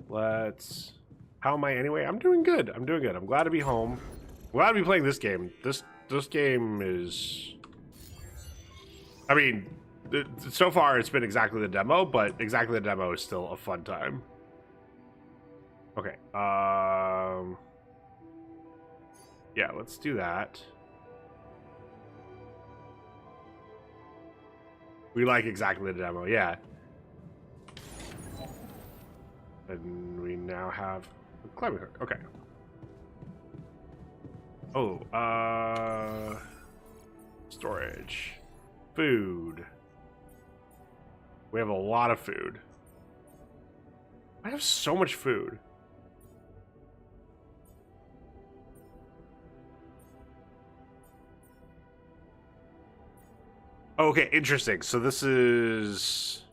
Let's. How am I anyway? I'm doing good. I'm doing good. I'm glad to be home. I'm glad to be playing this game. This game is. I mean, so far it's been exactly the demo, but exactly the demo is still a fun time. Okay. Yeah, let's do that. We like exactly the demo, yeah. And we now have a climbing hook. Okay. Oh, storage. Food. We have a lot of food. I have so much food. Okay, interesting. So this is...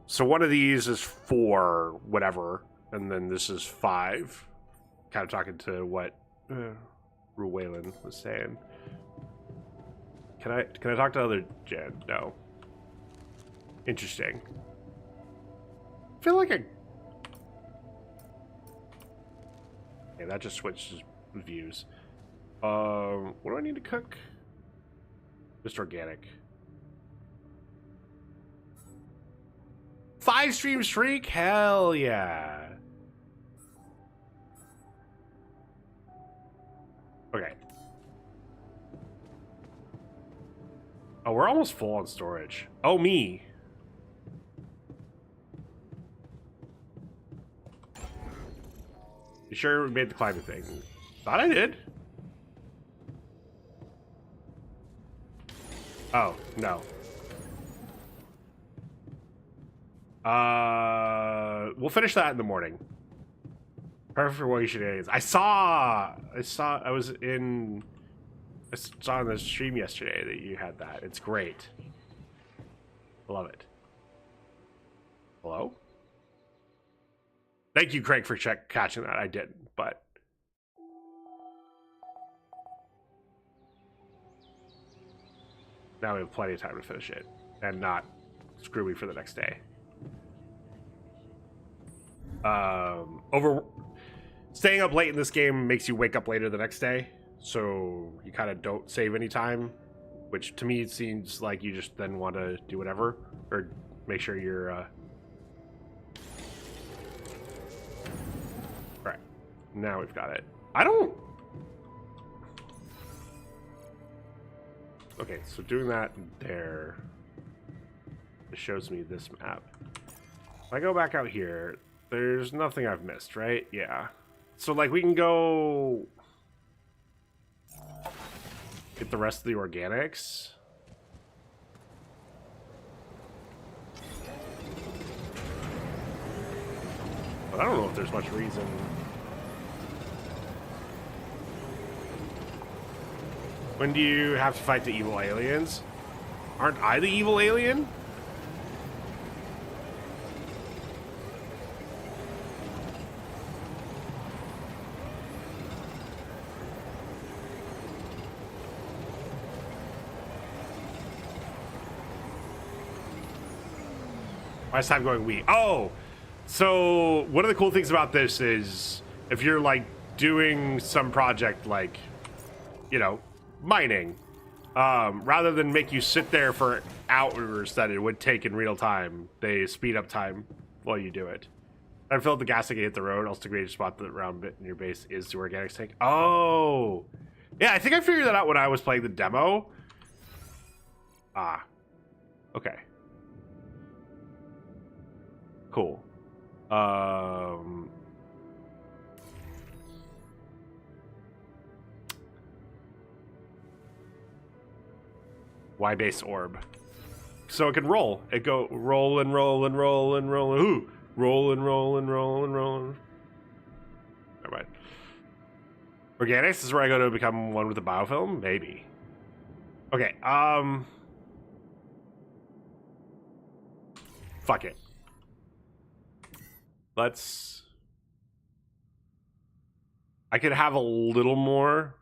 So one of these is 4, whatever, and then this is 5. Kind of talking to what Ruwaylan was saying. Can I talk to other Jen? No. Interesting. I feel like yeah, that just switches views. What do I need to cook? Just organic. 5 stream streak? Hell yeah. Okay. Oh, we're almost full on storage. Oh, me. You sure we made the climbing thing? Thought I did. Oh, no. We'll finish that in the morning. Perfect for what shenanigans. I saw on the stream yesterday that you had that. It's great. I love it. Hello? Thank you, Craig, for catching that. I didn't, but now we have plenty of time to finish it and not screw me for the next day. Staying up late in this game makes you wake up later the next day, so you kind of don't save any time, which to me it seems like you just then want to do whatever or make sure you're right. Now we've got it. Okay, so doing that there, it shows me this map. If I go back out here, there's nothing I've missed, right? Yeah. So, like, we can go get the rest of the organics. But I don't know if there's much reason. When do you have to fight the evil aliens? Aren't I the evil alien? Why is time going we? Oh! So, one of the cool things about this is if you're, like, doing some project like, you know, mining, rather than make you sit there for hours that it would take in real time, they speed up time while you do it. I fill up the gas tank and hit the road. Also, the greatest spot the round bit in your base is the organics tank. Oh! Yeah, I think I figured that out when I was playing the demo. Ah. Okay. Cool. Y-based orb. So it can roll. It go roll and roll and roll and roll. Ooh, roll and roll and roll and roll. Never mind. Organics is where I go to become one with the biofilm? Maybe. Okay, fuck it. Let's... I could have a little more,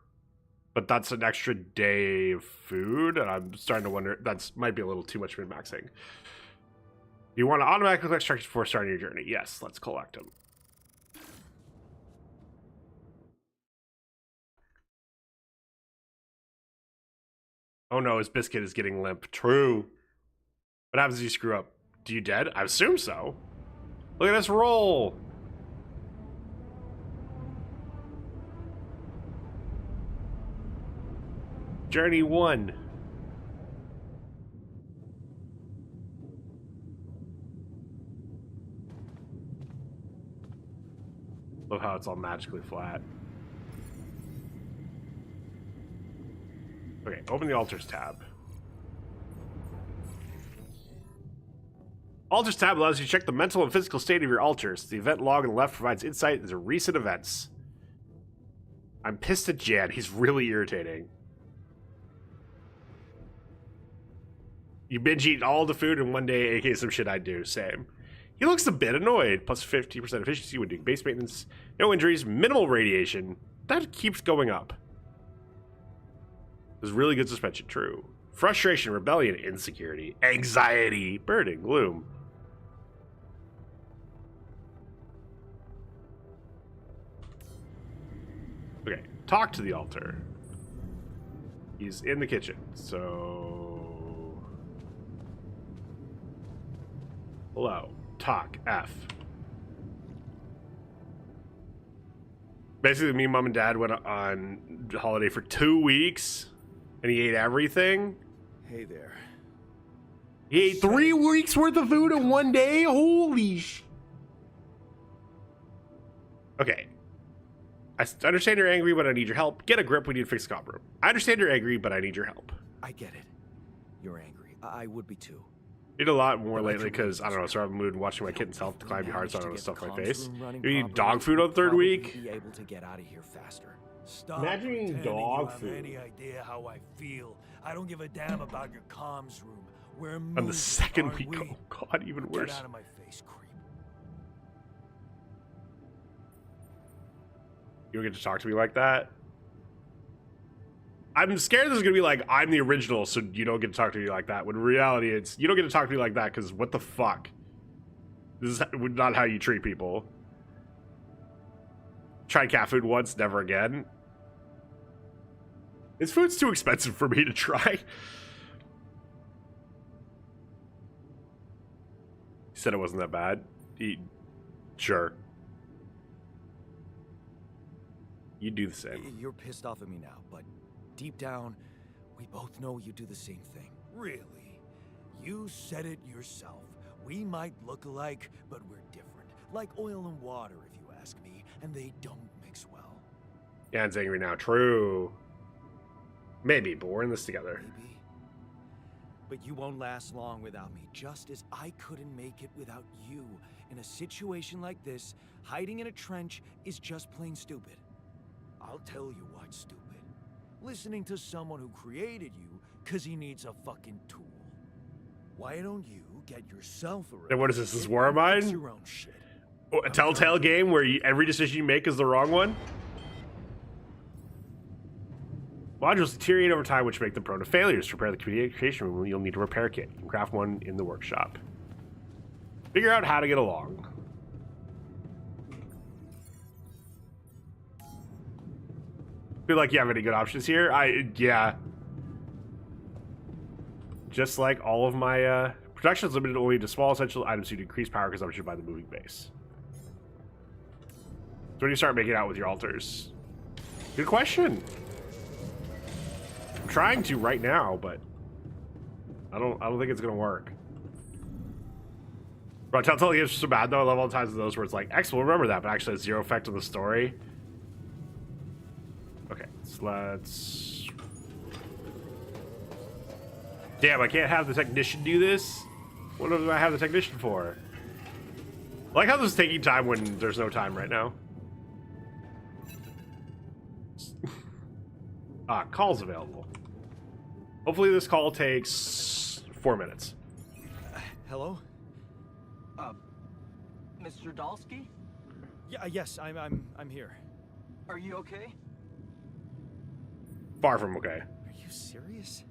but that's an extra day of food, and I'm starting to wonder, that's might be a little too much min-maxing. You want to automatically collect structures before starting your journey? Yes, let's collect them. Oh no, his biscuit is getting limp. True. What happens if you screw up? Do you dead? I assume so. Look at us roll. Journey 1. Love how it's all magically flat. Okay, open the altars tab. Altars tab allows you to check the mental and physical state of your altars. The event log on the left provides insight into recent events. I'm pissed at Jan. He's really irritating. You binge eat all the food in one day, aka some shit I'd do. Same. He looks a bit annoyed. Plus 50% efficiency when doing base maintenance. No injuries, minimal radiation. That keeps going up. There's really good suspension. True. Frustration, rebellion, insecurity, anxiety, burden, gloom. Okay, talk to the altar. He's in the kitchen, so... Hello. Talk. F. Basically, me, mom, and dad went on holiday for 2 weeks, and he ate everything. Hey there. He ate 3 weeks worth of food in one day? Holy sh... Okay. I understand you're angry, but I need your help. Get a grip, we need to fix the comp room. I understand you're angry, but I need your help. I get it. You're angry. I would be too. Did a lot more lately because, I don't know, so I'm mood watching my kitten's health climb hard, so I don't want to stuff my face. You eat dog food on the third week? Be able to get out of here faster. Stop Imagine eating pretending dog you have food. any idea how I feel. I don't give a damn about your comms room. We're On the moving, second aren't week, we? oh god, even worse. Get out of my face, creep. You don't get to talk to me like that? I'm scared this is gonna be like, I'm the original, so you don't get to talk to me like that. When in reality, it's, you don't get to talk to me like that, because what the fuck? This is not how you treat people. Tried cat food once, never again. This food's too expensive for me to try. He said it wasn't that bad. Sure. You do the same. You're pissed off at me now, but deep down, we both know you do the same thing. Really? You said it yourself. We might look alike, but we're different. Like oil and water, if you ask me, and they don't mix well. Jan's angry now. True. Maybe, but we're in this together. Maybe. But you won't last long without me, just as I couldn't make it without you. In a situation like this, hiding in a trench is just plain stupid. I'll tell you what's stupid. Listening to someone who created you because he needs a fucking tool. Why don't you get yourself a... And what is this? This war of mine? Your own shit. Oh, a Telltale game where every decision you make is the wrong one? Modules deteriorate over time, which make them prone to failures. To repair the communication room, you'll need a repair kit. You can craft one in the workshop. Figure out how to get along. Feel like you have any good options here? Yeah. Just like all of my production is limited only to small essential items to decrease power consumption by the moving base. So when do you start making out with your altars? Good question. I'm trying to right now, but I don't think it's gonna work. Bro, Telltale games are so bad though. I love all the times of those where it's like, X will remember that, but actually has zero effect on the story. Okay, so let's... Damn, I can't have the technician do this? What do I have the technician for? I like how this is taking time when there's no time right now. Call's available. Hopefully this call takes 4 minutes. Hello? Mr. Dolski? Yeah, yes, I'm here. Are you okay? Far from okay. Are you serious?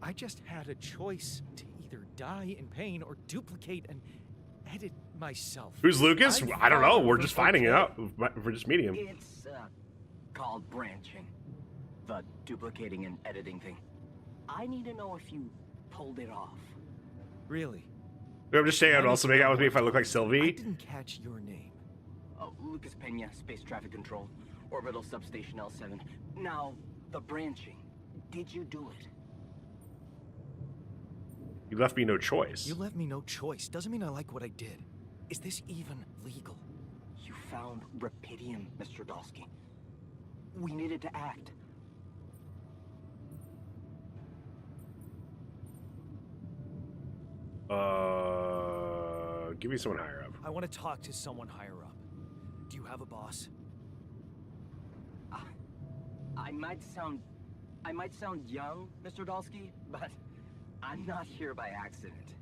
I just had a choice to either die in pain or duplicate and edit myself. Who's Lucas? I don't know. We're just finding it out. We're just meeting him. It's called branching. The duplicating and editing thing. I need to know if you pulled it off. Really? I'm just saying I'd also make out with me if I look like I Sylvie. didn't catch your name. Oh, Lucas Pena, Space Traffic Control, Orbital Substation L7. Now, the branching. Did you do it? You left me no choice. You left me no choice. Doesn't mean I like what I did. Is this even legal? You found Rapidium, Mr. Dolski. We needed to act. Give me someone higher up. I want to talk to someone higher up. Do you have a boss? I might sound young, Mr. Dolski, but I'm not here by accident.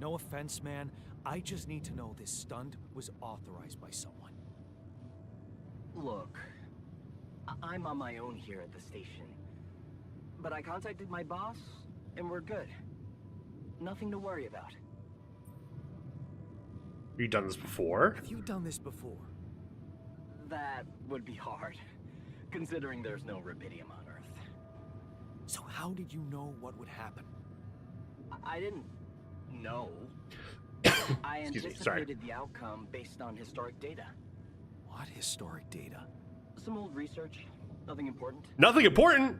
No offense, man. I just need to know this stunt was authorized by someone. Look, I'm on my own here at the station. But I contacted my boss, and we're good. Nothing to worry about. Have you done this before? Have you done this before? That would be hard, considering there's no Rapidium on Earth. So how did you know what would happen? I didn't know. I Excuse me, sorry. anticipated the outcome based on historic data. What historic data? Some old research, nothing important. Nothing important.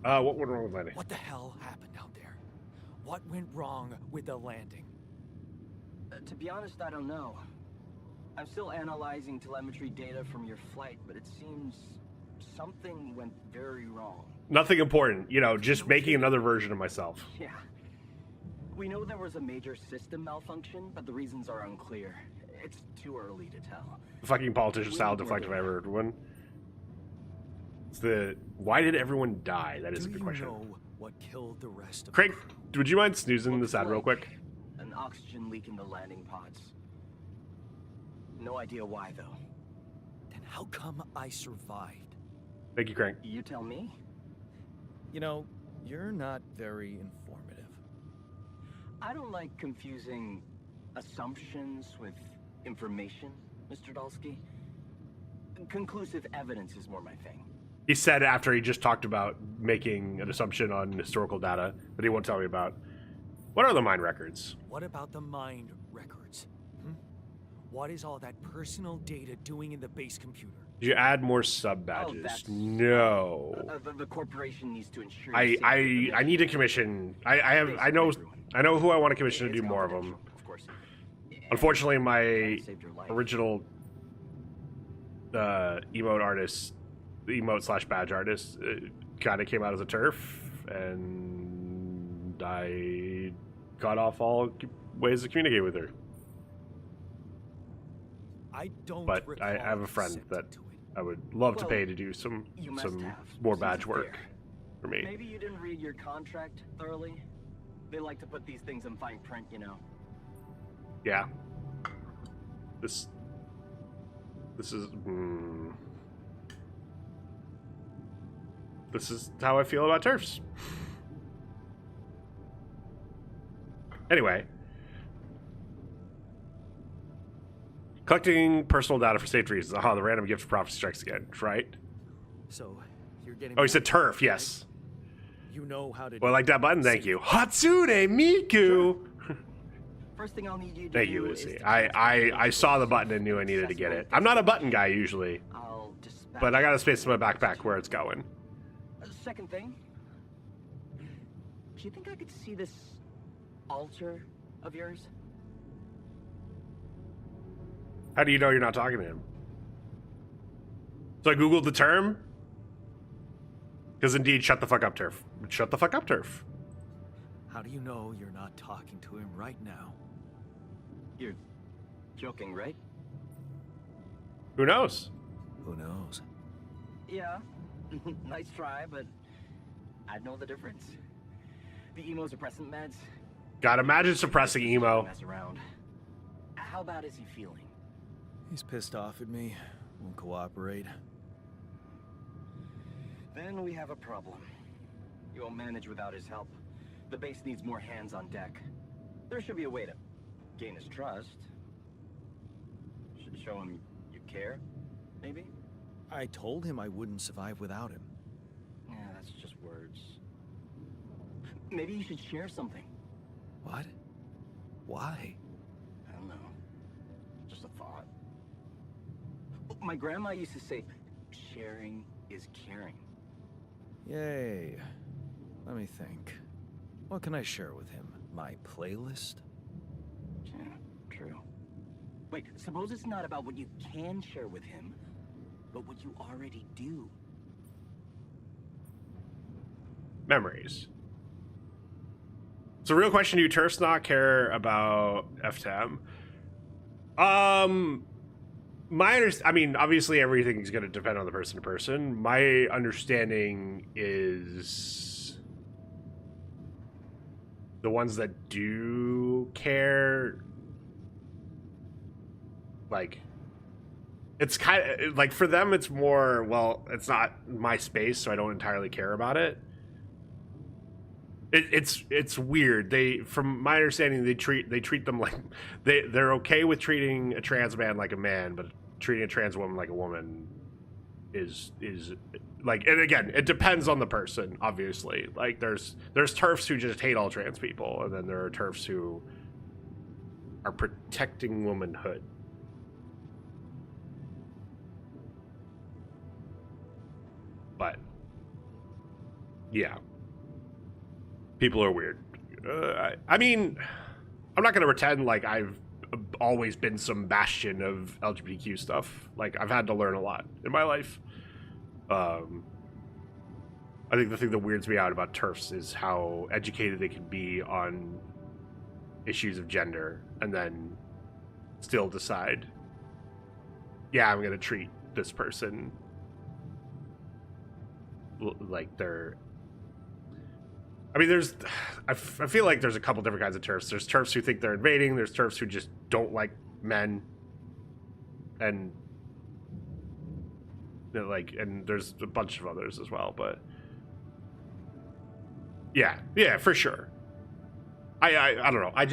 What went wrong with landing? What the hell happened out there? What went wrong with the landing? To be honest, I don't know. I'm still analyzing telemetry data from your flight, but it seems something went very wrong. Nothing important. You know, just making another version of myself. Yeah. We know there was a major system malfunction, but the reasons are unclear. It's too early to tell. Fucking politician style deflective I ever heard one. It's the why did everyone die? That is a good question. Do you know what killed the rest of Craig, the crew? would you mind snoozing this ad real quick? An oxygen leak in the landing pods. No idea why, though. Then how come I survived? Thank you, Crank. You tell me. You know, you're not very informative. I don't like confusing assumptions with information, Mr. Dolski. Conclusive evidence is more my thing. He said after he just talked about making an assumption on historical data that he won't tell me about. What are the mine records? What about the mind records? What is all that personal data doing in the base computer? Did you add more sub badges? that's- No. The corporation needs to ensure. I need a commission. I know who I want to commission to do more of them. Of course. Unfortunately, my Saved your life. original emote slash badge artist kind of came out as a turf, and I cut off all ways to communicate with her. I don't. But I recall have a friend consent that to it. I would love to Well, pay to do some you must have, more which badge is work fair. for me. Maybe you didn't read your contract thoroughly. They like to put these things in fine print, you know. Yeah. This is this is how I feel about turfs. Anyway, collecting personal data for safety reasons. The random gift of prophecy strikes again, right? So you're getting. Oh, he back said to turf, it, yes. right? You know how to. Well, I do like that button, thank you. Hatsune Miku! First thing I'll need you to Thank do you, is Lucy. to I saw the button and knew I needed to get it. I'm not a button guy usually, I'll dispatch but I got a space in my backpack where it's going. Second thing. Do you think I could see this altar of yours? How do you know you're not talking to him? So I googled the term. Because indeed, shut the fuck up, Turf. Shut the fuck up, Turf. How do you know you're not talking to him right now? You're joking, right? Who knows? Who knows? Yeah. Nice try, but I'd know the difference. The immunosuppressant meds. God, imagine suppressing emo. Mess around. How bad is he feeling? He's pissed off at me. Won't cooperate. Then we have a problem. You won't manage without his help. The base needs more hands on deck. There should be a way to gain his trust. Should show him you care, maybe? I told him I wouldn't survive without him. Yeah, that's just words. Maybe you should share something. What? Why? I don't know. Just a thought. My grandma used to say, sharing is caring. Yay. Let me think. What can I share with him? My playlist? Yeah, true. Wait, suppose it's not about what you can share with him, but what you already do. Memories. It's a real question. Do Turfs not care about FTM? I mean, obviously everything's going to depend on the person to person. My understanding is the ones that do care, like, it's kind of like for them it's more, well, it's not my space, so I don't entirely care about it. It's weird. From my understanding, they treat them like they're okay with treating a trans man like a man, but treating a trans woman like a woman is like, and again, it depends on the person, obviously. Like there's TERFs who just hate all trans people, and then there are TERFs who are protecting womanhood. But yeah. People are weird. I mean, I'm not going to pretend like I've always been some bastion of LGBTQ stuff. Like, I've had to learn a lot in my life. I think the thing that weirds me out about TERFs is how educated they can be on issues of gender and then still decide, yeah, I'm going to treat this person like they're... I mean, I feel like there's a couple different kinds of TERFs. There's TERFs who think they're invading. There's TERFs who just don't like men. And and there's a bunch of others as well, but yeah, for sure. I don't know. I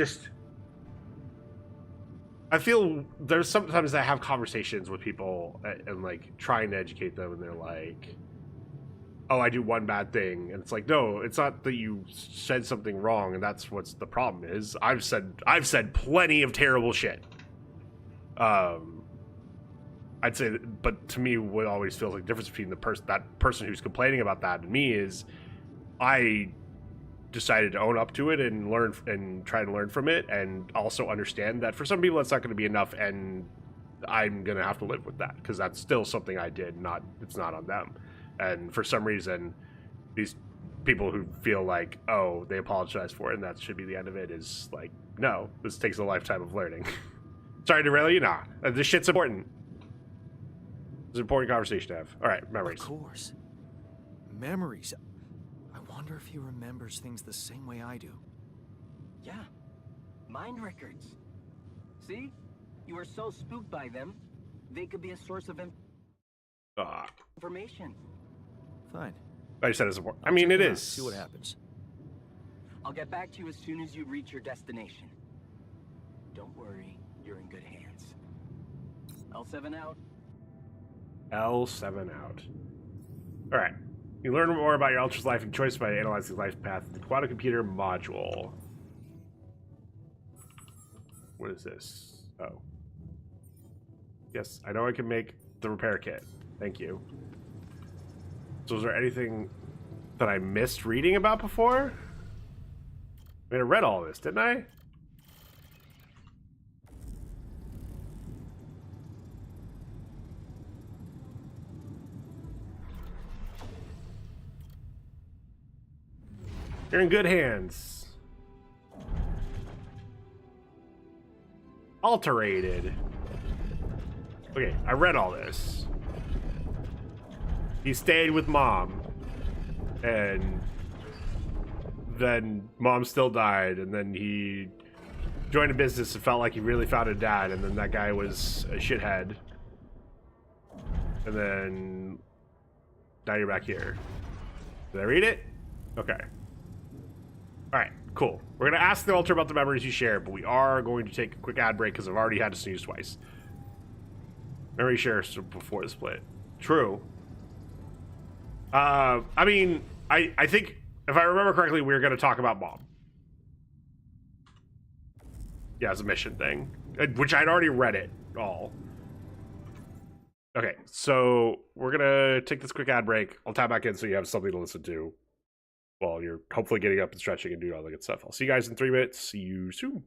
feel there's sometimes I have conversations with people and like trying to educate them, and they're like, oh, I do one bad thing, and it's like, no, it's not that you said something wrong, and that's what's the problem is. I've said plenty of terrible shit. I'd say, but to me, what always feels like the difference between that person who's complaining about that and me is, I decided to own up to it and learn and try to learn from it, and also understand that for some people that's not going to be enough, and I'm going to have to live with that because that's still something I did. It's not on them. And for some reason, these people who feel like, oh, they apologize for it and that should be the end of it is like, no, this takes a lifetime of learning. Sorry to derail you. Nah, this shit's important. It's an important conversation to have. All right, memories. Of course. Memories. I wonder if he remembers things the same way I do. Yeah. Mind records. See? You are so spooked by them, they could be a source of information. Fine. I said it's important. I mean, it is. See what happens. I'll get back to you as soon as you reach your destination. Don't worry, you're in good hands. L7 out. L7 out. All right. You learn more about your Ultra's life and choice by analyzing the life path of the quantum computer module. What is this? Oh. Yes, I know I can make the repair kit. Thank you. So is there anything that I missed reading about before? I mean, I read all this, didn't I? You're in good hands. Alterated. Okay, I read all this. He stayed with Mom. And then Mom still died. And then he joined a business and felt like he really found a dad. And then that guy was a shithead. And then now you're back here. Did I read it? Okay. Alright, cool. We're going to ask the altar about the memories you share, but we are going to take a quick ad break because I've already had to snooze twice. Memory share before the split. True. I mean, I think, if I remember correctly, we were going to talk about Mom. Yeah, it's a mission thing. Which I'd already read it all. Okay, so we're gonna take this quick ad break. I'll tap back in so you have something to listen to while you're hopefully getting up and stretching and doing all the good stuff. I'll see you guys in 3 minutes. See you soon.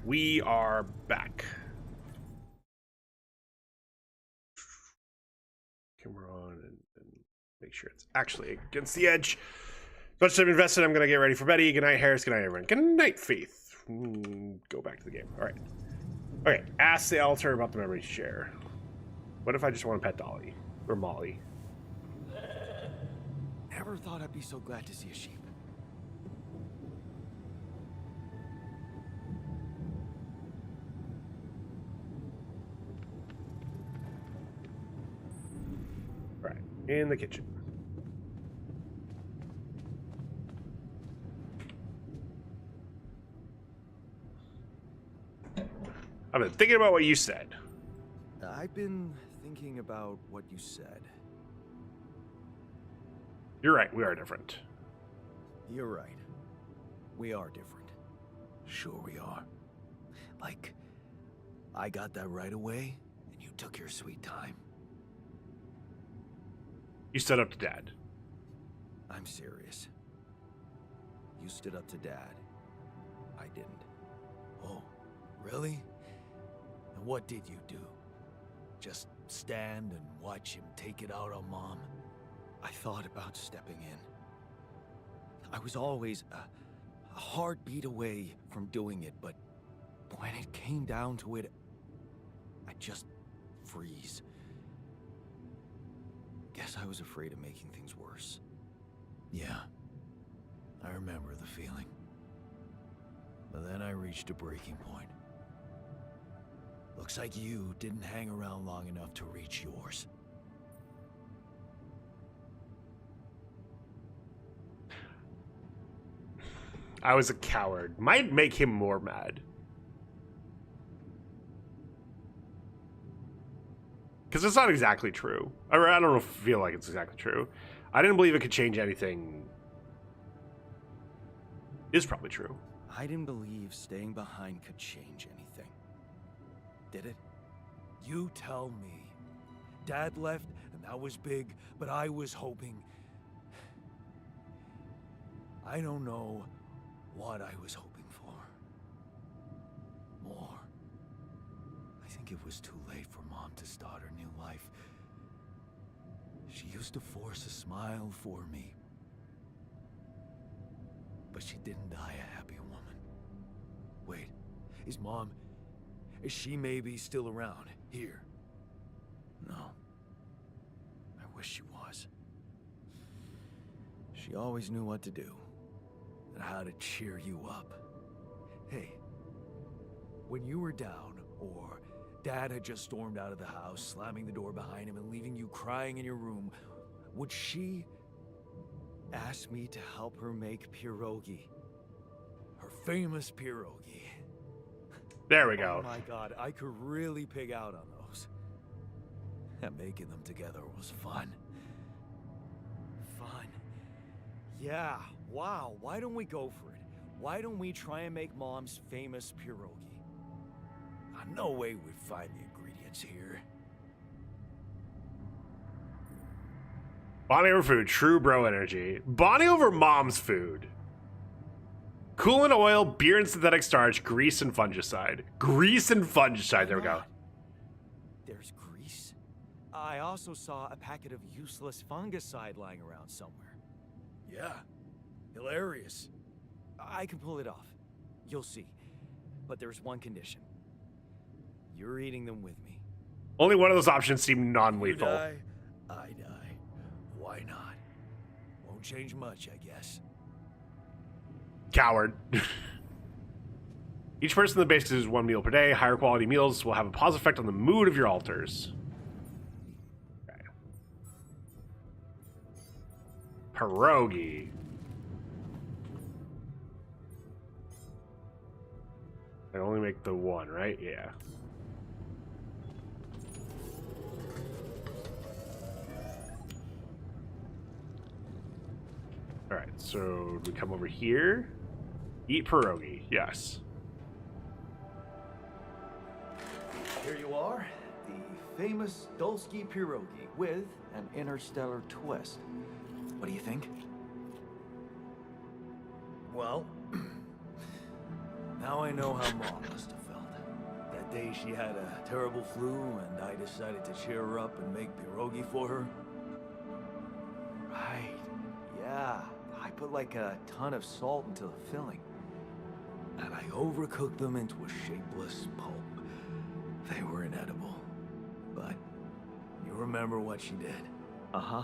we are back. Camera on and make sure it's actually against the edge. As much as I've invested, I'm gonna get ready for Betty. Good night, Harris. Good night, everyone. Good night, Faith. Go back to the game. All right. Okay. Ask the altar about the memory share. What if I just want to pet Dolly or Molly? Never thought I'd be so glad to see a sheep. All right. In the kitchen. I've been thinking about what you said. I've been thinking about what you said. You're right. We are different. You're right. We are different. Sure we are. Like, I got that right away, and you took your sweet time. You stood up to Dad. I'm serious. You stood up to Dad. I didn't. Oh, really? And what did you do? Just stand and watch him take it out on Mom? I thought about stepping in. I was always a heartbeat away from doing it, but when it came down to it, I'd just freeze. Guess I was afraid of making things worse. Yeah, I remember the feeling. But then I reached a breaking point. Looks like you didn't hang around long enough to reach yours. I was a coward. Might make him more mad. Because it's not exactly true. I don't feel like it's exactly true. I didn't believe it could change anything. Is probably true. I didn't believe staying behind could change anything. Did it? You tell me. Dad left, and that was big, but I was hoping... I don't know what I was hoping for. More. I think it was too late for Mom to start her new life. She used to force a smile for me. But she didn't die a happy woman. Wait, is Mom... Is she maybe still around, here? No. I wish she was. She always knew what to do, and how to cheer you up. Hey, when you were down, or Dad had just stormed out of the house, slamming the door behind him and leaving you crying in your room, would she ask me to help her make pierogi? Her famous pierogi. There we go. Oh my God, I could really pig out on those. And making them together was fun. Fun. Yeah, wow, why don't we go for it? Why don't we try and make Mom's famous pierogi? No way we'd find the ingredients here. Bonnie over food, true bro energy. Bonnie over Mom's food. Coolant oil, beer and synthetic starch, grease and fungicide. Grease and fungicide, there we go. There's grease? I also saw a packet of useless fungicide lying around somewhere. Yeah, hilarious. I can pull it off. You'll see. But there's one condition. You're eating them with me. Only one of those options seemed You non-lethal. die, I die. Why not? Won't change much, I guess. Coward. Each person in the base consumes 1 meal per day. Higher quality meals will have a positive effect on the mood of your altars. Okay. Pierogi. I only make the one, right? Yeah. Alright, so we come over here. Eat pierogi, yes. Here you are, the famous Dolski pierogi with an interstellar twist. What do you think? Well, Now I know how Mom must have felt. That day she had a terrible flu and I decided to cheer her up and make pierogi for her. Right. Yeah. I put like a ton of salt into the filling. And I overcooked them into a shapeless pulp. They were inedible. But you remember what she did? Uh-huh.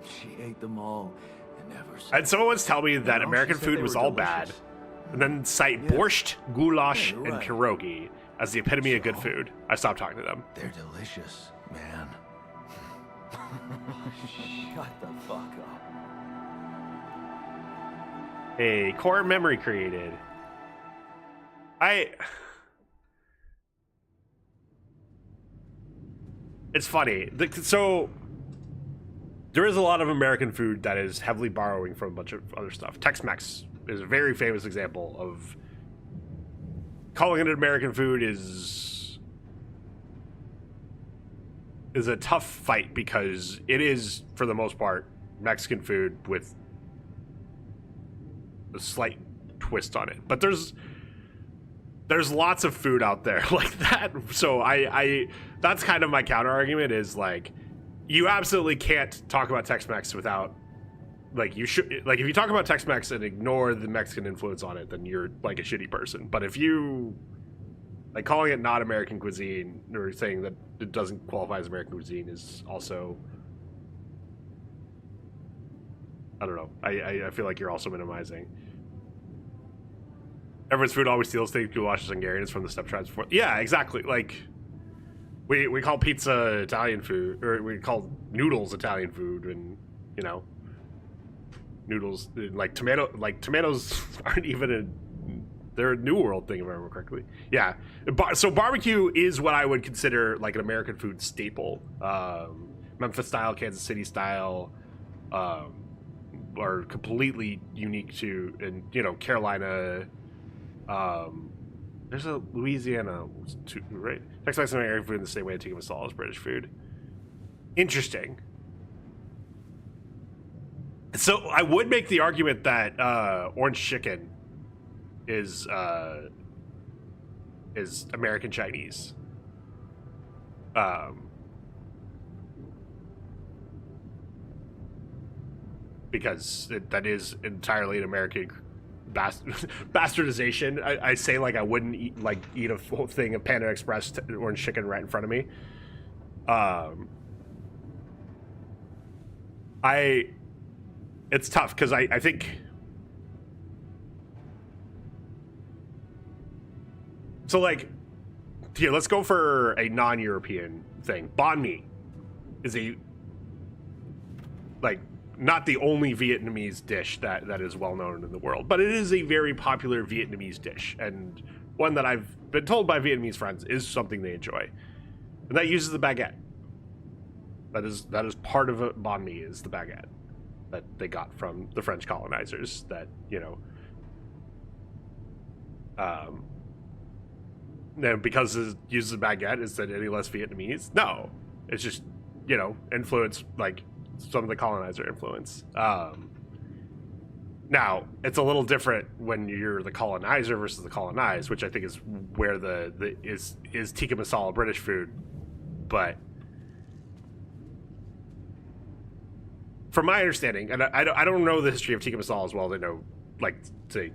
She ate them all and never said. And someone once tell me that No, American she said food they was were all delicious. bad, and then cite Yeah. borscht, goulash, Yeah, you're and right. pierogi as the epitome of good So? food. I stopped talking to them. They're delicious, man. Shut the fuck up. A core memory created. It's funny. So there is a lot of American food that is heavily borrowing from a bunch of other stuff. Tex-Mex is a very famous example of calling it American food is a tough fight because it is, for the most part, Mexican food with a slight twist on it. But there's lots of food out there like that. So I that's kind of my counter argument is like, you absolutely can't talk about Tex-Mex without, like, you should, like, if you talk about Tex-Mex and ignore the Mexican influence on it, then you're like a shitty person. But if you like calling it not American cuisine or saying that it doesn't qualify as American cuisine is also, I don't know. I feel like you're also minimizing. Everyone's food always steals things. Goulash is Hungarian. It's from the steppe tribes before. Yeah, exactly. Like, we call pizza Italian food, or we call noodles Italian food, and you know, noodles like tomatoes aren't even they're a New World thing if I remember correctly. Yeah, so barbecue is what I would consider like an American food staple. Memphis style, Kansas City style, are completely unique to, and you know, Carolina. There's a Louisiana too, right? Tex-Mex is American food in the same way tikka masala is British food. Interesting. So I would make the argument that orange chicken is American Chinese. Because that is entirely an American bastardization. I say like I wouldn't eat a full thing of Panda Express orange chicken right in front of me. It's tough because I think so. Like, here, let's go for a non-European thing. Banh mi is a not the only Vietnamese dish that is well known in the world, but it is a very popular Vietnamese dish, and one that I've been told by Vietnamese friends is something they enjoy, and that uses the baguette. That is part of a banh mi is the baguette that they got from the French colonizers. That, you know, now because it uses a baguette, is that any less Vietnamese? No, it's just, you know, influence like some of the colonizer influence. Now it's a little different when you're the colonizer versus the colonized, which I think is where the is tikka masala British food. But from my understanding, and I don't know the history of tikka masala as well as I know, like, say,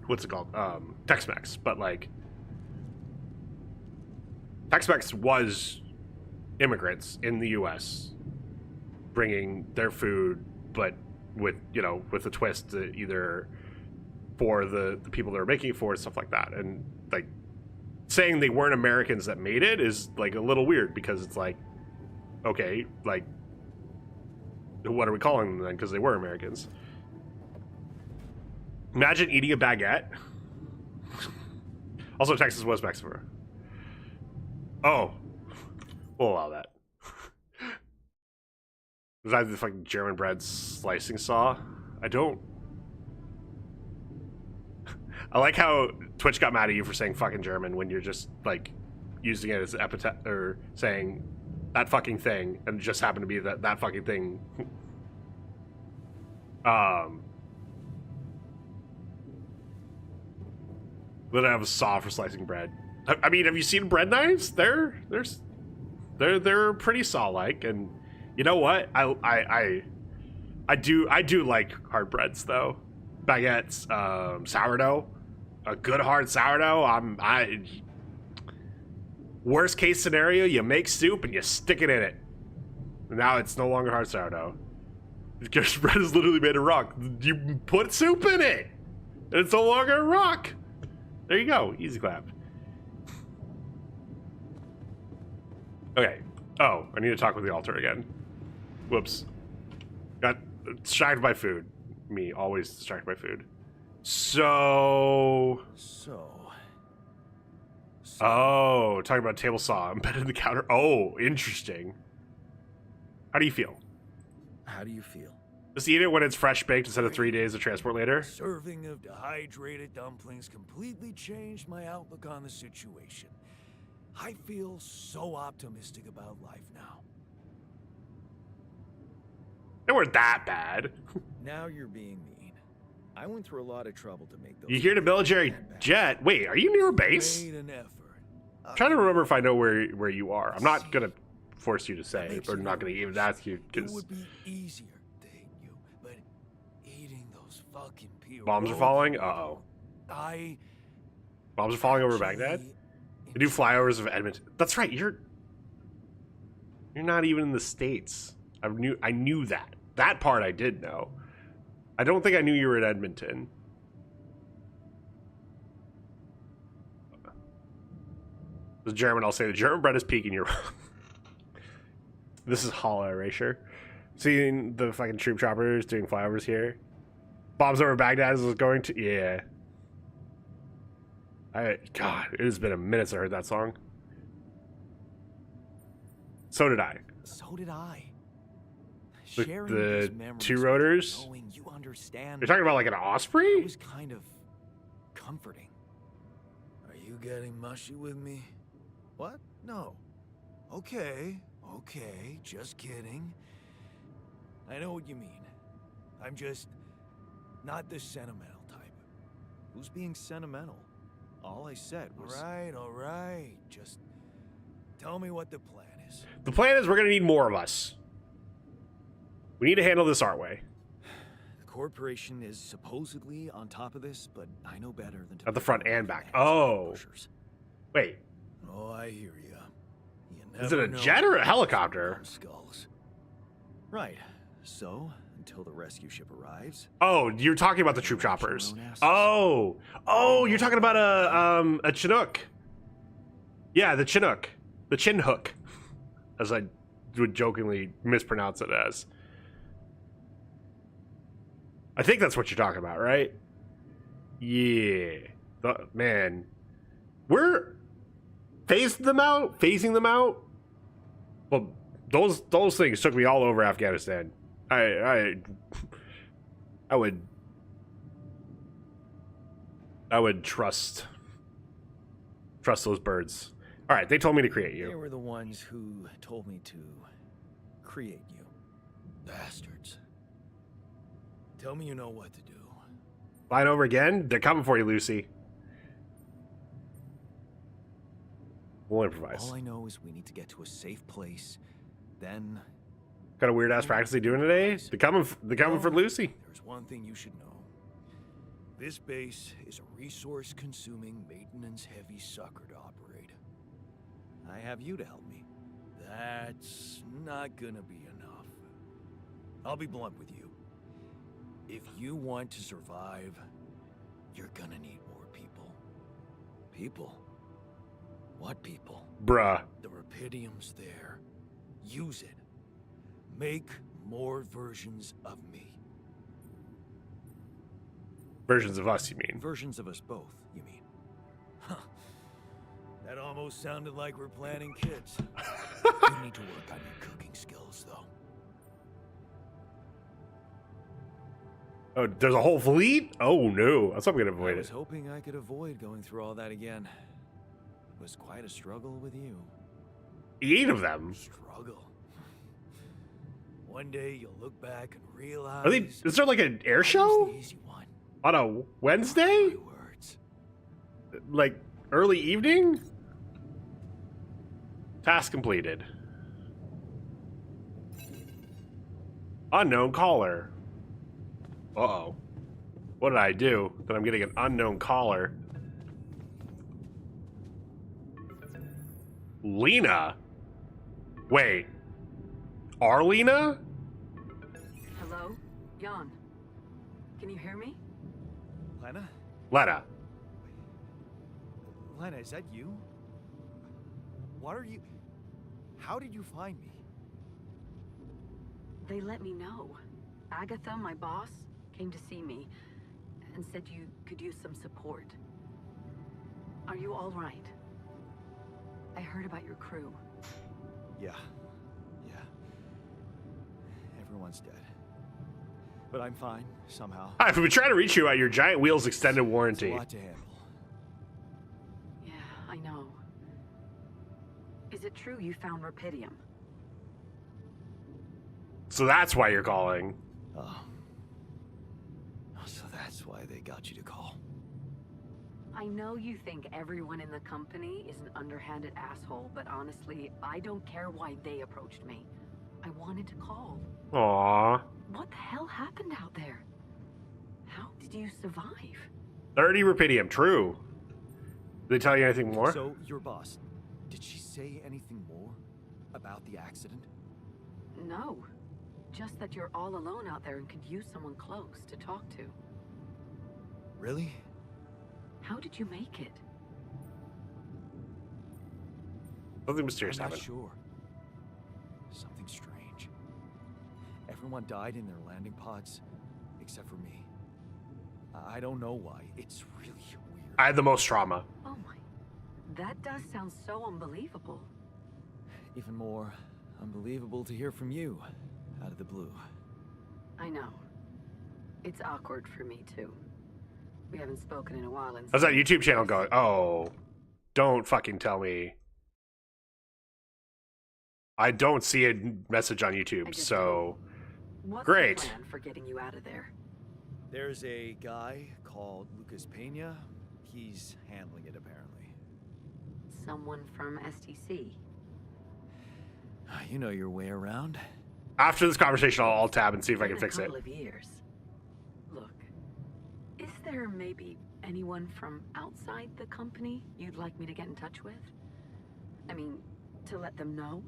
what's it called, Tex-Mex, but like Tex-Mex was immigrants in the U.S. bringing their food, but with, you know, with a twist either for the people that are making it for and stuff like that. And like saying they weren't Americans that made it is like a little weird, because it's like, okay, like, what are we calling them then? Because they were Americans. Imagine eating a baguette. Also, Texas was Mexico. Oh, we'll allow that. Was that the fucking German bread slicing saw? I don't. I like how Twitch got mad at you for saying fucking German when you're just like using it as epithet, or saying that fucking thing, and it just happened to be that fucking thing. Then I have a saw for slicing bread. I mean, have you seen bread knives? They're pretty saw-like, and you know what? I do like hard breads though. Baguettes, sourdough, a good hard sourdough. Worst case scenario, you make soup and you stick it in it. Now it's no longer hard sourdough. Because bread is literally made of rock. You put soup in it, and it's no longer a rock. There you go. Easy clap. Okay. Oh, I need to talk with the altar again. Whoops. Got distracted by food. Me, always distracted by food. So... Oh, talking about a table saw embedded in the counter. Oh, interesting. How do you feel? How do you feel? Just eat it when it's fresh baked instead of 3 days of transport later? A serving of dehydrated dumplings completely changed my outlook on the situation. I feel so optimistic about life now. They weren't that bad. Now you're being mean. I went through a lot of trouble to make those. You hear the military jet? Wait, are you near a base? Made an effort. I'm trying to remember if I know where you are. I'm not gonna force you to say, or I'm not gonna even ask you It because would be easier to hit you, but eating those fucking bombs are falling. Uh-oh. Bombs are falling over Baghdad. They do flyovers of Edmonton. That's right. You're not even in the States. I knew that. That part I did know. I don't think I knew you were in Edmonton. The German, I'll say the German bread is peaking. You're wrong. This is hollow erasure. Seeing the fucking troop choppers doing flyovers here. Bombs over Baghdad is going to... Yeah. God, it has been a minute since I heard that song. So did I. So did I. The two rotors. You understand. You're talking about like an Osprey? It was kind of comforting. Are you getting mushy with me? What? No. Okay, just kidding. I know what you mean. I'm just not the sentimental type. Who's being sentimental? All I said was... All right. Just tell me what the plan is. The plan is we're going to need more of us. We need to handle this our way. The corporation is supposedly on top of this, but I know better than to... At the front and back. Oh. Wait. Oh, I hear ya. Is it a jet or a helicopter? Skulls. Right. So, until the rescue ship arrives... Oh, you're talking about the troop choppers. Oh, you're talking about a Chinook. Yeah, the Chinook. The chin hook. As I would jokingly mispronounce it as. I think that's what you're talking about, right? Yeah. Man. We're phasing them out. Well, those things took me all over Afghanistan. I would trust those birds. All right, they told me to create you. They were the ones who told me to create you. Bastards. Tell me you know what to do. Flying over again? They're coming for you, Lucy. We'll improvise. All I know is we need to get to a safe place. Then... What kind of weird-ass practice they doing today? They're coming for Lucy. There's one thing you should know. This base is a resource-consuming, maintenance-heavy sucker to operate. I have you to help me. That's not gonna be enough. I'll be blunt with you. If you want to survive, you're gonna need more people. People? What people? Bruh. The Rapidium's there. Use it. Make more versions of me. Versions of us, you mean? Versions of us both, you mean? Huh. That almost sounded like we're planning kids. You need to work on your cooking skills, though. Oh, there's a whole fleet? Oh, no. That's how I'm going to avoid I was it. hoping I could avoid going through all that again. It was quite a struggle with you. 8 of them? Struggle. One day you'll look back and realize... Is there like an air show? The easy one. On a Wednesday? My words. like early evening? Task completed. Unknown caller. Uh-oh. What did I do that I'm getting an unknown caller? Lena? Wait. Arlena? Hello? Jan. Can you hear me? Lena? Lena. Lena, is that you? What are you... How did you find me? They let me know. Agatha, my boss, came to see me and said you could use some support. Are you all right? I heard about your crew. Yeah. Yeah. Everyone's dead. But I'm fine, somehow. I've been trying to reach you at your Giant Wheels extended It's warranty. a lot to handle. Yeah, I know. Is it true you found Rapidium? So that's why you're calling. Oh. So that's why they got you to call. I know you think everyone in the company is an underhanded asshole, but honestly, I don't care why they approached me. I wanted to call. Aww. What the hell happened out there? How did you survive? 30 Rapidium, true. Did they tell you anything more? So, your boss, did she say anything more about the accident? No. Just that you're all alone out there and could use someone close to talk to. Really? How did you make it? Something mysterious I'm not happened. sure. Something strange. Everyone died in their landing pods, except for me. I don't know why. It's really weird. I had the most trauma. Oh my. That does sound so unbelievable. Even more unbelievable to hear from you, out of the blue. I know. It's awkward for me, too. We haven't spoken in a while and... How's that YouTube channel going? Oh, don't fucking tell me. I don't see a message on YouTube, so... What's Great. the plan for getting you out of there? There's a guy called Lucas Pena. He's handling it, apparently. Someone from STC. You know your way around. After this conversation, I'll tab and see if I can Been fix a it. couple of years. Look, is there maybe anyone from outside the company you'd like me to get in touch with? I mean, to let them know?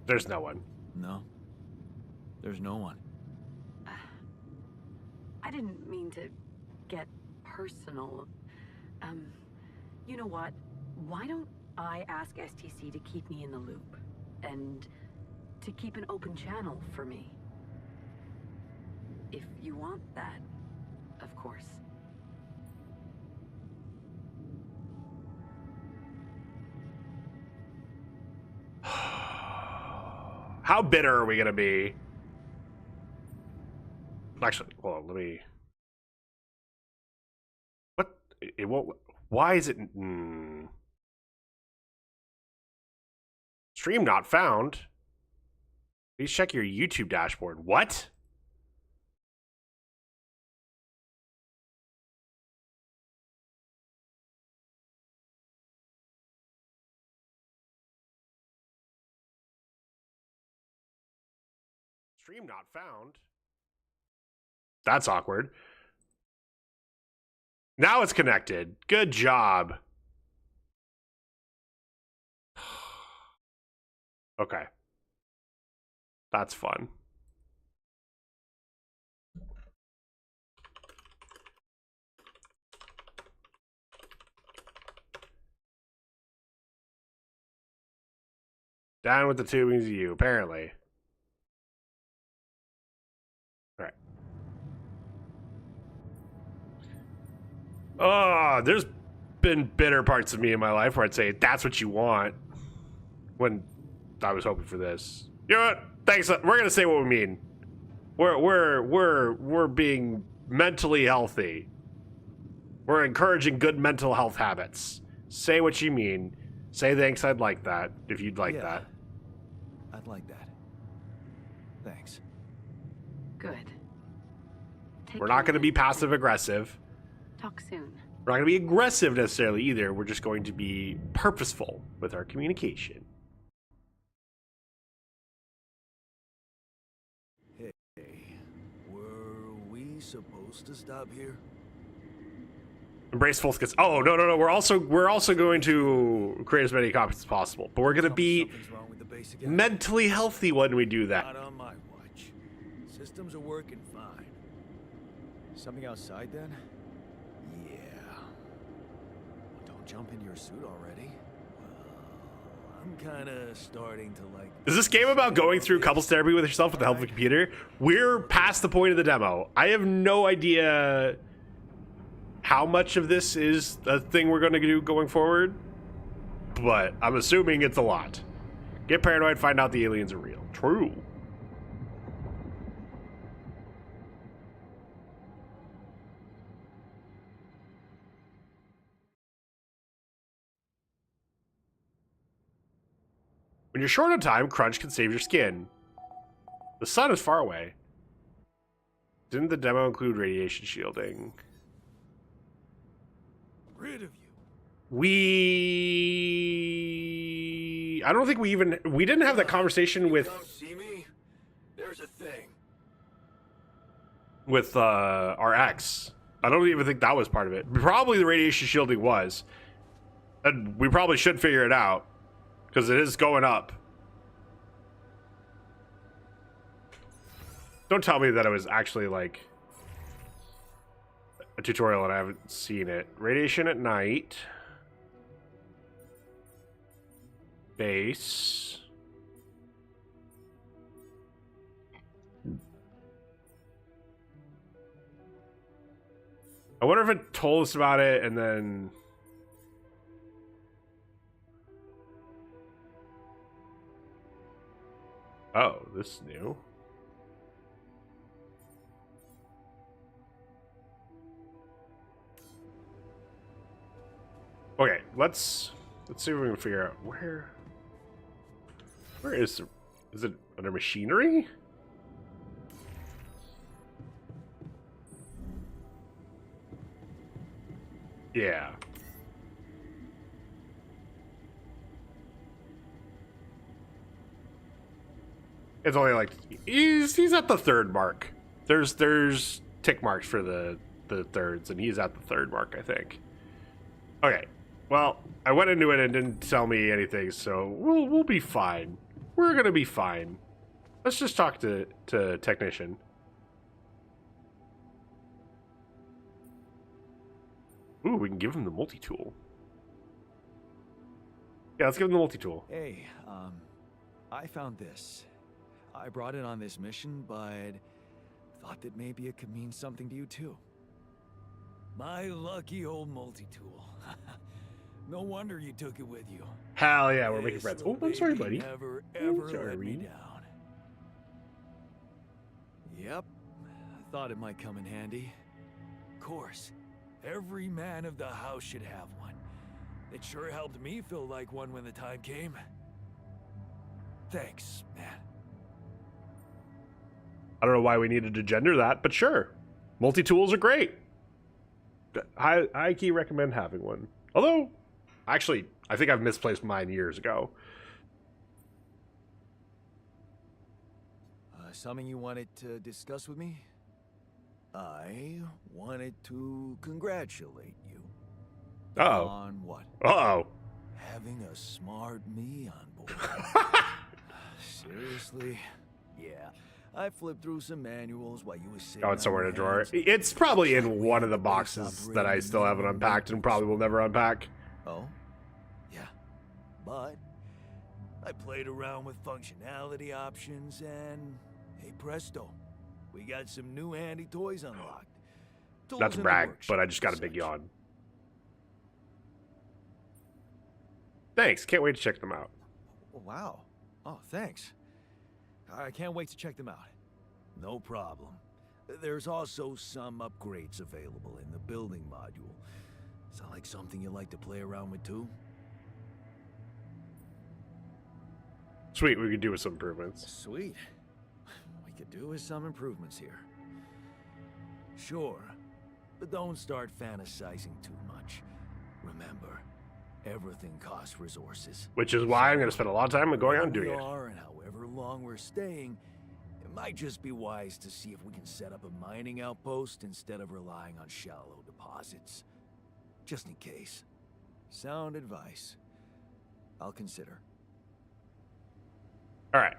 There's no one. No. There's no one. I didn't mean to get personal. You know what? Why don't I ask STC to keep me in the loop? And to keep an open channel for me? If you want that, of course. How bitter are we gonna be? Actually, hold on, let me... What? It won't... Why is it... Stream not found. Please check your YouTube dashboard. What? Stream not found. That's awkward. Now it's connected. Good job. Okay. That's fun. Down with the tubings of you, apparently. Alright. Oh, there's been bitter parts of me in my life where I'd say, that's what you want. When I was hoping for this. You know what? Thanks. We're gonna say what we mean. We're being mentally healthy. We're encouraging good mental health habits. Say what you mean. Say thanks, I'd like that, if you'd like that. I'd like that. Thanks. Good. Take We're care not of going to be it. passive aggressive. Talk soon. We're not going to be aggressive necessarily either. We're just going to be purposeful with our communication. Hey, were we supposed to stop here? Embrace full skits. Oh, no. We're also going to create as many copies as possible. But we're going to be Something's wrong with the base again. mentally healthy when we do that. Not on my watch. Systems are working fine. Something outside then? Yeah. Don't jump into your suit already. I'm kinda starting to like... Is this game about going through couples therapy with yourself with the help of a computer? We're past the point of the demo. I have no idea how much of this is a thing we're going to do going forward, but I'm assuming it's a lot. Get paranoid, find out the aliens are real. True. When you're short on time, crunch can save your skin. The sun is far away. Didn't the demo include radiation shielding? Rid of you. I don't think we didn't have that conversation with Come see me? There's a thing. our ex. I don't even think that was part of it. Probably the radiation shielding was. And we probably should figure it out. Because it is going up. Don't tell me that it was actually like a tutorial and I haven't seen it. Radiation at night. Base. I wonder if it told us about it and then... Oh, this is new. Okay, let's see if we can figure out where is it under machinery? Yeah. It's only like he's at the third mark. There's tick marks for the thirds, and he's at the third mark, I think. Okay. Well, I went into it and didn't tell me anything, so we'll be fine. We're gonna be fine. Let's just talk to technician. Ooh, we can give him the multi-tool. Yeah, let's give him the multi-tool. Hey, I found this. I brought it on this mission, but thought that maybe it could mean something to you too. My lucky old multi-tool. No wonder you took it with you. Hell yeah, we're making This friends. little Oh, I'm sorry, baby buddy. Never I'm ever let me sorry. down. Yep, I thought it might come in handy. Of course, every man of the house should have one. It sure helped me feel like one when the time came. Thanks, man. I don't know why we needed to gender that, but sure. Multi-tools are great. I key recommend having one. Although, actually, I think I've misplaced mine years ago. Something you wanted to discuss with me? I wanted to congratulate you. Uh-oh. On what? Uh-oh. Having a smart me on board. Seriously? Yeah. I flipped through some manuals while you were sitting. Oh, it's somewhere in a on drawer. your hands. It's probably in one of the boxes that I still haven't unpacked and probably will never unpack. Oh? Yeah. But I played around with functionality options and hey presto. We got some new handy toys unlocked. Tools Not to in the brag, workshop but I just got a and big such. yawn. Thanks. Can't wait to check them out. Wow. Oh, thanks. I can't wait to check them out. No problem. There's also some upgrades available in the building module. Sound like something you like to play around with too? Sweet, we could do with some improvements. Sweet. We could do with some improvements here. Sure, but don't start fantasizing too much. Remember, everything costs resources. Which is why I'm going to spend a lot of time going on doing we it. are and however long we're staying, it might just be wise to see if we can set up a mining outpost instead of relying on shallow deposits. Just in case. Sound advice. I'll consider. All right.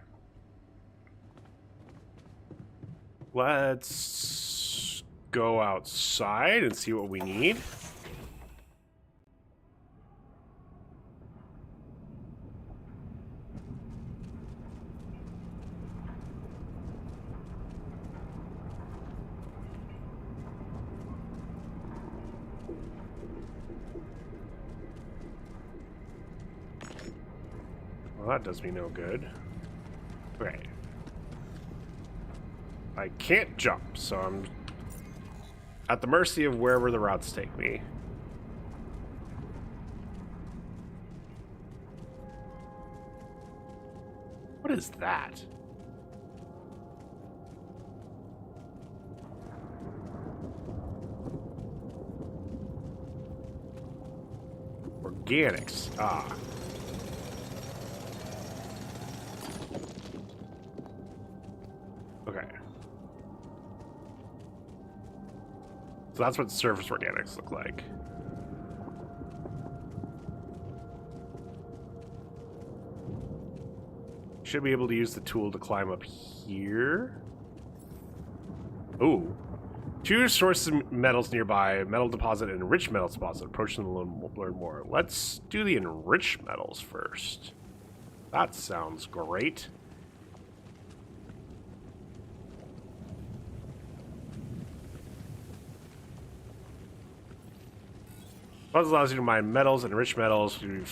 Let's go outside and see what we need. Well, that does me no good. Okay. I can't jump, so I'm at the mercy of wherever the routes take me. What is that? Organics. Ah. Okay. So that's what surface organics look like. Should be able to use the tool to climb up here. Ooh. Choose sources of metals nearby, metal deposit and enriched metals deposit. Approach them to learn more. Let's do the enriched metals first. That sounds great. Deposit allows you to mine metals and enriched metals to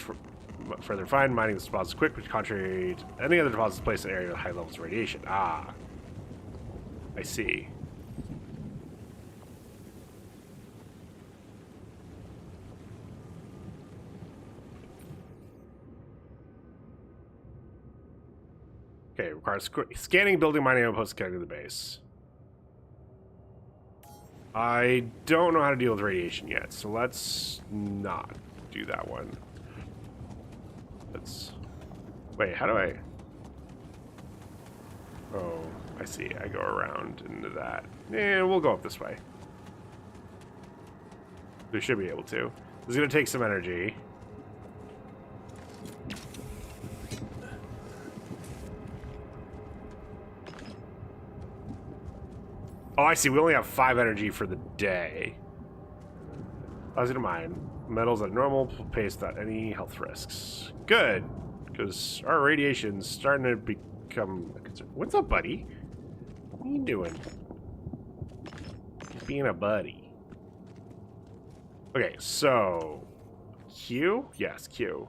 further refined. Mining this deposit is quick, which contrary to any other deposits placed in an area with high levels of radiation. Ah. I see. Okay, requires scanning, building, mining outposts, connecting to the base. I don't know how to deal with radiation yet, so let's not do that one. Let's... Wait, how do I... Oh, I see. I go around into that. Yeah, we'll go up this way. We should be able to. This is going to take some energy. Oh, I see. We only have 5 energy for the day. Allows you to mine metals at normal pace without any health risks. Good, because our radiation's starting to become a concern. What's up, buddy? What are you doing? Just being a buddy. Okay, so Q? Yes, Q.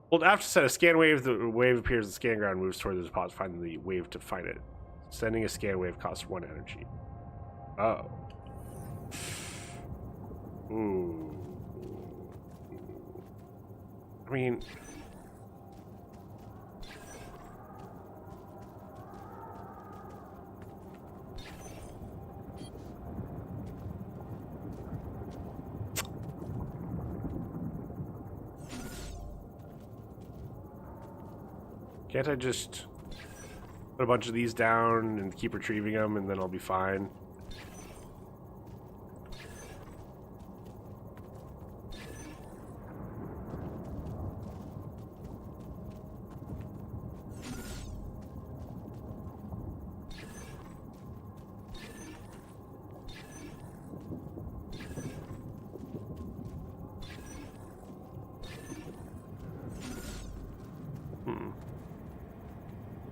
Hold F to set a scan wave. The wave appears at the scan ground, moves toward the deposit. Find the wave to find it. Sending a scan wave costs 1 energy. Oh. Ooh. I mean... Can't I just... put a bunch of these down and keep retrieving them, and then I'll be fine.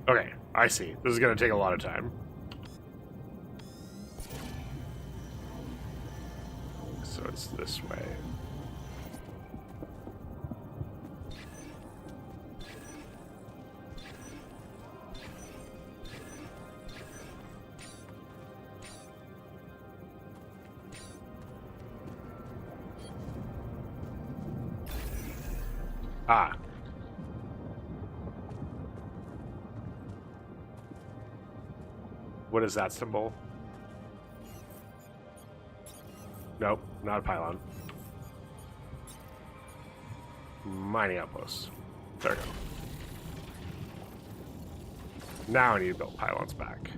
Okay. I see. This is going to take a lot of time. So it's this way. Ah. What is that symbol? Nope, not a pylon. Mining outpost. There we go. Now I need to build pylons back.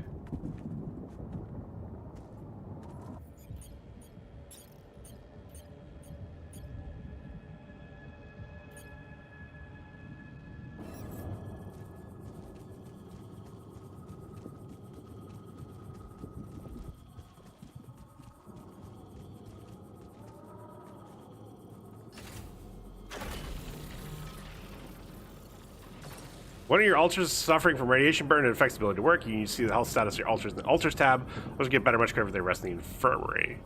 One of your altars is suffering from radiation burn and affects the ability to work. You can see the health status of your altars in the altars tab. Those get better much quicker if they rest in the infirmary.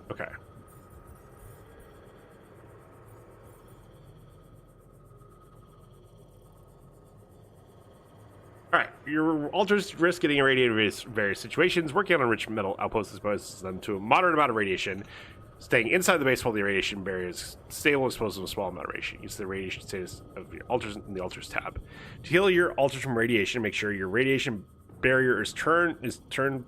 Okay. Alright, your altars risk getting irradiated in various situations. Working on enriched metal outposts exposes them to a moderate amount of radiation. Staying inside the base while the radiation barrier is stable and exposed to a small amount of radiation. Use the radiation status of your altars in the altars tab. To heal your altars from radiation, make sure your radiation barrier is turned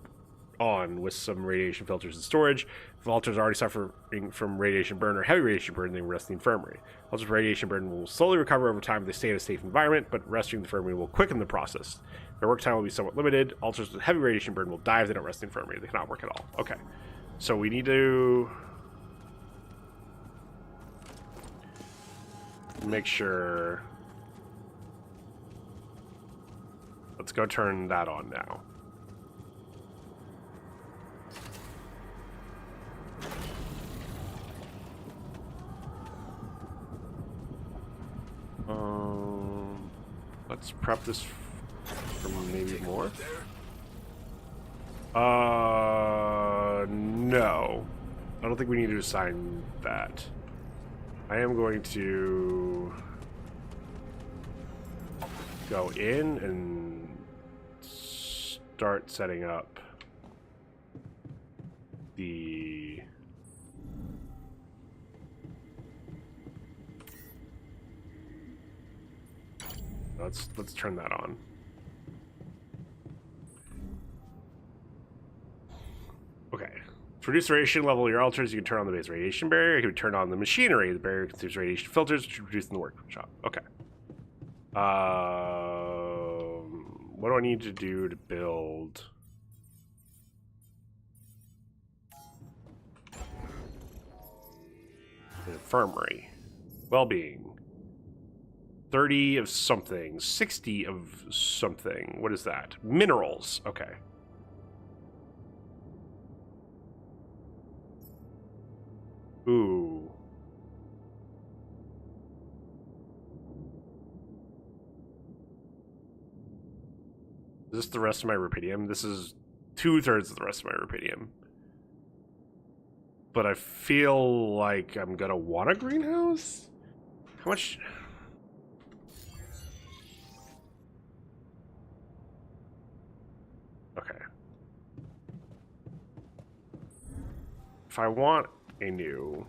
on with some radiation filters and storage. If altars are already suffering from radiation burn or heavy radiation burn, they rest in the infirmary. Altars radiation burn will slowly recover over time if they stay in a safe environment, but resting in the infirmary will quicken the process. Their work time will be somewhat limited. Altars with heavy radiation burn will die if they don't rest in the infirmary. They cannot work at all. Okay. So we need to make sure. Let's go turn that on now. Let's prep this for maybe more. No. I don't think we need to assign that. I am going to go in and start setting up the let's turn that on. Okay. To reduce the radiation level of your altars, you can turn on the base radiation barrier. You can turn on the machinery. The barrier consumes radiation filters, which reduce in the workshop. Okay. What do I need to do to build? An infirmary. Well-being. 30 of something. 60 of something. What is that? Minerals. Okay. Ooh. Is this the rest of my rubidium? This is 2/3 of the rest of my rubidium. But I feel like I'm gonna want a greenhouse? How much? Okay. If I want a new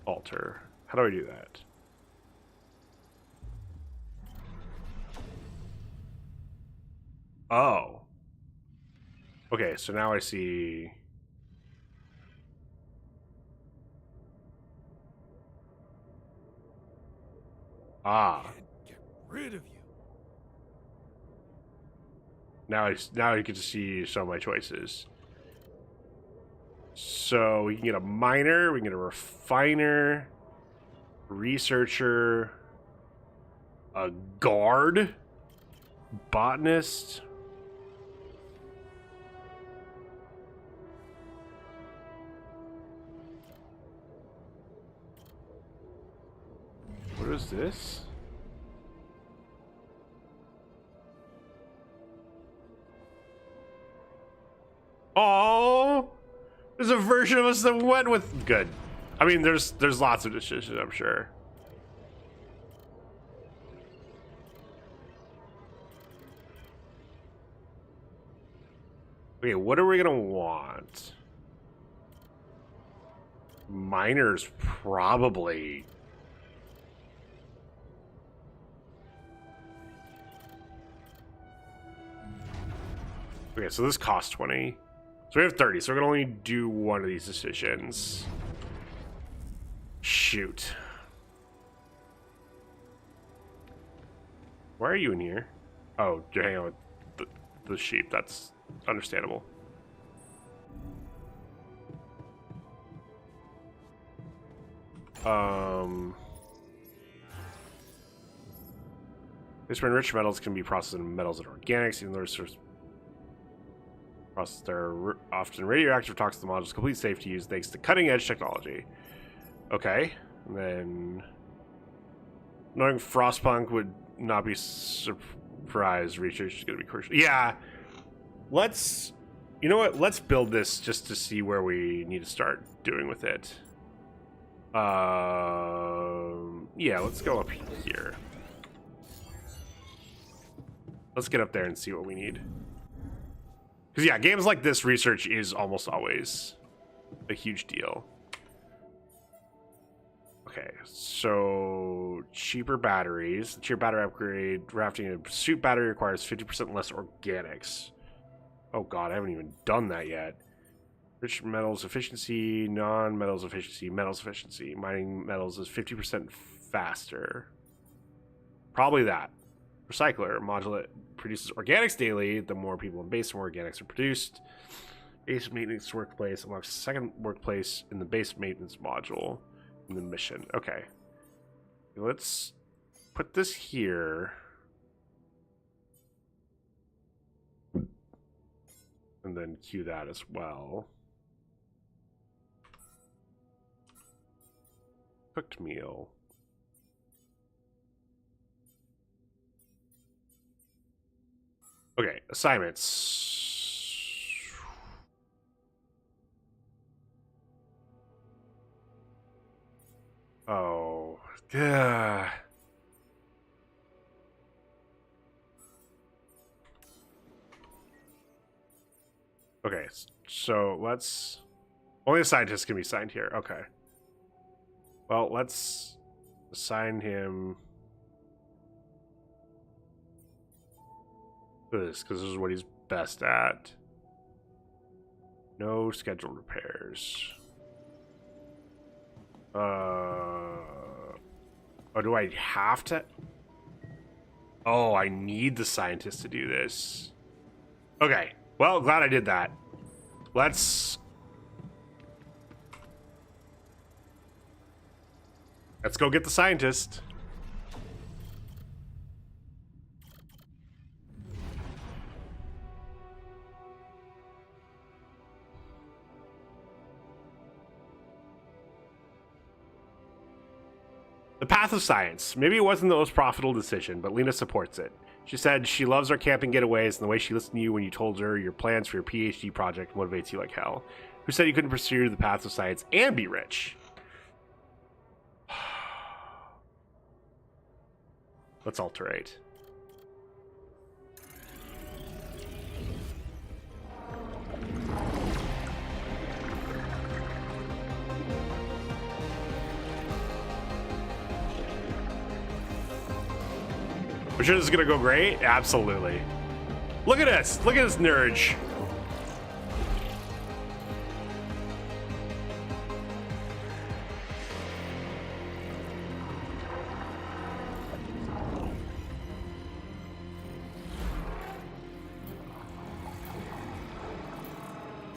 altar, how do I do that? Oh. Okay, so now I see. Ah. Get rid of you. Now you get to see some of my choices. So we can get a miner, we can get a refiner, researcher, a guard, botanist. What is this? Oh, there's a version of us that went with good. I mean, there's lots of decisions, I'm sure. Okay, what are we gonna want? Miners, probably. Okay, so this costs 20. So we have 30, so we're gonna only do one of these decisions. Shoot. Why are you in here? Oh, you're hanging out with the sheep. That's understandable. This enriched metals can be processed into metals and organics, even though they're processed, they're often radioactive, toxic. The module is completely safe to use thanks to cutting-edge technology. Okay, and then knowing Frostpunk would not be surprised. Research is going to be crucial. Yeah, let's. You know what? Let's build this just to see where we need to start doing with it. Yeah, let's go up here. Let's get up there and see what we need. Because, yeah, games like this, research is almost always a huge deal. Okay, so cheaper batteries. The cheaper battery upgrade. Drafting a suit battery requires 50% less organics. Oh, God, I haven't even done that yet. Rich metals efficiency, non-metals efficiency, metals efficiency. Mining metals is 50% faster. Probably that. Recycler module produces organics daily. The more people in base, the more organics are produced. Base maintenance workplace unlocks second workplace in the base maintenance module in the mission. Okay. Let's put this here. And then queue that as well. Cooked meal. Okay, assignments. Oh, yeah. Okay, so let's... Only a scientist can be signed here. Okay. Well, let's assign him this, because this is what he's best at. No scheduled repairs. Oh, do I have to? Oh, I need the scientist to do this. Okay. Well, glad I did that. Let's go get the scientist. The path of science. Maybe it wasn't the most profitable decision, but Lena supports it. She said she loves our camping getaways, and the way she listened to you when you told her your plans for your PhD project motivates you like hell. Who said you couldn't pursue the path of science and be rich? Let's alterate. I'm sure this is gonna go great. Absolutely. Look at this. Look at this nerd.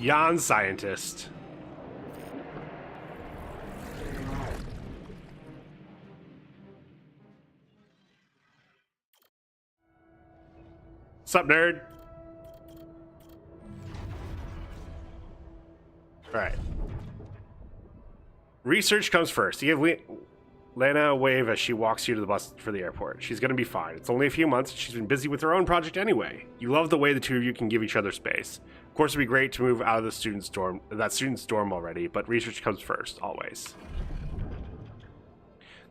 Jan scientist. What's up, nerd? All right. Research comes first. You give Lena a wave as she walks you to the bus for the airport. She's going to be fine. It's only a few months. She's been busy with her own project anyway. You love the way the two of you can give each other space. Of course, it'd be great to move out of the student's dorm, already, but research comes first, always.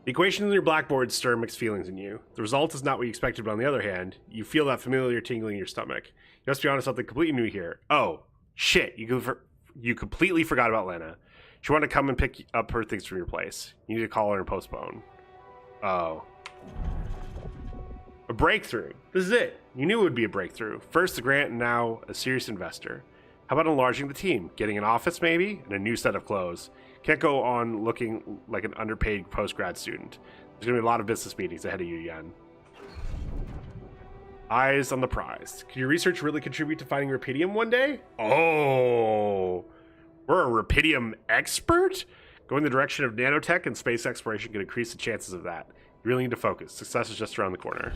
The equations on your blackboard stir mixed feelings in you. The result is not what you expected, but on the other hand, you feel that familiar tingling in your stomach. You must be onto something completely new here. Oh, shit, you completely forgot about Lena. She wanted to come and pick up her things from your place. You need to call her and postpone. Oh. A breakthrough. This is it. You knew it would be a breakthrough. First a grant and now a serious investor. How about enlarging the team? Getting an office maybe? And a new set of clothes. Can't go on looking like an underpaid post-grad student. There's going to be a lot of business meetings ahead of you, Jan. Eyes on the prize. Can your research really contribute to finding Rapidium one day? Oh, we're a Rapidium expert? Going the direction of nanotech and space exploration can increase the chances of that. You really need to focus. Success is just around the corner.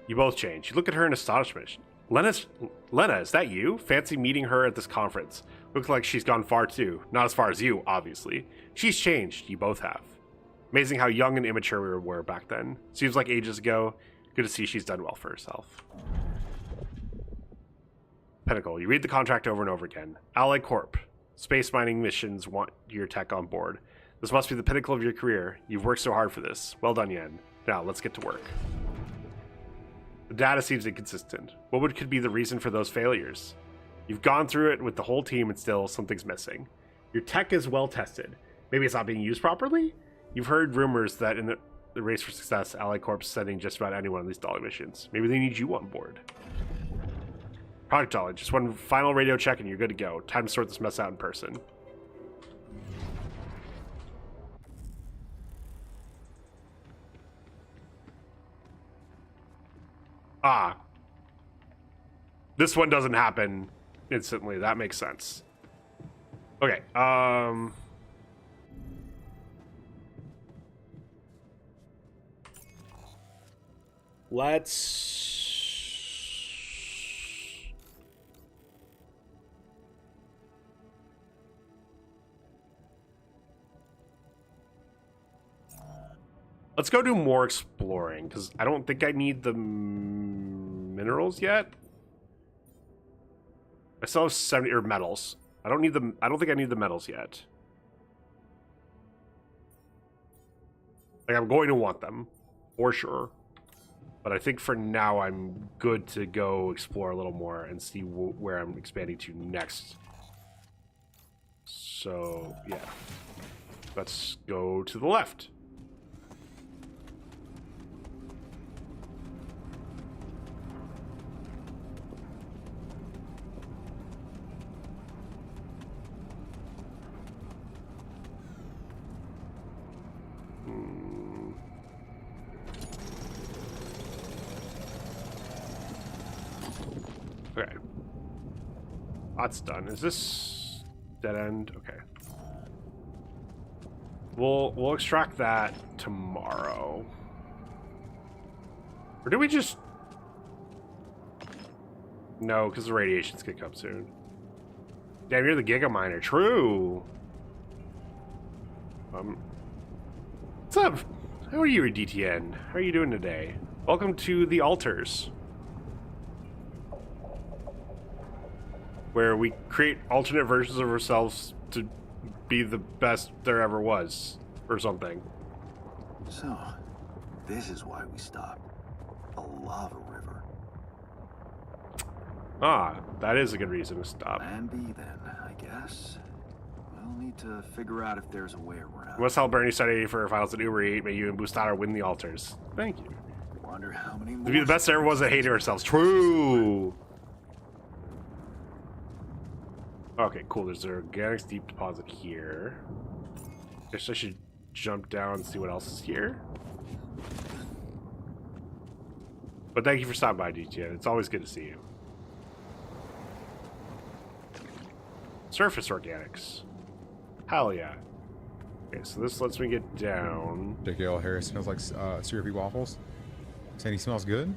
You both change. You look at her in astonishment. Lena, is that you? Fancy meeting her at this conference. Looks like she's gone far too. Not as far as you, obviously. She's changed. You both have. Amazing how young and immature we were back then. Seems like ages ago. Good to see she's done well for herself. Pinnacle. You read the contract over and over again. Ally Corp. Space mining missions want your tech on board. This must be the pinnacle of your career. You've worked so hard for this. Well done, Yen. Now, let's get to work. The data seems inconsistent. What could be the reason for those failures? You've gone through it with the whole team and still something's missing. Your tech is well tested. Maybe it's not being used properly? You've heard rumors that in the race for success, Ally Corp's sending just about anyone on these dollar missions. Maybe they need you on board. Product knowledge. Just one final radio check and you're good to go. Time to sort this mess out in person. Ah. This one doesn't happen instantly. That makes sense. Okay. Let's go do more exploring, because I don't think I need the minerals yet. I still have 70 or metals. I don't think I need the metals yet. Like, I'm going to want them for sure, but I think for now I'm good to go explore a little more and see where I'm expanding to next. So yeah, let's go to the left. Okay. That's done. Is this dead end? Okay. We'll extract that tomorrow. Or do we just... No, because the radiation's gonna come soon. Damn, you're the Giga Miner. True. What's up? How are you, DTN? How are you doing today? Welcome to the Altars, where we create alternate versions of ourselves to be the best there ever was, or something. So, this is why we stopped. A lava river. Ah, that is a good reason to stop. Plan B then, I guess. We'll need to figure out if there's a way around. West Hell Bernie study for finals at Uber Eat. May you and Bustado win the Altars. Thank you. Wonder how many more. To be the best there ever was at hating ourselves. True. Okay, cool. There's an organics deep deposit here. Guess I should jump down and see what else is here. But thank you for stopping by, DTN. It's always good to see you. Surface organics. Hell yeah. Okay, so this lets me get down. JKL Harris smells like syrupy waffles. Saying he smells good.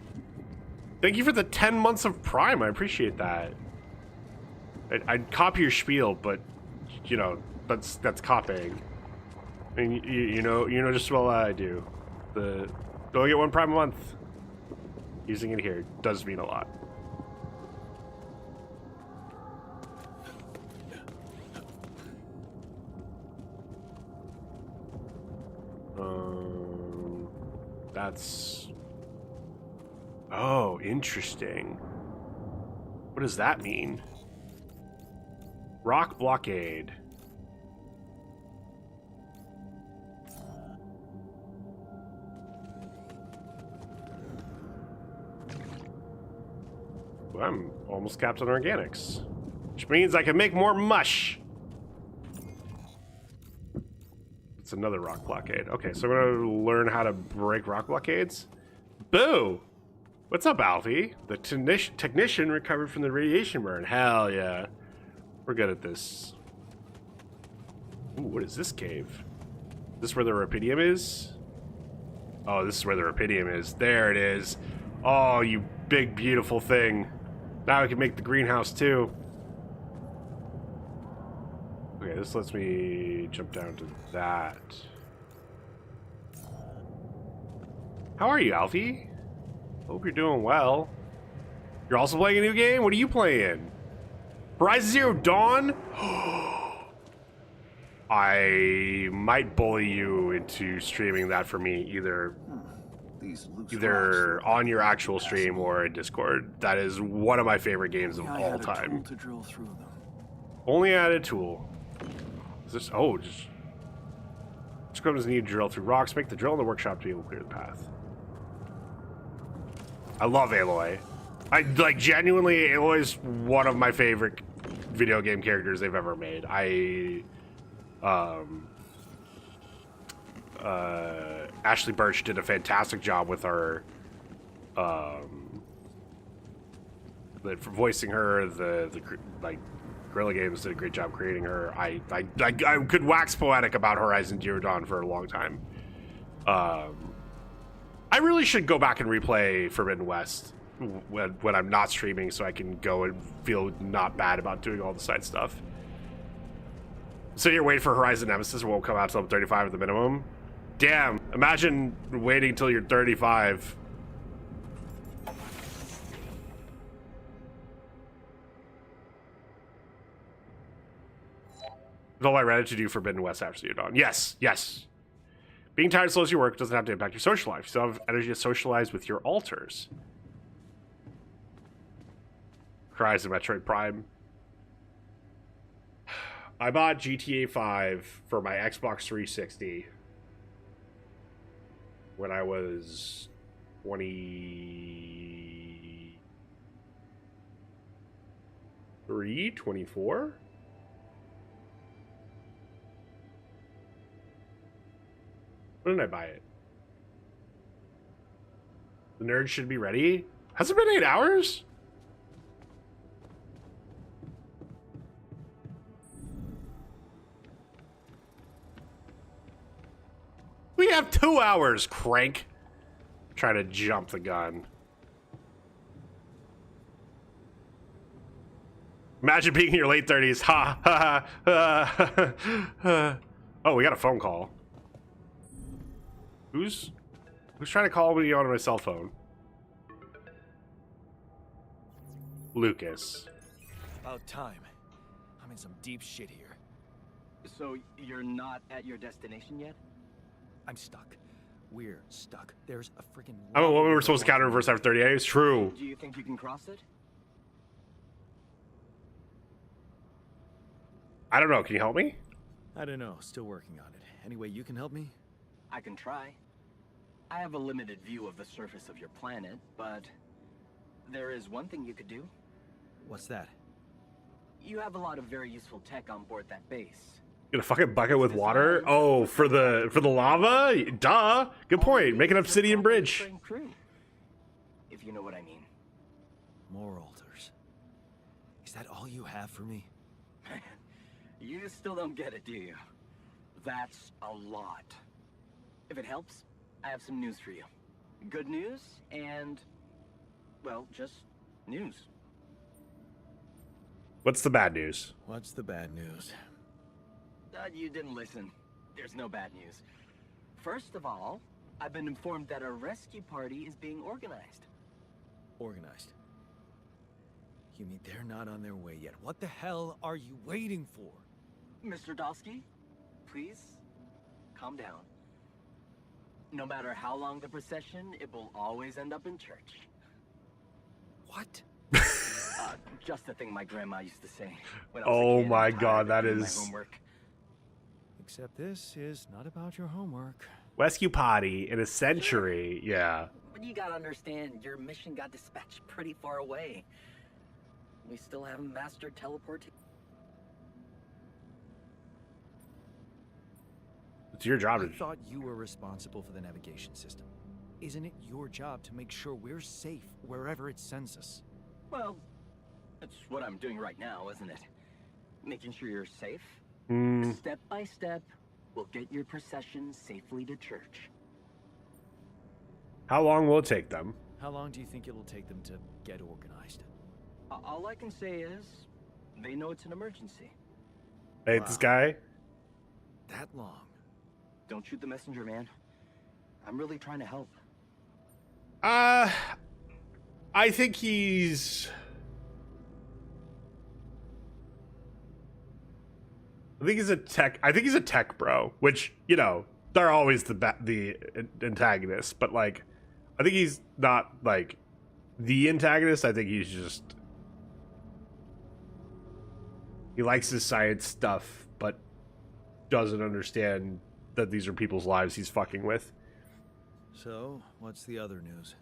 Thank you for the 10 months of Prime. I appreciate that. I'd copy your spiel, but you know that's copying. I mean, you know just as well I do. The go get one Prime a month. Using it here does mean a lot. That's... Oh, interesting. What does that mean? Rock blockade. Ooh, I'm almost capped on organics, which means I can make more mush. It's another rock blockade. Okay, so I'm gonna learn how to break rock blockades. Boo! What's up, Alfie? The technician recovered from the radiation burn. Hell yeah. We're good at this. Ooh, what is this cave? Is this where the rubidium is? Oh, this is where the rubidium is. There it is. Oh, you big, beautiful thing. Now I can make the greenhouse, too. Okay, this lets me jump down to that. How are you, Alfie? Hope you're doing well. You're also playing a new game? What are you playing? Horizon Zero Dawn? I might bully you into streaming that for me, either on your actual stream or in Discord. That is one of my favorite games of all time. To drill through them. Only added tool. Is this? Oh, just comes need to drill through rocks. Make the drill in the workshop to be able to clear the path. I love Aloy. I like genuinely. Aloy is one of my favorite video game characters they've ever made. Ashley Birch did a fantastic job with her, voicing her. The Guerrilla Games did a great job creating her. I could wax poetic about Horizon Zero Dawn for a long time. I really should go back and replay Forbidden West when I'm not streaming, so I can go and feel not bad about doing all the side stuff. So you're waiting for Horizon Nemesis, won't come out till I'm 35 at the minimum. Damn! Imagine waiting till you're 35. With all I Reddit to do Forbidden West after Zero Dawn. Yes, yes. Being tired slows your work, doesn't have to impact your social life. You still have energy to socialize with your alters. Cries of Metroid Prime. I bought GTA 5 for my Xbox 360 when I was 23, 24? When did I buy it? The nerd should be ready. Has it been 8 hours? We have 2 hours, crank. Try to jump the gun. Imagine being in your late 30s. Ha ha ha. Oh, we got a phone call. Who's trying to call me on my cell phone? Lucas. About time. I'm in some deep shit here. So you're not at your destination yet? I'm stuck. We're stuck. There's a freaking. Oh, what we were supposed to counter reverse after 38 is true. Do you think you can cross it? I don't know. Can you help me? I don't know. Still working on it. Anyway, you can help me? I can try. I have a limited view of the surface of your planet, but there is one thing you could do. What's that? You have a lot of very useful tech on board that base. Get a fucking bucket with water? Oh, for the lava? Duh. Good point. Make an obsidian bridge. Crew, if you know what I mean. More altars. Is that all you have for me? You still don't get it, do you? That's a lot. If it helps, I have some news for you. Good news and, well, just news. What's the bad news? What's the bad news? You didn't listen. There's no bad news. First of all, I've been informed that a rescue party is being organized. Organized? You mean they're not on their way yet? What the hell are you waiting for? Mr. Dolski, please, calm down. No matter how long the procession, it will always end up in church. What? Just a thing my grandma used to say. When I was a Oh kid, my I'm tired god, of that doing my is... homework. Except this is not about your homework. Rescue party in a century. Yeah. But you gotta understand, your mission got dispatched pretty far away. We still haven't mastered teleportation. It's your job. I thought you were responsible for the navigation system. Isn't it your job to make sure we're safe wherever it sends us? Well, that's what I'm doing right now, isn't it? Making sure you're safe. Step by step, we'll get your procession safely to church. How long will it take them? How long do you think it'll take them to get organized? All I can say is, they know it's an emergency. Hey, this guy. That long? Don't shoot the messenger, man. I'm really trying to help. I think he's. I think he's a tech bro, which, you know, they're always the antagonists, but like, I think he's not like the antagonist. I think he's just, he likes his science stuff, but doesn't understand that these are people's lives he's fucking with. So, what's the other news?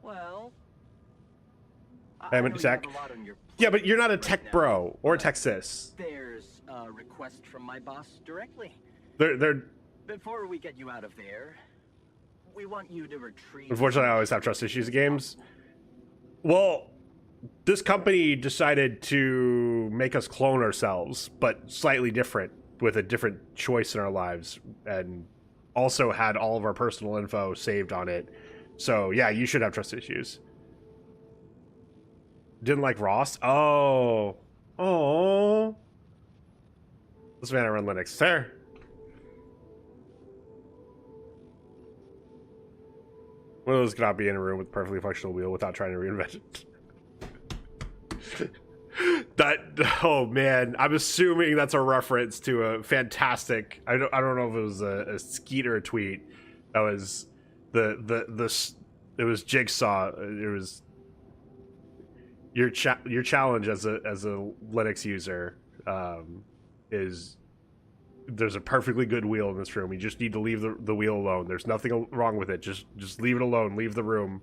Well, I'm a tech. Yeah, but you're not a tech bro or a tech sis. There's a request from my boss directly. They're. Before we get you out of there, we want you to retrieve... Unfortunately, I always have trust issues in games. Well, this company decided to make us clone ourselves, but slightly different, with a different choice in our lives, and also had all of our personal info saved on it. So, yeah, you should have trust issues. Didn't like Ross? Oh. Oh. This man I run Linux. Fair. One of those cannot be in a room with a perfectly functional wheel without trying to reinvent it. That, oh man, I'm assuming that's a reference to a fantastic, I don't know if it was a Skeeter tweet. That was it was Jigsaw. It was your challenge as a Linux user is there's a perfectly good wheel in this room. You just need to leave the wheel alone. There's nothing wrong with it. Just leave it alone. Leave the room.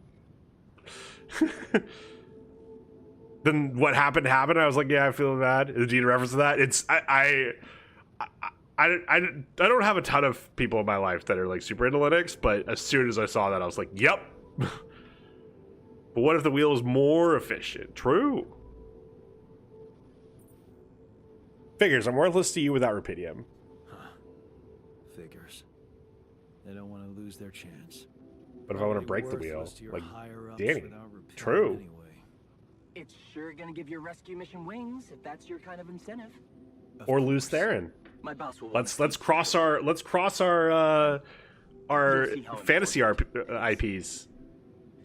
Then what happened? I was like, yeah, I feel bad. Is it a reference to that? It's I don't have a ton of people in my life that are like super into Linux, but as soon as I saw that, I was like, yep. But what if the wheel is more efficient? True. Figures, I'm worthless to you without Rapidium. Figures. They don't want to lose their chance. But if I want to break the wheel, like Danny. True. Anyway. It's sure gonna give your rescue mission wings if that's your kind of incentive. Or lose Theron. My boss will. Let's cross our fantasy IPs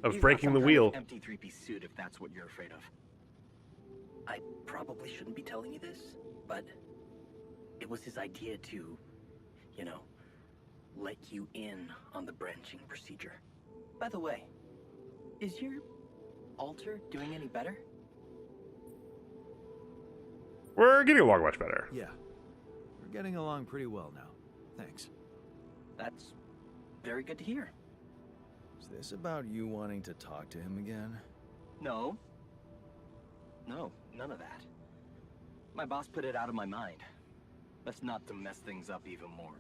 of breaking the wheel. Empty three-piece suit if that's what you're afraid of. I probably shouldn't be telling you this, but it was his idea to, you know, let you in on the branching procedure. By the way, is your altar doing any better? We're getting along much better. Yeah. We're getting along pretty well now. Thanks. That's very good to hear. Is this about you wanting to talk to him again? No. No, none of that. My boss put it out of my mind. That's not to mess things up even more.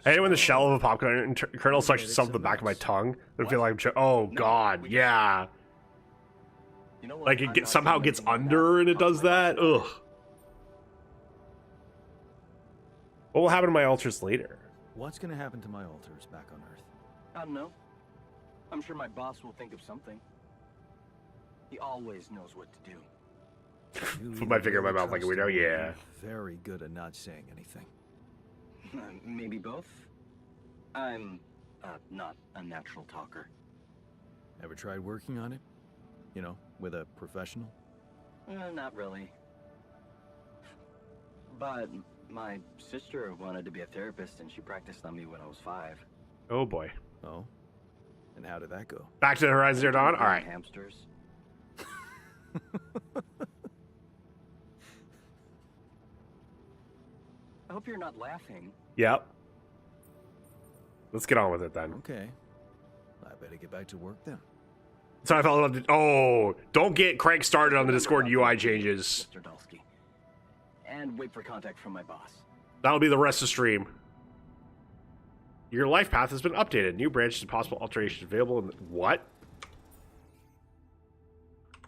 I hate when the shell of a popcorn kernel sucks something the back of my tongue. I feel like oh god, yeah. You know what? Like it somehow gets under and it does that. Ugh. What will happen to my altars later? What's gonna happen to my altars back on Earth? I don't know. I'm sure my boss will think of something. He always knows what to do. Put my finger in my mouth like a weirdo. Yeah. Very good at not saying anything. Maybe both. I'm not a natural talker. Ever tried working on it? You know, with a professional? Not really. But my sister wanted to be a therapist and she practiced on me when I was 5. Oh boy. Oh? And how did that go? Back to Horizon Zero Dawn? Alright. Hamsters. I hope you're not laughing. Yep. Let's get on with it then. Okay. I better get back to work then. So I felt about oh, don't get Crank started on the Discord UI changes. Mr. Dolski. And wait for contact from my boss. That'll be the rest of the stream. Your life path has been updated. New branches and possible alterations available in the, what?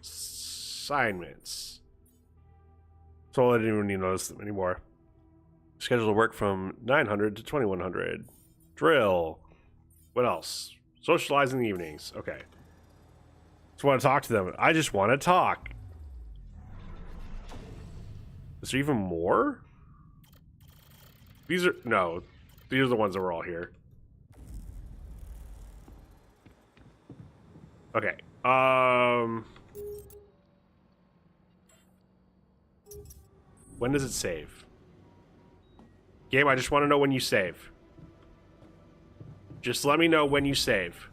Assignments. So I didn't even need to notice them anymore. Schedule to work from 900 to 2100. Drill. What else? Socialize in the evenings. Okay. Just want to talk to them. I just want to talk. Is there even more? These are no. These are the ones that were all here. Okay. When does it save? Game, I just want to know when you save. Just let me know when you save.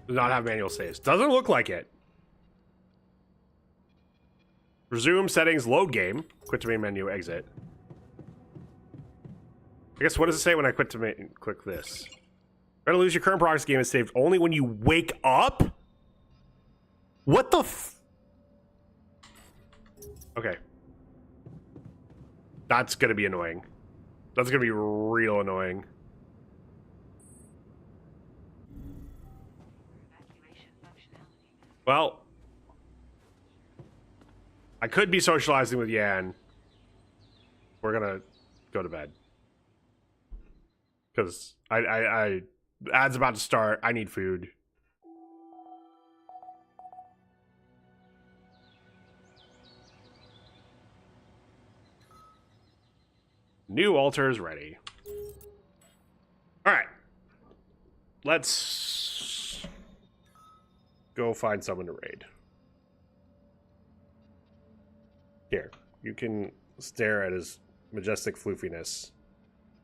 Does not have manual saves. Doesn't look like it. Resume settings, load game. Quit to main menu, exit. I guess what does it say when I quit to main? Click this. You're gonna lose your current progress. Game is saved only when you wake up? What the f... Okay. That's gonna be annoying. That's gonna be real annoying. Well, I could be socializing with Jan. We're gonna go to bed. Because the ad's about to start. I need food. New altar is ready. Alright. Let's go find someone to raid. Here. You can stare at his majestic floofiness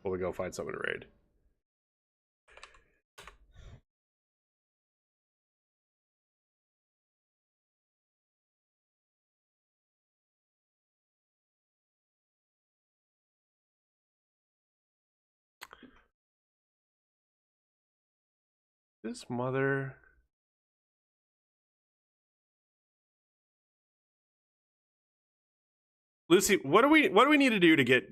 while we go find someone to raid. This mother... Lucy, what do we need to do to get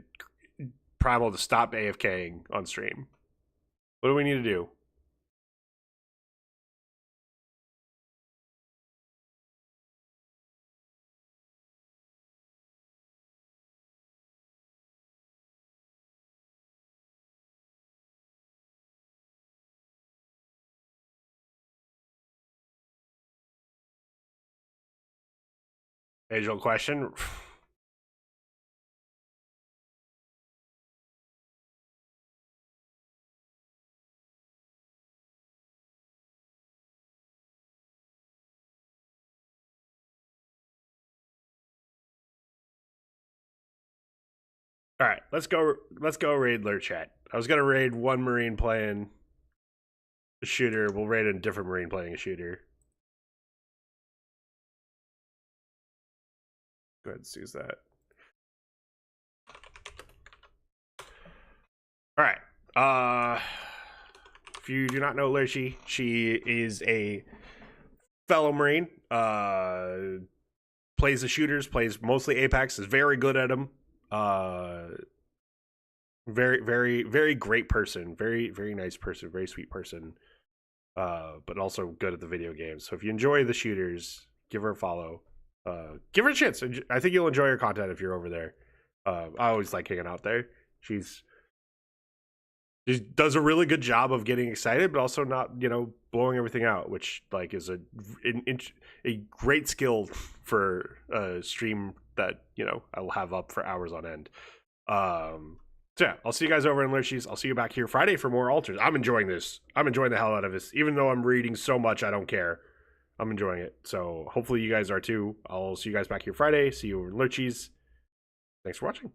Primal to stop AFKing on stream? What do we need to do? Age-old question. All right, let's go raid Lure Chat. I was gonna raid one Marine playing a shooter. We'll raid a different Marine playing a shooter. Go ahead and use that. All right. If you do not know Lurchi, she is a fellow Marine. Plays the shooters, plays mostly Apex, is very good at them. Very, very, very great person. Very, very nice person. Very sweet person. But also good at the video games. So if you enjoy the shooters, give her a follow. Give her a chance. I think you'll enjoy her content if you're over there. I always like hanging out there. She does a really good job of getting excited, but also not, blowing everything out, which like is a great skill for a stream that I'll have up for hours on end. So yeah, I'll see you guys over in Lurchies. I'll see you back here Friday for more altars. I'm enjoying this. I'm enjoying the hell out of this, even though I'm reading so much. I don't care. I'm enjoying it. So hopefully you guys are too. I'll see you guys back here Friday. See you over in Lurchies. Thanks for watching.